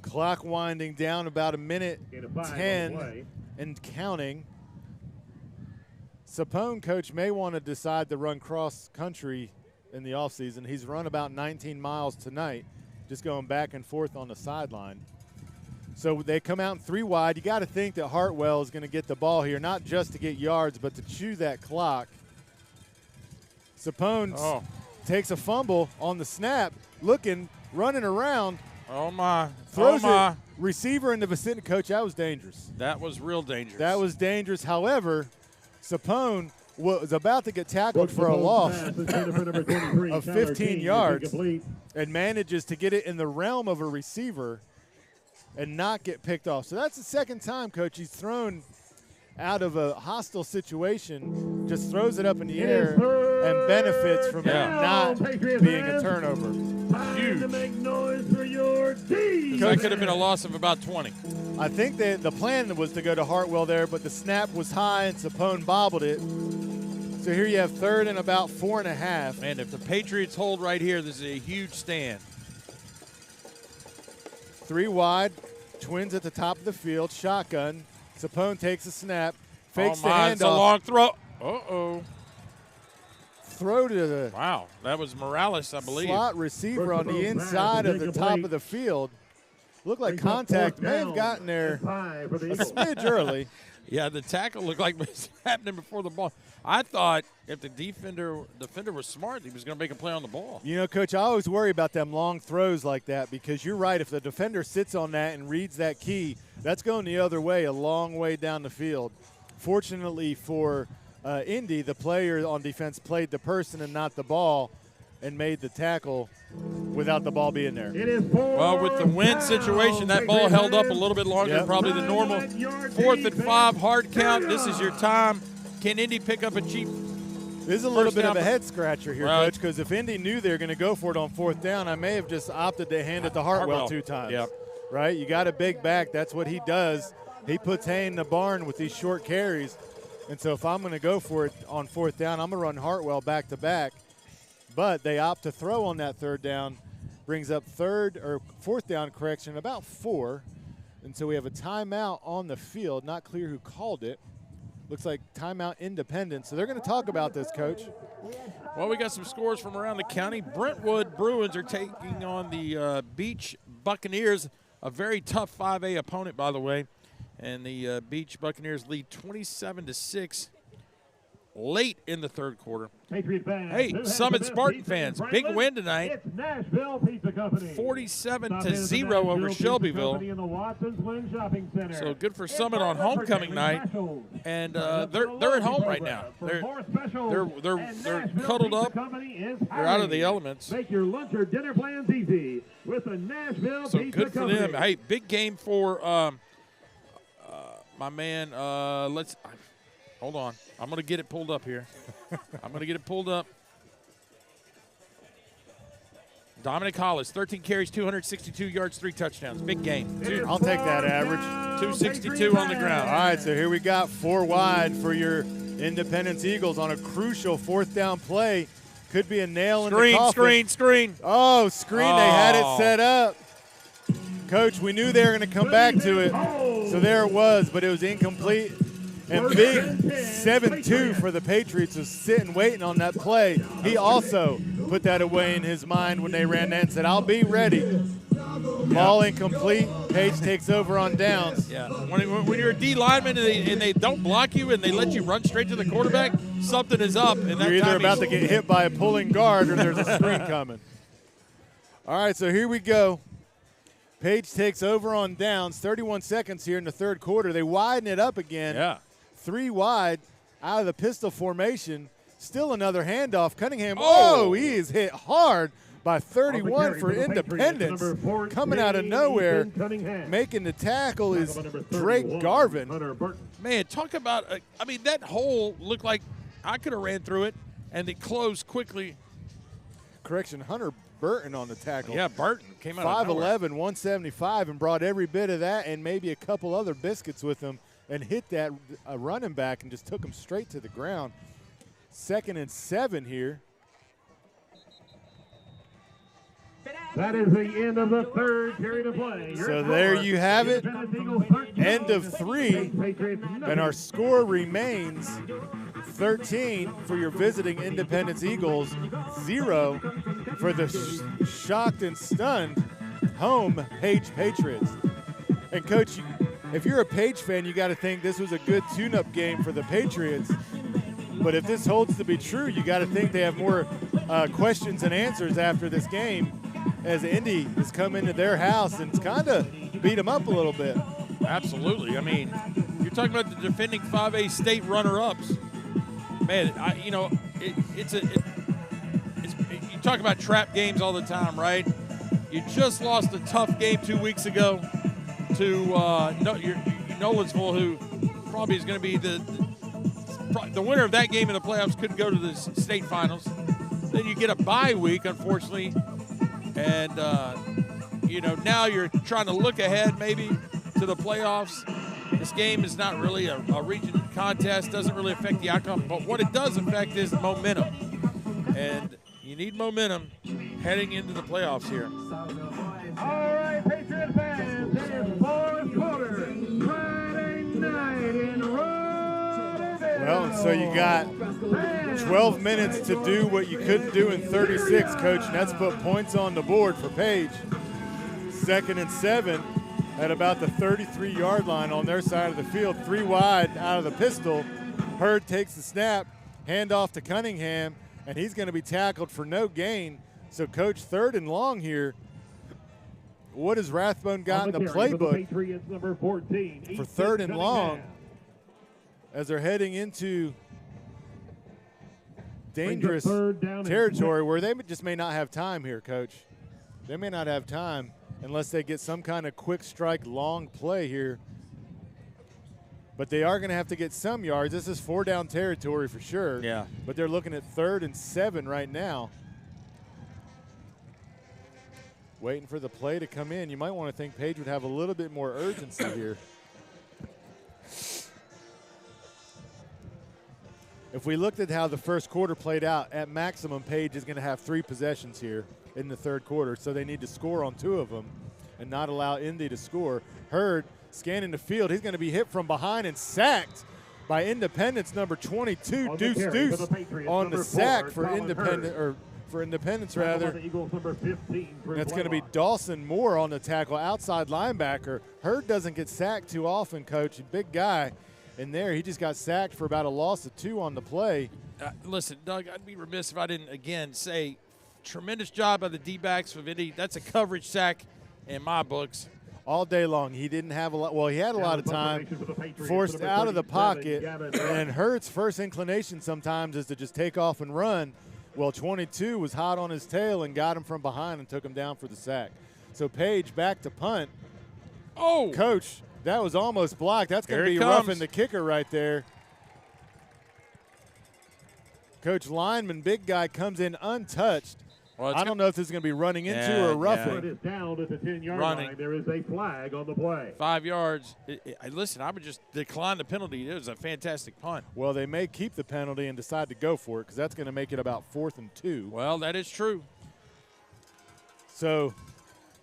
Speaker 2: Clock winding down about a minute
Speaker 1: Gain of 5 on the
Speaker 2: 10
Speaker 1: play.
Speaker 2: and counting. Sapone, Coach, may want to decide to run cross country in the offseason. He's run about 19 miles tonight, just going back and forth on the sideline. So they come out in 3 wide. You got to think that Hartwell is going to get the ball here, not just to get yards, but to chew that clock. Sapone takes a fumble on the snap, running around.
Speaker 3: Oh, my.
Speaker 2: Throws
Speaker 3: oh, my.
Speaker 2: it. Receiver in the vicinity. Coach, that was dangerous.
Speaker 3: That was real dangerous.
Speaker 2: That was dangerous. However, Sapone was about to get tackled for a loss of 15 yards and manages to get it in the realm of a receiver and not get picked off. So that's the second time, Coach, he's thrown out of a hostile situation, just throws it up in the air and benefits from it not being a turnover.
Speaker 1: Time to make noise for your defense.
Speaker 3: That could have been a loss of about 20.
Speaker 2: I think that the plan was to go to Hartwell there, but the snap was high and Sapone bobbled it. So here you have 3rd and about 4.5.
Speaker 3: And if the Patriots hold right here, this is a huge stand.
Speaker 2: 3 wide, Twins at the top of the field, shotgun. Sapone takes a snap, fakes the handoff.
Speaker 3: It's a long throw. Uh-oh.
Speaker 2: Throw to the
Speaker 3: that was Morales, I believe.
Speaker 2: slot receiver on the inside of the top of the field. Looked like contact may have gotten there a smidge early.
Speaker 3: Yeah, the tackle looked like it was happening before the ball. I thought if the defender was smart, he was going to make a play on the ball.
Speaker 2: You know, Coach, I always worry about them long throws like that because you're right. If the defender sits on that and reads that key, that's going the other way, a long way down the field. Fortunately for Indy, the player on defense played the person and not the ball and made the tackle without the ball being there.
Speaker 3: Well, with the wind situation, that ball held up a little bit longer than probably the normal. 4th and 5, hard count. This is your time. Can Indy pick up a cheap?
Speaker 2: This is a little bit of a head scratcher here, Coach, because if Indy knew they were going to go for it on 4th down, I may have just opted to hand it to Hartwell 2 times.
Speaker 3: Yep.
Speaker 2: Right? You got a big back. That's what he does. He puts hay in the barn with these short carries. And so if I'm going to go for it on 4th down, I'm going to run Hartwell back to back. But they opt to throw on that 3rd down, brings up 4th down correction, about 4. And so we have a timeout on the field. Not clear who called it. Looks like timeout Independence. So they're going to talk about this, Coach.
Speaker 3: Well, we got some scores from around the county. Brentwood Bruins are taking on the Beach Buccaneers, a very tough 5A opponent, by the way. And the Beach Buccaneers lead 27-6 late in the 3rd quarter. Hey, Summit Spartan fans, big win tonight.
Speaker 1: It's Nashville Pizza Company.
Speaker 3: 47-0 over Shelbyville. So good for Summit on homecoming night, and they're at home right now. They're cuddled up. They're out of the elements.
Speaker 1: Make your lunch or dinner plans easy with the Nashville
Speaker 3: So
Speaker 1: Pizza
Speaker 3: good for
Speaker 1: Company.
Speaker 3: them. Hey, big game for my man. Hold on. I'm going to get it pulled up here. Dominic Hollis, 13 carries, 262 yards, 3 touchdowns. Big game.
Speaker 2: I'll take that average.
Speaker 3: 262 on the ground.
Speaker 2: All right, so here we got 4 wide for your Independence Eagles on a crucial 4th down play. Could be a nail in the coffin.
Speaker 3: Screen.
Speaker 2: Oh, screen. They had it set up. Coach, we knew they were going to come back to it. So there it was, but it was incomplete. And big 7-2 for the Patriots was sitting waiting on that play. He also put that away in his mind when they ran that and said, I'll be ready. Ball incomplete. Page takes over on downs.
Speaker 3: Yeah. When you're a D lineman and they don't block you and they let you run straight to the quarterback, something is up. And
Speaker 2: You're either about to get hit by a pulling guard or there's a screen coming. All right, so here we go. Page takes over on downs. 31 seconds here in the 3rd quarter. They widen it up again.
Speaker 3: Yeah.
Speaker 2: 3 wide out of the pistol formation. Still another handoff. Cunningham, he is hit hard by 31 for Independence. Coming out of nowhere, making the tackle is Drake Garvin.
Speaker 3: Man, talk about, that hole looked like I could have ran through it, and it closed quickly.
Speaker 2: Correction, Hunter Burton on the tackle.
Speaker 3: Yeah, Burton came out
Speaker 2: 5'11", 175, and brought every bit of that and maybe a couple other biscuits with him and hit that running back and just took him straight to the ground. 2nd and 7 here.
Speaker 1: That is the end of the 3rd period of play.
Speaker 2: So there you have it. End of 3. And our score remains 13 for your visiting Independence Eagles, 0 for the shocked and stunned home Page Patriots. And, Coach, if you're a Page fan, you got to think this was a good tune-up game for the Patriots. But if this holds to be true, you got to think they have more questions and answers after this game, as Indy has come into their house and it's kind of beat them up a little bit.
Speaker 3: Absolutely. I mean, you're talking about the defending 5A state runner-ups. Man, you talk about trap games all the time, right? You just lost a tough game 2 weeks ago to Nolensville, who probably is going to be the winner of that game in the playoffs. Could go to the state finals. Then you get a bye week, unfortunately, and now you're trying to look ahead maybe to the playoffs. This game is not really a region contest, doesn't really affect the outcome, but what it does affect is momentum. And you need momentum heading into the playoffs here.
Speaker 1: All right, Patriot fans, it is fourth quarter, Friday night in Roosevelt.
Speaker 2: Well, and so you got 12 minutes to do what you couldn't do in 36, Coach, and that's put points on the board for Page. 2nd and 7 at about the 33-yard line on their side of the field, 3 wide out of the pistol. Hurd takes the snap, handoff to Cunningham, and he's going to be tackled for no gain. So, Coach, 3rd and long here. What has Rathbone got in the playbook for 3rd and long as they're heading into dangerous territory where they just may not have time here, Coach? They may not have time unless they get some kind of quick strike long play here. But they are going to have to get some yards. This is 4-down territory for sure.
Speaker 3: Yeah.
Speaker 2: But they're looking at 3rd and 7 right now. Waiting for the play to come in. You might want to think Page would have a little bit more urgency here. If we looked at how the first quarter played out, at maximum, Page is going to have 3 possessions here in the 3rd quarter, so they need to score on 2 of them and not allow Indy to score. Hurd scanning the field. He's going to be hit from behind and sacked by Independence number 22, Deuce on the sack for Independence rather. That's going to be Dawson Moore on the tackle, outside linebacker. Hurd doesn't get sacked too often, Coach. Big guy in there. He just got sacked for about a loss of 2 on the play.
Speaker 3: Listen, Doug, I'd be remiss if I didn't, again, say tremendous job by the D-backs of Indy. That's a coverage sack in my books.
Speaker 2: All day long. He didn't have a lot. Well, he had a lot of time forced out of the pocket. And Hurd's first inclination sometimes is to just take off and run. Well, 22 was hot on his tail and got him from behind and took him down for the sack. So Page back to punt.
Speaker 3: Oh!
Speaker 2: Coach, that was almost blocked. That's going to be roughing the kicker right there. Coach Lineman, big guy, comes in untouched. Well, I don't know if this is going to be running into or roughing.
Speaker 1: It is down at the 10-yard line. There is a flag on the play.
Speaker 3: 5 yards. Listen, I would just decline the penalty. It was a fantastic punt.
Speaker 2: Well, they may keep the penalty and decide to go for it because that's going to make it about 4th and 2.
Speaker 3: Well, that is true.
Speaker 2: So,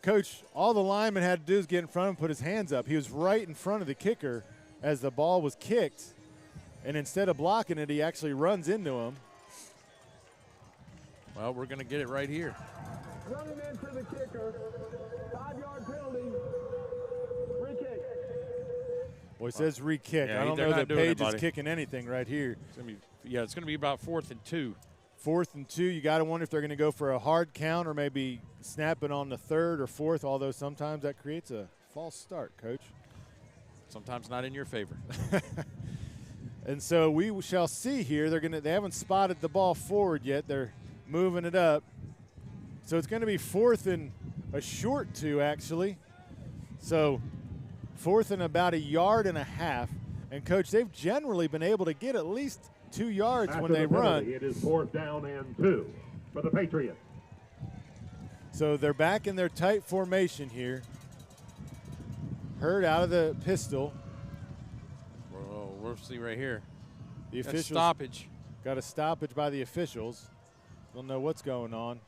Speaker 2: Coach, all the lineman had to do is get in front of him, put his hands up. He was right in front of the kicker as the ball was kicked. And instead of blocking it, he actually runs into him.
Speaker 3: Well, we're going to get it right here.
Speaker 4: Running into the kicker, 5-yard penalty, free kick.
Speaker 2: Well, it says re-kick.
Speaker 3: Yeah,
Speaker 2: I don't know that Page is kicking anything right here.
Speaker 3: It's going to be about 4th and 2.
Speaker 2: 4th and 2. You got to wonder if they're going to go for a hard count or maybe snapping on the 3rd or 4th, although sometimes that creates a false start, Coach.
Speaker 3: Sometimes not in your favor.
Speaker 2: And so we shall see here. They haven't spotted the ball forward yet. They're moving it up. So it's going to be 4th and a short 2, actually. So 4th and about 1.5 yards. And, Coach, they've generally been able to get at least 2 yards when they run.
Speaker 1: It is 4th down and 2 for the Patriots.
Speaker 2: So they're back in their tight formation here. Hurd out of the pistol.
Speaker 3: Whoa, we'll see right here.
Speaker 2: The officials
Speaker 3: stoppage.
Speaker 2: Got a stoppage by the officials. Don't know what's going on.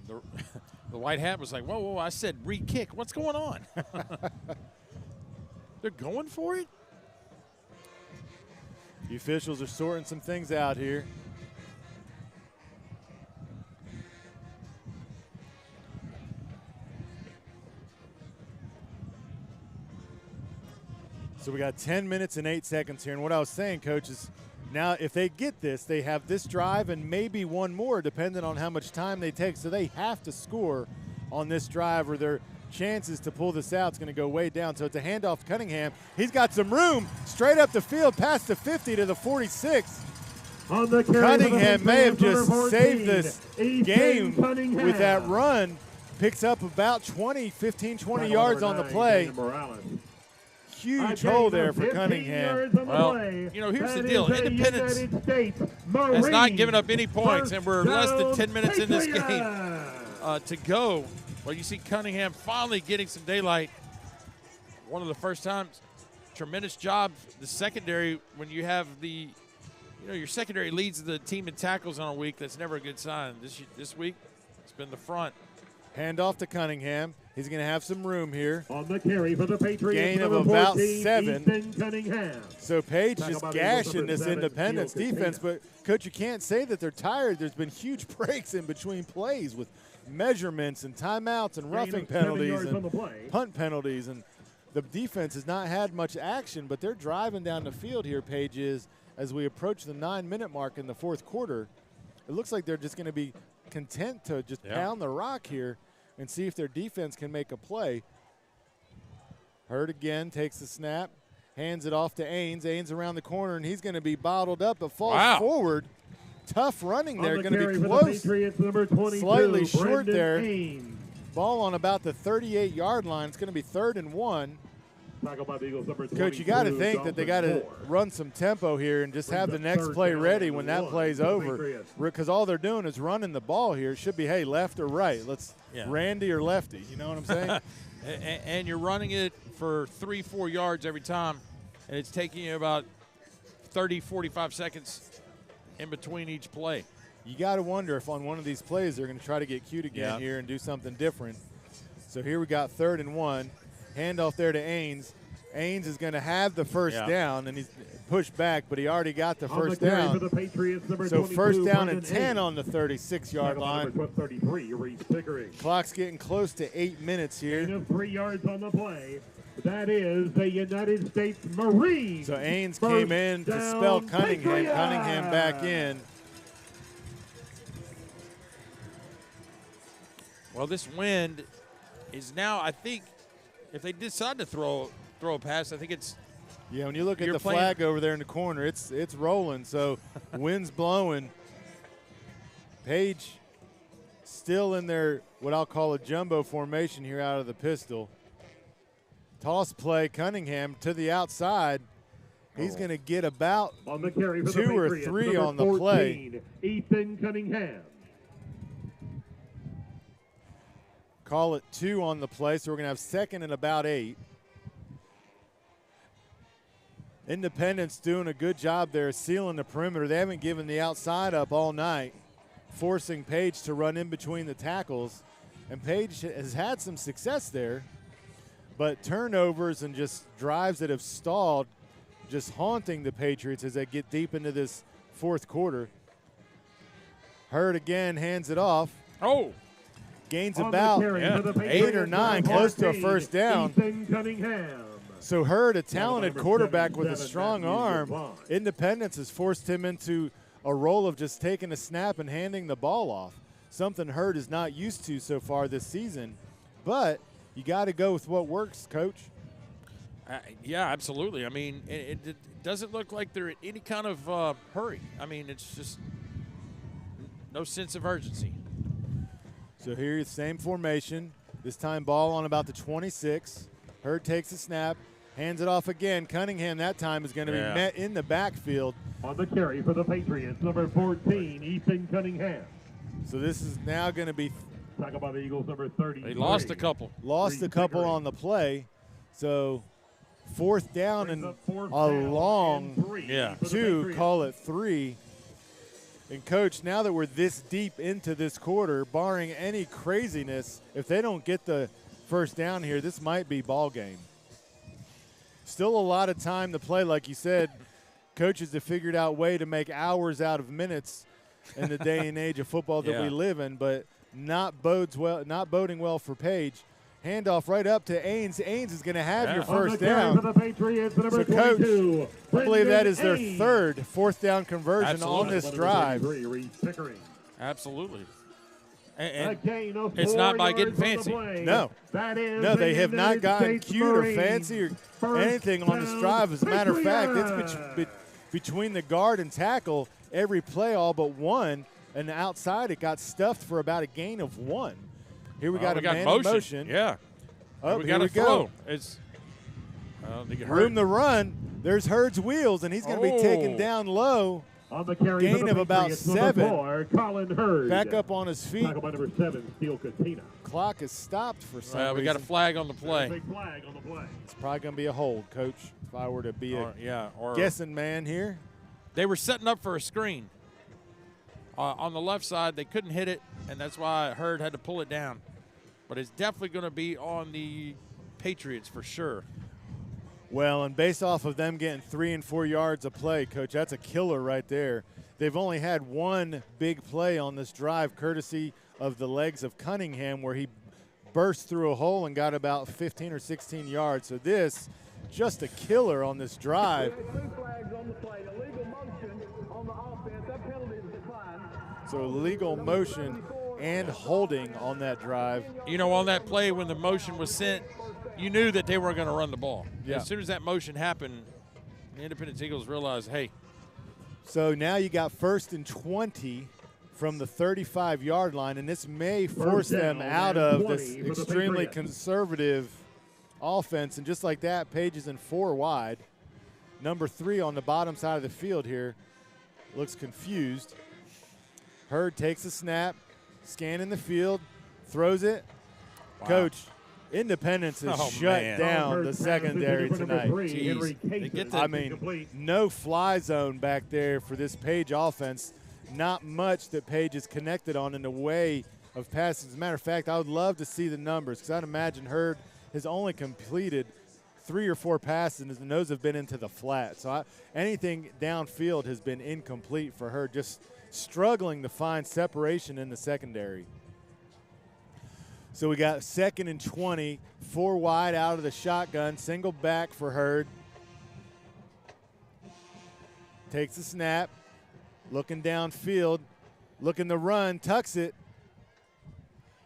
Speaker 3: The white hat was like, whoa, I said re-kick. What's going on? They're going for it?
Speaker 2: The officials are sorting some things out here. So we got 10 minutes and 8 seconds here. And what I was saying, Coach, is now if they get this, they have this drive and maybe one more depending on how much time they take. So they have to score on this drive or their chances to pull this out is going to go way down. So it's a handoff to Cunningham. He's got some room straight up the field past the 50 to the 46. Cunningham may have just saved this game with that run. Picks up about 20 yards on the play. Huge hole there for Cunningham.
Speaker 3: Well, here's the deal. Independence has not given up any points, and we're less than 10 minutes in this game to go. Well, you see Cunningham finally getting some daylight. One of the first times. Tremendous job. The secondary, when you have your secondary leads the team in tackles on a week, that's never a good sign. This week, it's been the front.
Speaker 2: Hand off to Cunningham. He's going to have some room here.
Speaker 1: On the carry for the Patriots,
Speaker 2: Gain of
Speaker 1: number
Speaker 2: about
Speaker 1: 14,
Speaker 2: 7.
Speaker 1: Ethan Cunningham.
Speaker 2: So Page
Speaker 1: Tackle
Speaker 2: just
Speaker 1: by the Eagles,
Speaker 2: gashing
Speaker 1: number
Speaker 2: this
Speaker 1: 7,
Speaker 2: Independence
Speaker 1: Gio
Speaker 2: defense.
Speaker 1: Capella.
Speaker 2: But, Coach, you can't say that they're tired. There's been huge breaks in between plays with measurements and timeouts and roughing penalties and punt penalties. And the defense has not had much action, but they're driving down the field here, Page is, as we approach the 9-minute mark in the fourth quarter. It looks like they're just going to be content to just pound the rock here and see if their defense can make a play. Hurd again takes the snap, hands it off to Ains. Ains around the corner, and he's going to be bottled up but falls forward. Tough running there, going to be close.
Speaker 1: Number 22,
Speaker 2: Slightly short
Speaker 1: Brendan
Speaker 2: there.
Speaker 1: Ains.
Speaker 2: Ball on about the 38-yard line. It's going to be 3rd and 1.
Speaker 1: Tackle by the Eagles, number
Speaker 2: Coach, you got to
Speaker 1: 22,
Speaker 2: think that they got to run some tempo here and just have the next play ready when that play's over, because all they're doing is running the ball here. It should be, hey, left or right. Let's Randy or lefty. You know what I'm saying?
Speaker 3: And you're running it for 3-4 yards every time, and it's taking you about 30, 45 seconds in between each play.
Speaker 2: You got to wonder if on one of these plays they're going to try to get cute again here and do something different. So here we got 3rd and 1. Handoff there to Ains. Ains is going to have the first down, and he's pushed back, but he already got the first down.
Speaker 1: For the Patriots, number
Speaker 2: So
Speaker 1: 22,
Speaker 2: first down
Speaker 1: Brendan
Speaker 2: and 10
Speaker 1: Ains.
Speaker 2: on the 36-yard line.
Speaker 1: 33, Reese Pickering.
Speaker 2: Clock's getting close to 8 minutes here.
Speaker 1: Gain of 3 yards on the play. That is the United States Marines.
Speaker 2: So Ains came in to spell Cunningham.
Speaker 1: Patriots.
Speaker 2: Cunningham back in.
Speaker 3: Well, this wind is now, I think, if they decide to throw a pass, I think it's
Speaker 2: Yeah, when you look at
Speaker 3: You're
Speaker 2: the
Speaker 3: playing-
Speaker 2: flag over there in the corner, it's rolling. So wind's blowing. Page still in their what I'll call a jumbo formation here out of the pistol. Toss play, Cunningham to the outside. He's going to get about
Speaker 1: on the carry for the
Speaker 2: 2 or
Speaker 1: Patriots,
Speaker 2: 3
Speaker 1: number
Speaker 2: on the
Speaker 1: 14,
Speaker 2: play.
Speaker 1: Ethan Cunningham.
Speaker 2: Call it 2 on the play, so we're going to have 2nd and about 8. Independence doing a good job there sealing the perimeter. They haven't given the outside up all night, forcing Page to run in between the tackles. And Page has had some success there, but turnovers and just drives that have stalled just haunting the Patriots as they get deep into this fourth quarter. Hurd again hands it off.
Speaker 3: Oh!
Speaker 2: Gains
Speaker 1: On the
Speaker 2: about
Speaker 1: carry for the
Speaker 2: 8 or
Speaker 1: Patriots,
Speaker 2: 9,
Speaker 1: number
Speaker 2: close to a
Speaker 1: 14,
Speaker 2: first down.
Speaker 1: Ethan Cunningham.
Speaker 2: So Hurd, a talented
Speaker 1: number
Speaker 2: quarterback with a
Speaker 1: 77,
Speaker 2: strong
Speaker 1: Matthew
Speaker 2: arm.
Speaker 1: Devine.
Speaker 2: Independence has forced him into a role of just taking a snap and handing the ball off, something Hurd is not used to so far this season. But you got to go with what works, Coach.
Speaker 3: Yeah, absolutely. I mean, it doesn't look like they're in any kind of hurry. I mean, it's just no sense of urgency.
Speaker 2: So here's the same formation. This time ball on about the 26. Hurd takes a snap, hands it off again. Cunningham that time is going to be met in the backfield.
Speaker 1: On the carry for the Patriots, number 14, Ethan Cunningham.
Speaker 2: So this is now going to be
Speaker 1: Tackled by the Eagles, number 30.
Speaker 3: They lost a couple.
Speaker 2: lost a couple on the play. So fourth down and a long 2, call it 3. And, Coach, now that we're this deep into this quarter, barring any craziness, if they don't get the first down here, this might be ball game. Still a lot of time to play, like you said. Coaches have figured out a way to make hours out of minutes in the day and age of football that we live in, but not boding well for Page. Handoff right up to Ains. Ains is going to have your first down.
Speaker 1: For the Patriots, number
Speaker 2: So, Coach,
Speaker 1: 22,
Speaker 2: I believe that is their
Speaker 1: Ains.
Speaker 2: third fourth down conversion
Speaker 3: Absolutely.
Speaker 2: on this drive.
Speaker 3: Absolutely.
Speaker 1: A
Speaker 3: And
Speaker 1: gain of
Speaker 3: it's
Speaker 1: 4
Speaker 3: not by
Speaker 1: yards
Speaker 3: getting
Speaker 1: on the
Speaker 3: fancy.
Speaker 1: play.
Speaker 2: No.
Speaker 1: That is
Speaker 2: No, they
Speaker 1: the
Speaker 2: have not
Speaker 1: United
Speaker 2: gotten
Speaker 1: States
Speaker 2: cute or
Speaker 1: Marines.
Speaker 2: fancy or
Speaker 1: First
Speaker 2: anything on this
Speaker 1: down,
Speaker 2: drive. As a matter of fact,
Speaker 1: Patriots.
Speaker 2: it's between the guard and tackle every play all but one, and outside it got stuffed for about a gain of 1. Here we got a man in motion.
Speaker 3: Yeah.
Speaker 2: Oh,
Speaker 3: we
Speaker 2: here
Speaker 3: got
Speaker 2: we
Speaker 3: to throw.
Speaker 2: go.
Speaker 3: It's
Speaker 2: Room to run. There's Hurd's wheels, and he's going to be taken down low.
Speaker 1: On the carry
Speaker 2: gain
Speaker 1: for the
Speaker 2: of about
Speaker 1: Patriots, number
Speaker 2: 7.
Speaker 1: 4, Colin Hurd.
Speaker 2: Back up on his feet.
Speaker 1: Tackle by number 7, Steel Katina.
Speaker 2: Clock is stopped for some
Speaker 3: Well, we
Speaker 2: reason.
Speaker 3: got a flag on the play.
Speaker 1: Big flag on the play.
Speaker 2: It's probably going to be a hold, Coach, if I were to be a
Speaker 3: Or
Speaker 2: guessing man here.
Speaker 3: they were setting up for a screen. On the left side, they couldn't hit it, and that's why Hurd had to pull it down. But it's definitely going to be on the Patriots for sure.
Speaker 2: Well, and based off of them getting 3 and 4 yards of play, Coach, that's a killer right there. They've only had one big play on this drive, courtesy of the legs of Cunningham, where he burst through a hole and got about 15 or 16 yards. So this, just a killer on this drive.
Speaker 4: 2 flags on the play. Illegal motion on the offense. That penalty is declined.
Speaker 2: So illegal motion and holding on that drive.
Speaker 3: You know, on that play when the motion was sent, you knew that they weren't going to run the ball.
Speaker 2: Yeah.
Speaker 3: As soon as that motion happened, the Independence Eagles realized, hey.
Speaker 2: So now you got 1st and 20 from the 35-yard line, and this may force them out of this extremely conservative offense. And just like that, Page is in 4 wide. Number 3 on the bottom side of the field here looks confused. Hurd takes a snap, scanning the field, throws it.
Speaker 3: Wow.
Speaker 2: Coach, Independence has shut
Speaker 3: man.
Speaker 2: down the secondary tonight. I mean, no fly zone back there for this Page offense. Not much that Page is connected on in the way of passes. As a matter of fact, I would love to see the numbers because I'd imagine Hurd has only completed 3 or 4 passes, and those have been into the flat. So anything downfield has been incomplete for Hurd, just struggling to find separation in the secondary. So we got 2nd and 20, 4 wide out of the shotgun, single back for Hurd. Takes the snap, looking downfield, looking to run, tucks it.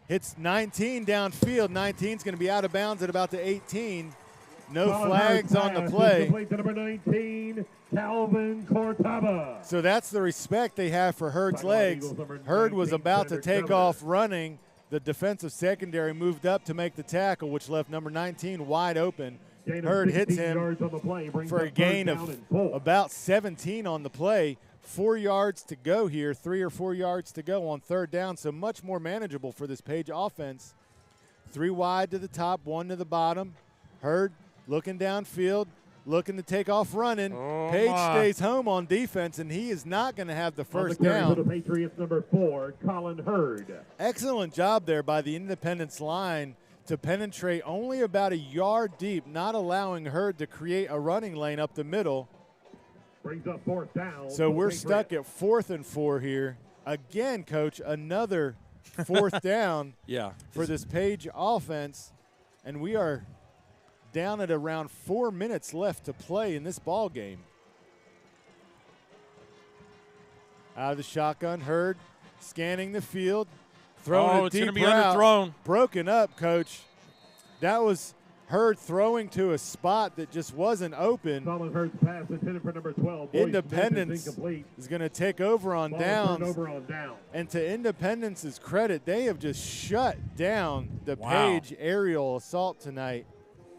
Speaker 2: Hits 19 downfield. 19's going to be out of bounds at about the 18. No flags on the play.
Speaker 1: To number 19, Calvin Cortaba.
Speaker 2: So that's the respect they have for Hurd's legs. Hurd was about to take off running. The defensive secondary moved up to make the tackle, which left number 19 wide open. Hurd hits him for a gain of about 17 on the play. 4 yards to go here, 3 or 4 yards to go on 3rd down, so much more manageable for this Page offense. 3 wide to the top, 1 to the bottom. Hurd looking downfield, looking to take off running. Page stays home on defense, and he is not going to have the first down.
Speaker 1: For the Patriots, number 4, Colin Hurd.
Speaker 2: Excellent job there by the Independence line to penetrate only about a yard deep, not allowing Hurd to create a running lane up the middle.
Speaker 1: Brings up 4th down.
Speaker 2: So we're stuck at 4th and 4 here. Again, Coach, another 4th down for this Page offense, and we are down at around 4 minutes left to play in this ball game. Out of the shotgun, Hurd scanning the field, throwing a deep
Speaker 3: it's going to be
Speaker 2: route.
Speaker 3: underthrown.
Speaker 2: Broken up, Coach. That was Hurd throwing to a spot that just wasn't open.
Speaker 1: Colin Hurd's pass intended for number 12.
Speaker 2: Independence is going to take over on downs.
Speaker 1: Down.
Speaker 2: And to Independence's credit, they have just shut down the Page aerial assault tonight.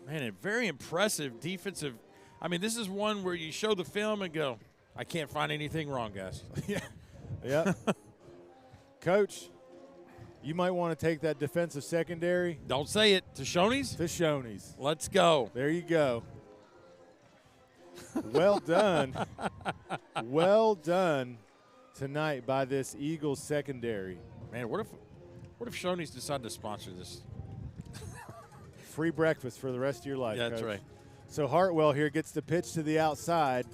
Speaker 3: Man, a very impressive defensive. I mean, this is one where you show the film and go, I can't find anything wrong, guys.
Speaker 2: Yeah. Coach, you might want to take that defensive secondary.
Speaker 3: Don't say it. To Shoney's?
Speaker 2: To Shoney's.
Speaker 3: Let's go.
Speaker 2: There you go. Well done. Well done tonight by this Eagles secondary.
Speaker 3: Man, what if Shoney's decided to sponsor this?
Speaker 2: Free breakfast for the rest of your life,
Speaker 3: Yeah, that's
Speaker 2: Coach.
Speaker 3: right.
Speaker 2: So Hartwell here gets the pitch to the outside.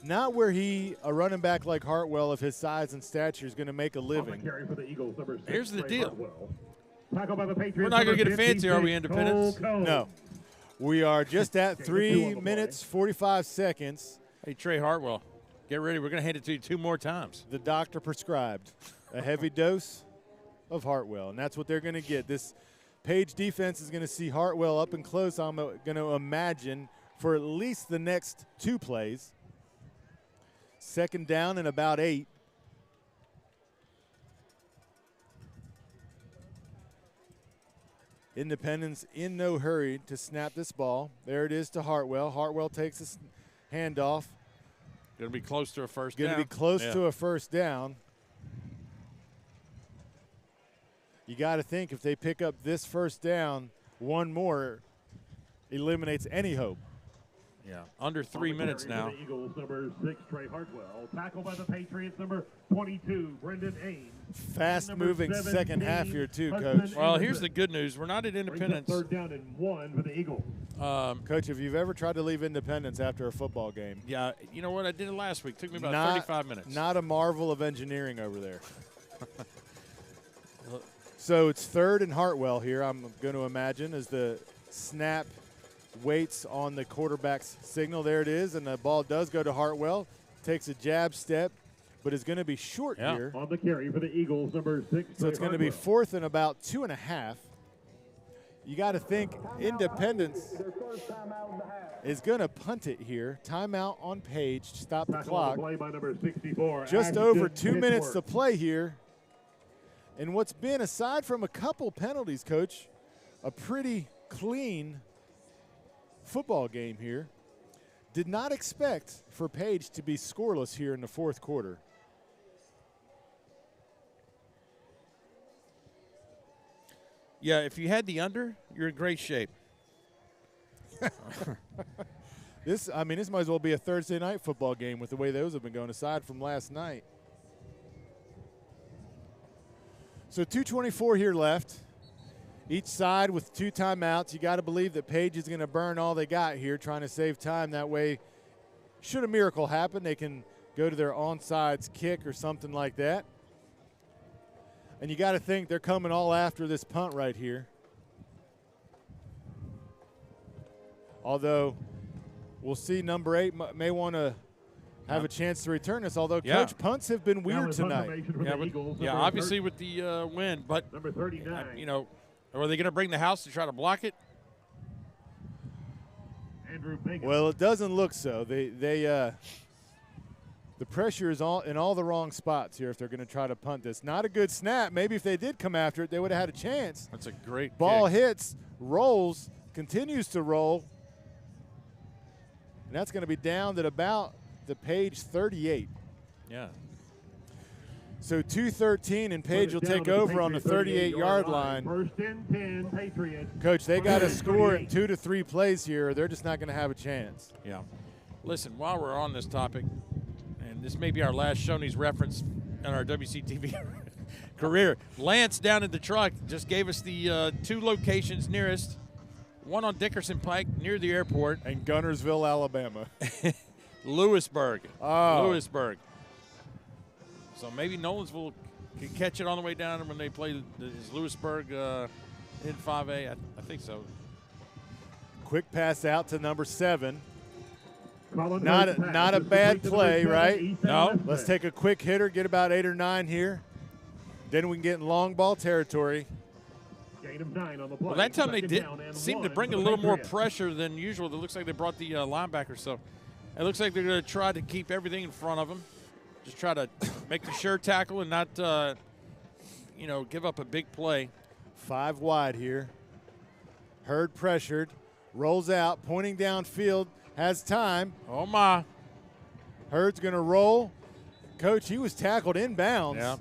Speaker 2: Not where a running back like Hartwell of his size and stature is going to make a living.
Speaker 1: For the Eagles, number 6,
Speaker 3: Here's the deal.
Speaker 1: Tackle by the Patriots.
Speaker 3: We're not going to get fancy, are we, Independence?
Speaker 2: No. We are just at 3 minutes, 45 seconds.
Speaker 3: Hey, Trey Hartwell, get ready. We're going to hand it to you 2 more times.
Speaker 2: The doctor prescribed a heavy dose of Hartwell, and that's what they're going to get. This Page defense is going to see Hartwell up and close, I'm going to imagine, for at least the next 2 plays. 2nd down and about 8. Independence in no hurry to snap this ball. There it is to Hartwell. Hartwell takes a handoff.
Speaker 3: Going to be close to a first
Speaker 2: down.
Speaker 3: down.
Speaker 2: Going to be close to a first down. You got to think if they pick up this first down, one more eliminates any hope.
Speaker 3: Yeah, under 3 minutes now.
Speaker 1: The Eagles, number 6, Trey Hartwell. Tackled by the Patriots, number 22, Brendan Ames.
Speaker 2: Fast-moving second half here, too,
Speaker 1: Hudson
Speaker 2: Coach.
Speaker 3: Well, here's the good news. We're not at Independence.
Speaker 1: Third down and 1 for the Eagles.
Speaker 2: Coach, if you've ever tried to leave Independence after a football game.
Speaker 3: Yeah, you know what? I did it last week. Took me about 35 minutes.
Speaker 2: Not a marvel of engineering over there. So it's 3rd and Hartwell here, I'm going to imagine, as the snap waits on the quarterback's signal. There it is, and the ball does go to Hartwell. Takes a jab step, but is going to be short here.
Speaker 1: On the carry for the Eagles, number 6.
Speaker 2: So it's going to be 4th and about 2.5. You got to think Independence is going to punt it here. Timeout on Page, stop the clock.
Speaker 1: Play by number 64.
Speaker 2: Just over 2 minutes to play here. And what's been, aside from a couple penalties, Coach, a pretty clean football game here. Did not expect for Page to be scoreless here in the 4th quarter.
Speaker 3: Yeah, if you had the under, you're in great shape.
Speaker 2: This might as well be a Thursday night football game with the way those have been going, aside from last night. So 2:24 here left. Each side with 2 timeouts. You got to believe that Page is going to burn all they got here, trying to save time. That way, should a miracle happen, they can go to their onside kick or something like that. And you got to think they're coming all after this punt right here. Although, we'll see number 8 may want to have a chance to return this. Although, Coach, punts have been weird tonight.
Speaker 3: Yeah, obviously with the wind. But,
Speaker 1: number 39.
Speaker 3: Are they going to bring the house to try to block it?
Speaker 1: Andrew Bacon.
Speaker 2: Well, it doesn't look so. The pressure is in all the wrong spots here if they're going to try to punt this. Not a good snap. Maybe if they did come after it, they would have had a chance.
Speaker 3: That's a great
Speaker 2: ball
Speaker 3: kick.
Speaker 2: hits, rolls, continues to roll. And that's going to be down at about the Page 38.
Speaker 3: Yeah.
Speaker 2: So 2:13, and Page will take over on the 38-yard line.
Speaker 1: 1st and 10, Patriots.
Speaker 2: Coach, they got to score in 2 to 3 plays here, or they're just not going to have a chance.
Speaker 3: Yeah. Listen, while we're on this topic, and this may be our last Shoney's reference in our WCTV career, Lance down in the truck just gave us the 2 locations nearest. One on Dickerson Pike near the airport.
Speaker 2: And Gunnersville, Alabama.
Speaker 3: Lewisburg.
Speaker 2: Oh.
Speaker 3: Lewisburg. So maybe Nolensville can catch it on the way down when they play is Lewisburg in 5A. I think so.
Speaker 2: Quick pass out to number 7.
Speaker 1: Not
Speaker 2: Not a bad play, right?
Speaker 3: No.
Speaker 2: Let's take a quick hitter, get about 8 or 9 here. Then we can get in long ball territory.
Speaker 1: Gain of 9 on the play.
Speaker 3: Well, that time they
Speaker 1: 2nd
Speaker 3: did
Speaker 1: down and
Speaker 3: seem to
Speaker 1: 1
Speaker 3: bring
Speaker 1: for
Speaker 3: a
Speaker 1: the
Speaker 3: little more
Speaker 1: Patriots.
Speaker 3: pressure than usual. It looks like they brought the linebacker. So it looks like they're going to try to keep everything in front of them. Just try to make the sure tackle and not, give up a big play.
Speaker 2: 5 wide here. Hurd pressured, rolls out, pointing downfield, has time.
Speaker 3: Oh, my.
Speaker 2: Hurd's going to roll. Coach, he was tackled inbounds.
Speaker 3: Yeah.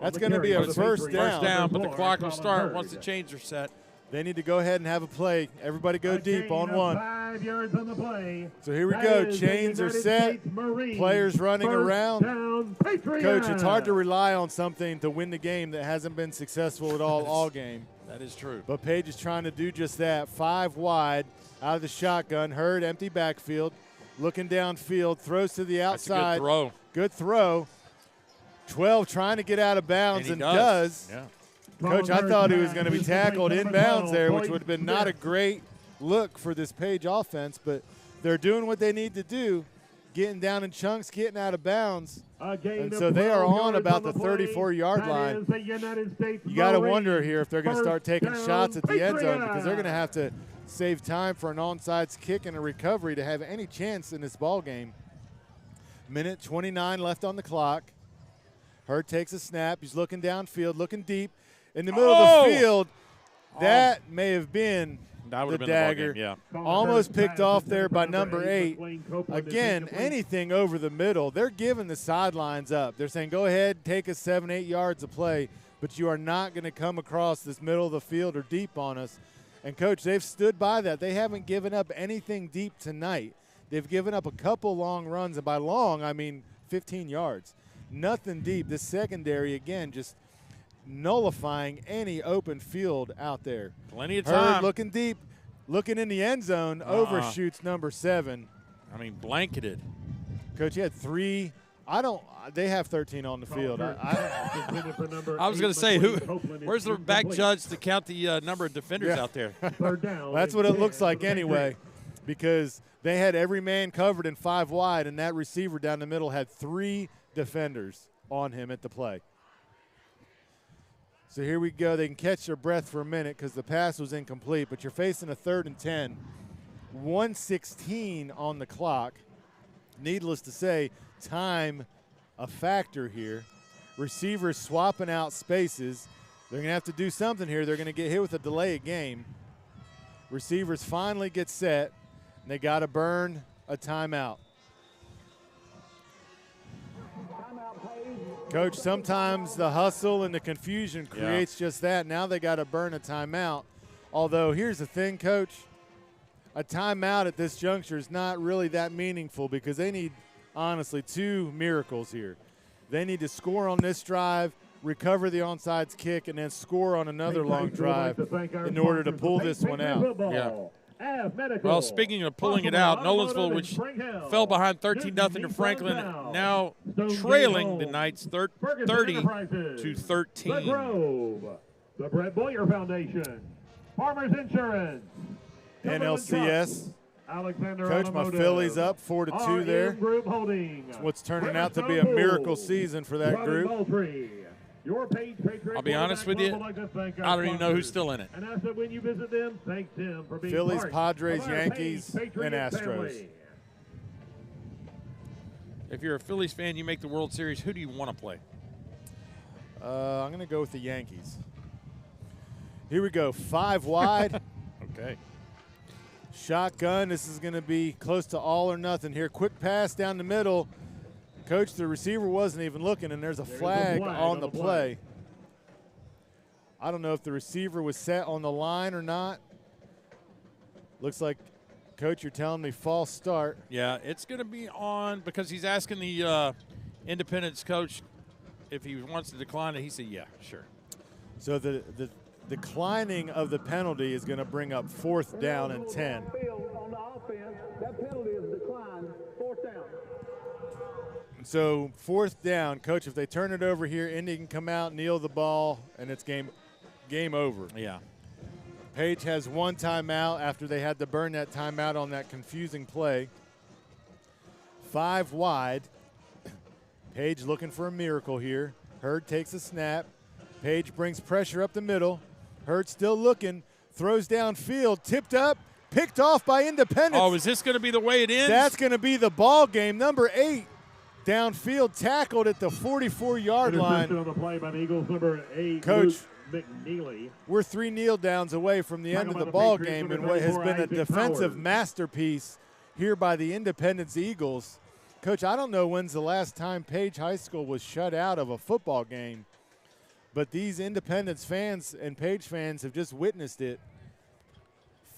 Speaker 2: That's going to be a first down.
Speaker 3: First down, but the clock will start once the chains are set.
Speaker 2: They need to go ahead and have a play. Everybody go deep on 1.
Speaker 1: 5 yards on the play.
Speaker 2: So here we
Speaker 1: That
Speaker 2: go.
Speaker 1: is the
Speaker 2: Chains are
Speaker 1: United
Speaker 2: set.
Speaker 1: States Marines.
Speaker 2: Players running
Speaker 1: First
Speaker 2: around.
Speaker 1: down, Patriots.
Speaker 2: Coach, it's hard to rely on something to win the game that hasn't been successful at all game.
Speaker 3: That is true.
Speaker 2: But Page is trying to do just that. 5 wide out of the shotgun. Hurd, empty backfield. Looking downfield. Throws to the outside.
Speaker 3: That's a good throw.
Speaker 2: Good throw. 12 trying to get out of bounds and does.
Speaker 3: Yeah.
Speaker 2: Coach, I thought he was going to be tackled inbounds there, which would have been not a great look for this Page offense, but they're doing what they need to do, getting down in chunks, getting out of bounds. And so they are on about the 34-yard line. You got to wonder here if they're going to start taking shots at the end zone, because they're going to have to save time for an onside kick and a recovery to have any chance in this ball game. Minute 29 left on the clock. Hurd takes a snap. He's looking downfield, looking deep. In the middle of the field, that may have been
Speaker 3: That would
Speaker 2: the
Speaker 3: have been
Speaker 2: dagger.
Speaker 3: the ball game,
Speaker 2: Almost picked off there by number 8. Again, anything over the middle, they're giving the sidelines up. They're saying, go ahead, take us 7-8 yards of play, but you are not going to come across this middle of the field or deep on us. And, Coach, they've stood by that. They haven't given up anything deep tonight. They've given up a couple long runs, and by long, I mean 15 yards. Nothing deep. This secondary, again, just nullifying any open field out there.
Speaker 3: Plenty of time.
Speaker 2: Hurd looking deep, looking in the end zone, overshoots number 7.
Speaker 3: I mean, blanketed.
Speaker 2: Coach, you had 3. They have 13 on the field.
Speaker 3: I was going to say, where's the back judge to count the number of defenders out there?
Speaker 2: That's what it looks like anyway, because they had every man covered in 5 wide, and that receiver down the middle had 3 defenders on him at the play. So here we go. They can catch their breath for a minute because the pass was incomplete, but you're facing a 3rd and 10. 1:16 on the clock. Needless to say, time a factor here. Receivers swapping out spaces. They're going to have to do something here. They're going to get hit with a delay of game. Receivers finally get set, and they got to burn a timeout. Coach, sometimes the hustle and the confusion creates just that. Now they got to burn a timeout. Although, here's the thing, Coach. A timeout at this juncture is not really that meaningful because they need, honestly, 2 miracles here. They need to score on this drive, recover the onside kick, and then score on another long drive in order to pull this one out.
Speaker 3: Yeah. Well, speaking of pulling it out, Nolensville, which fell behind 13-0 to Franklin, now trailing the Knights 30-13.
Speaker 1: The Brett Boyer Foundation, Farmers Insurance,
Speaker 2: NLCS.
Speaker 1: Alexander
Speaker 2: Coach, my Phillies up 4-2 there. It's what's turning out to be a miracle season for that group.
Speaker 3: I'll be honest with you, I don't even know who's still in it.
Speaker 1: And ask that when you visit them, thank them for being
Speaker 2: Phillies,
Speaker 1: part
Speaker 2: Padres,
Speaker 1: of our
Speaker 2: Yankees,
Speaker 1: Patriot
Speaker 2: and Astros.
Speaker 1: family.
Speaker 3: If you're a Phillies fan, you make the World Series, who do you want to play?
Speaker 2: I'm going to go with the Yankees. Here we go, 5 wide.
Speaker 3: Okay.
Speaker 2: Shotgun, this is going to be close to all or nothing here. Quick pass down the middle. Coach, the receiver wasn't even looking, and there's a flag on the play. I don't know if the receiver was set on the line or not. Looks like, Coach, you're telling me false start.
Speaker 3: Yeah, it's going to be on because he's asking the Independence coach if he wants to decline it. He said, yeah, sure.
Speaker 2: So the declining of the penalty is going to bring up 4th down and 10.
Speaker 4: On the offense, that penalty is declined. 4th down.
Speaker 2: So 4th down, Coach, if they turn it over here, Indy can come out, kneel the ball, and it's game over.
Speaker 3: Yeah.
Speaker 2: Page has 1 timeout after they had to burn that timeout on that confusing play. 5 wide. Page looking for a miracle here. Hurd takes a snap. Page brings pressure up the middle. Hurd still looking. Throws downfield. Tipped up. Picked off by Independence.
Speaker 3: Oh, is this going to be the way it ends?
Speaker 2: That's going to be the ball game. Number 8 downfield, tackled at the 44-yard line.
Speaker 1: On the play by the Eagles, number 8,
Speaker 2: Coach,
Speaker 1: McNeely.
Speaker 2: We're 3 kneel downs away from the end of the ball game and what has been a defensive masterpiece here by the Independence Eagles. Coach, I don't know when's the last time Page High School was shut out of a football game, but these Independence fans and Page fans have just witnessed it.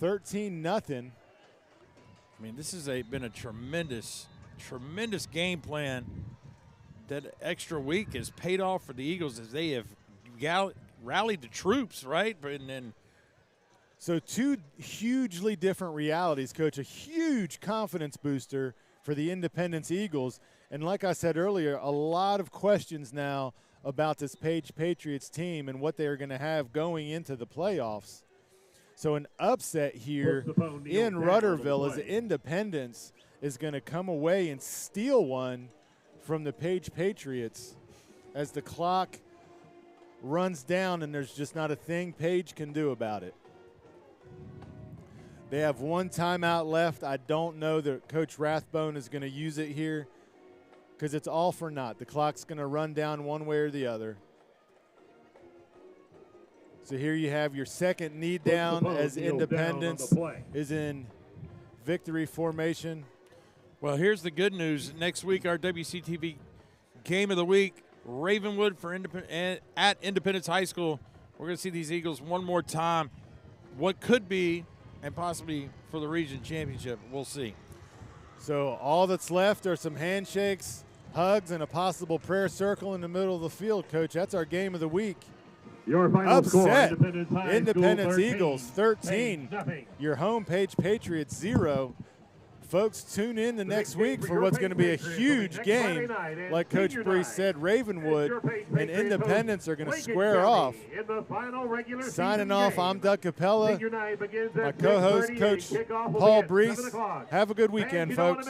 Speaker 2: 13-0.
Speaker 3: I mean, this has been a tremendous game plan. That extra week has paid off for the Eagles as they have rallied the troops, right? And then,
Speaker 2: so 2 hugely different realities, Coach. A huge confidence booster for the Independence Eagles. And like I said earlier, a lot of questions now about this Page Patriots team and what they are going to have going into the playoffs. So an upset here in Rudderville as Independence is going to come away and steal one from the Page Patriots as the clock runs down and there's just not a thing Page can do about it. They have 1 timeout left. I don't know that Coach Rathbone is going to use it here because it's all for naught. The clock's going to run down one way or the other. So here you have your second knee down as Independence is in victory formation.
Speaker 3: Well, here's the good news. Next week, our WCTV Game of the Week, Ravenwood for at Independence High School. We're going to see these Eagles one more time. What could be, and possibly for the region championship, we'll see.
Speaker 2: So all that's left are some handshakes, hugs, and a possible prayer circle in the middle of the field, Coach. That's our Game of the Week.
Speaker 1: Your final
Speaker 2: Upset.
Speaker 1: score, Independence High
Speaker 2: Independence
Speaker 1: School
Speaker 2: Eagles 13,
Speaker 1: nothing.
Speaker 2: your home Page Patriots 0. Folks, tune in the next week for what's going to be a huge game. Like Coach Breece said, Ravenwood and Independence are going to square off. Signing off, I'm Doug Capella. My co-host, Coach Paul Breece. Have a good weekend, folks.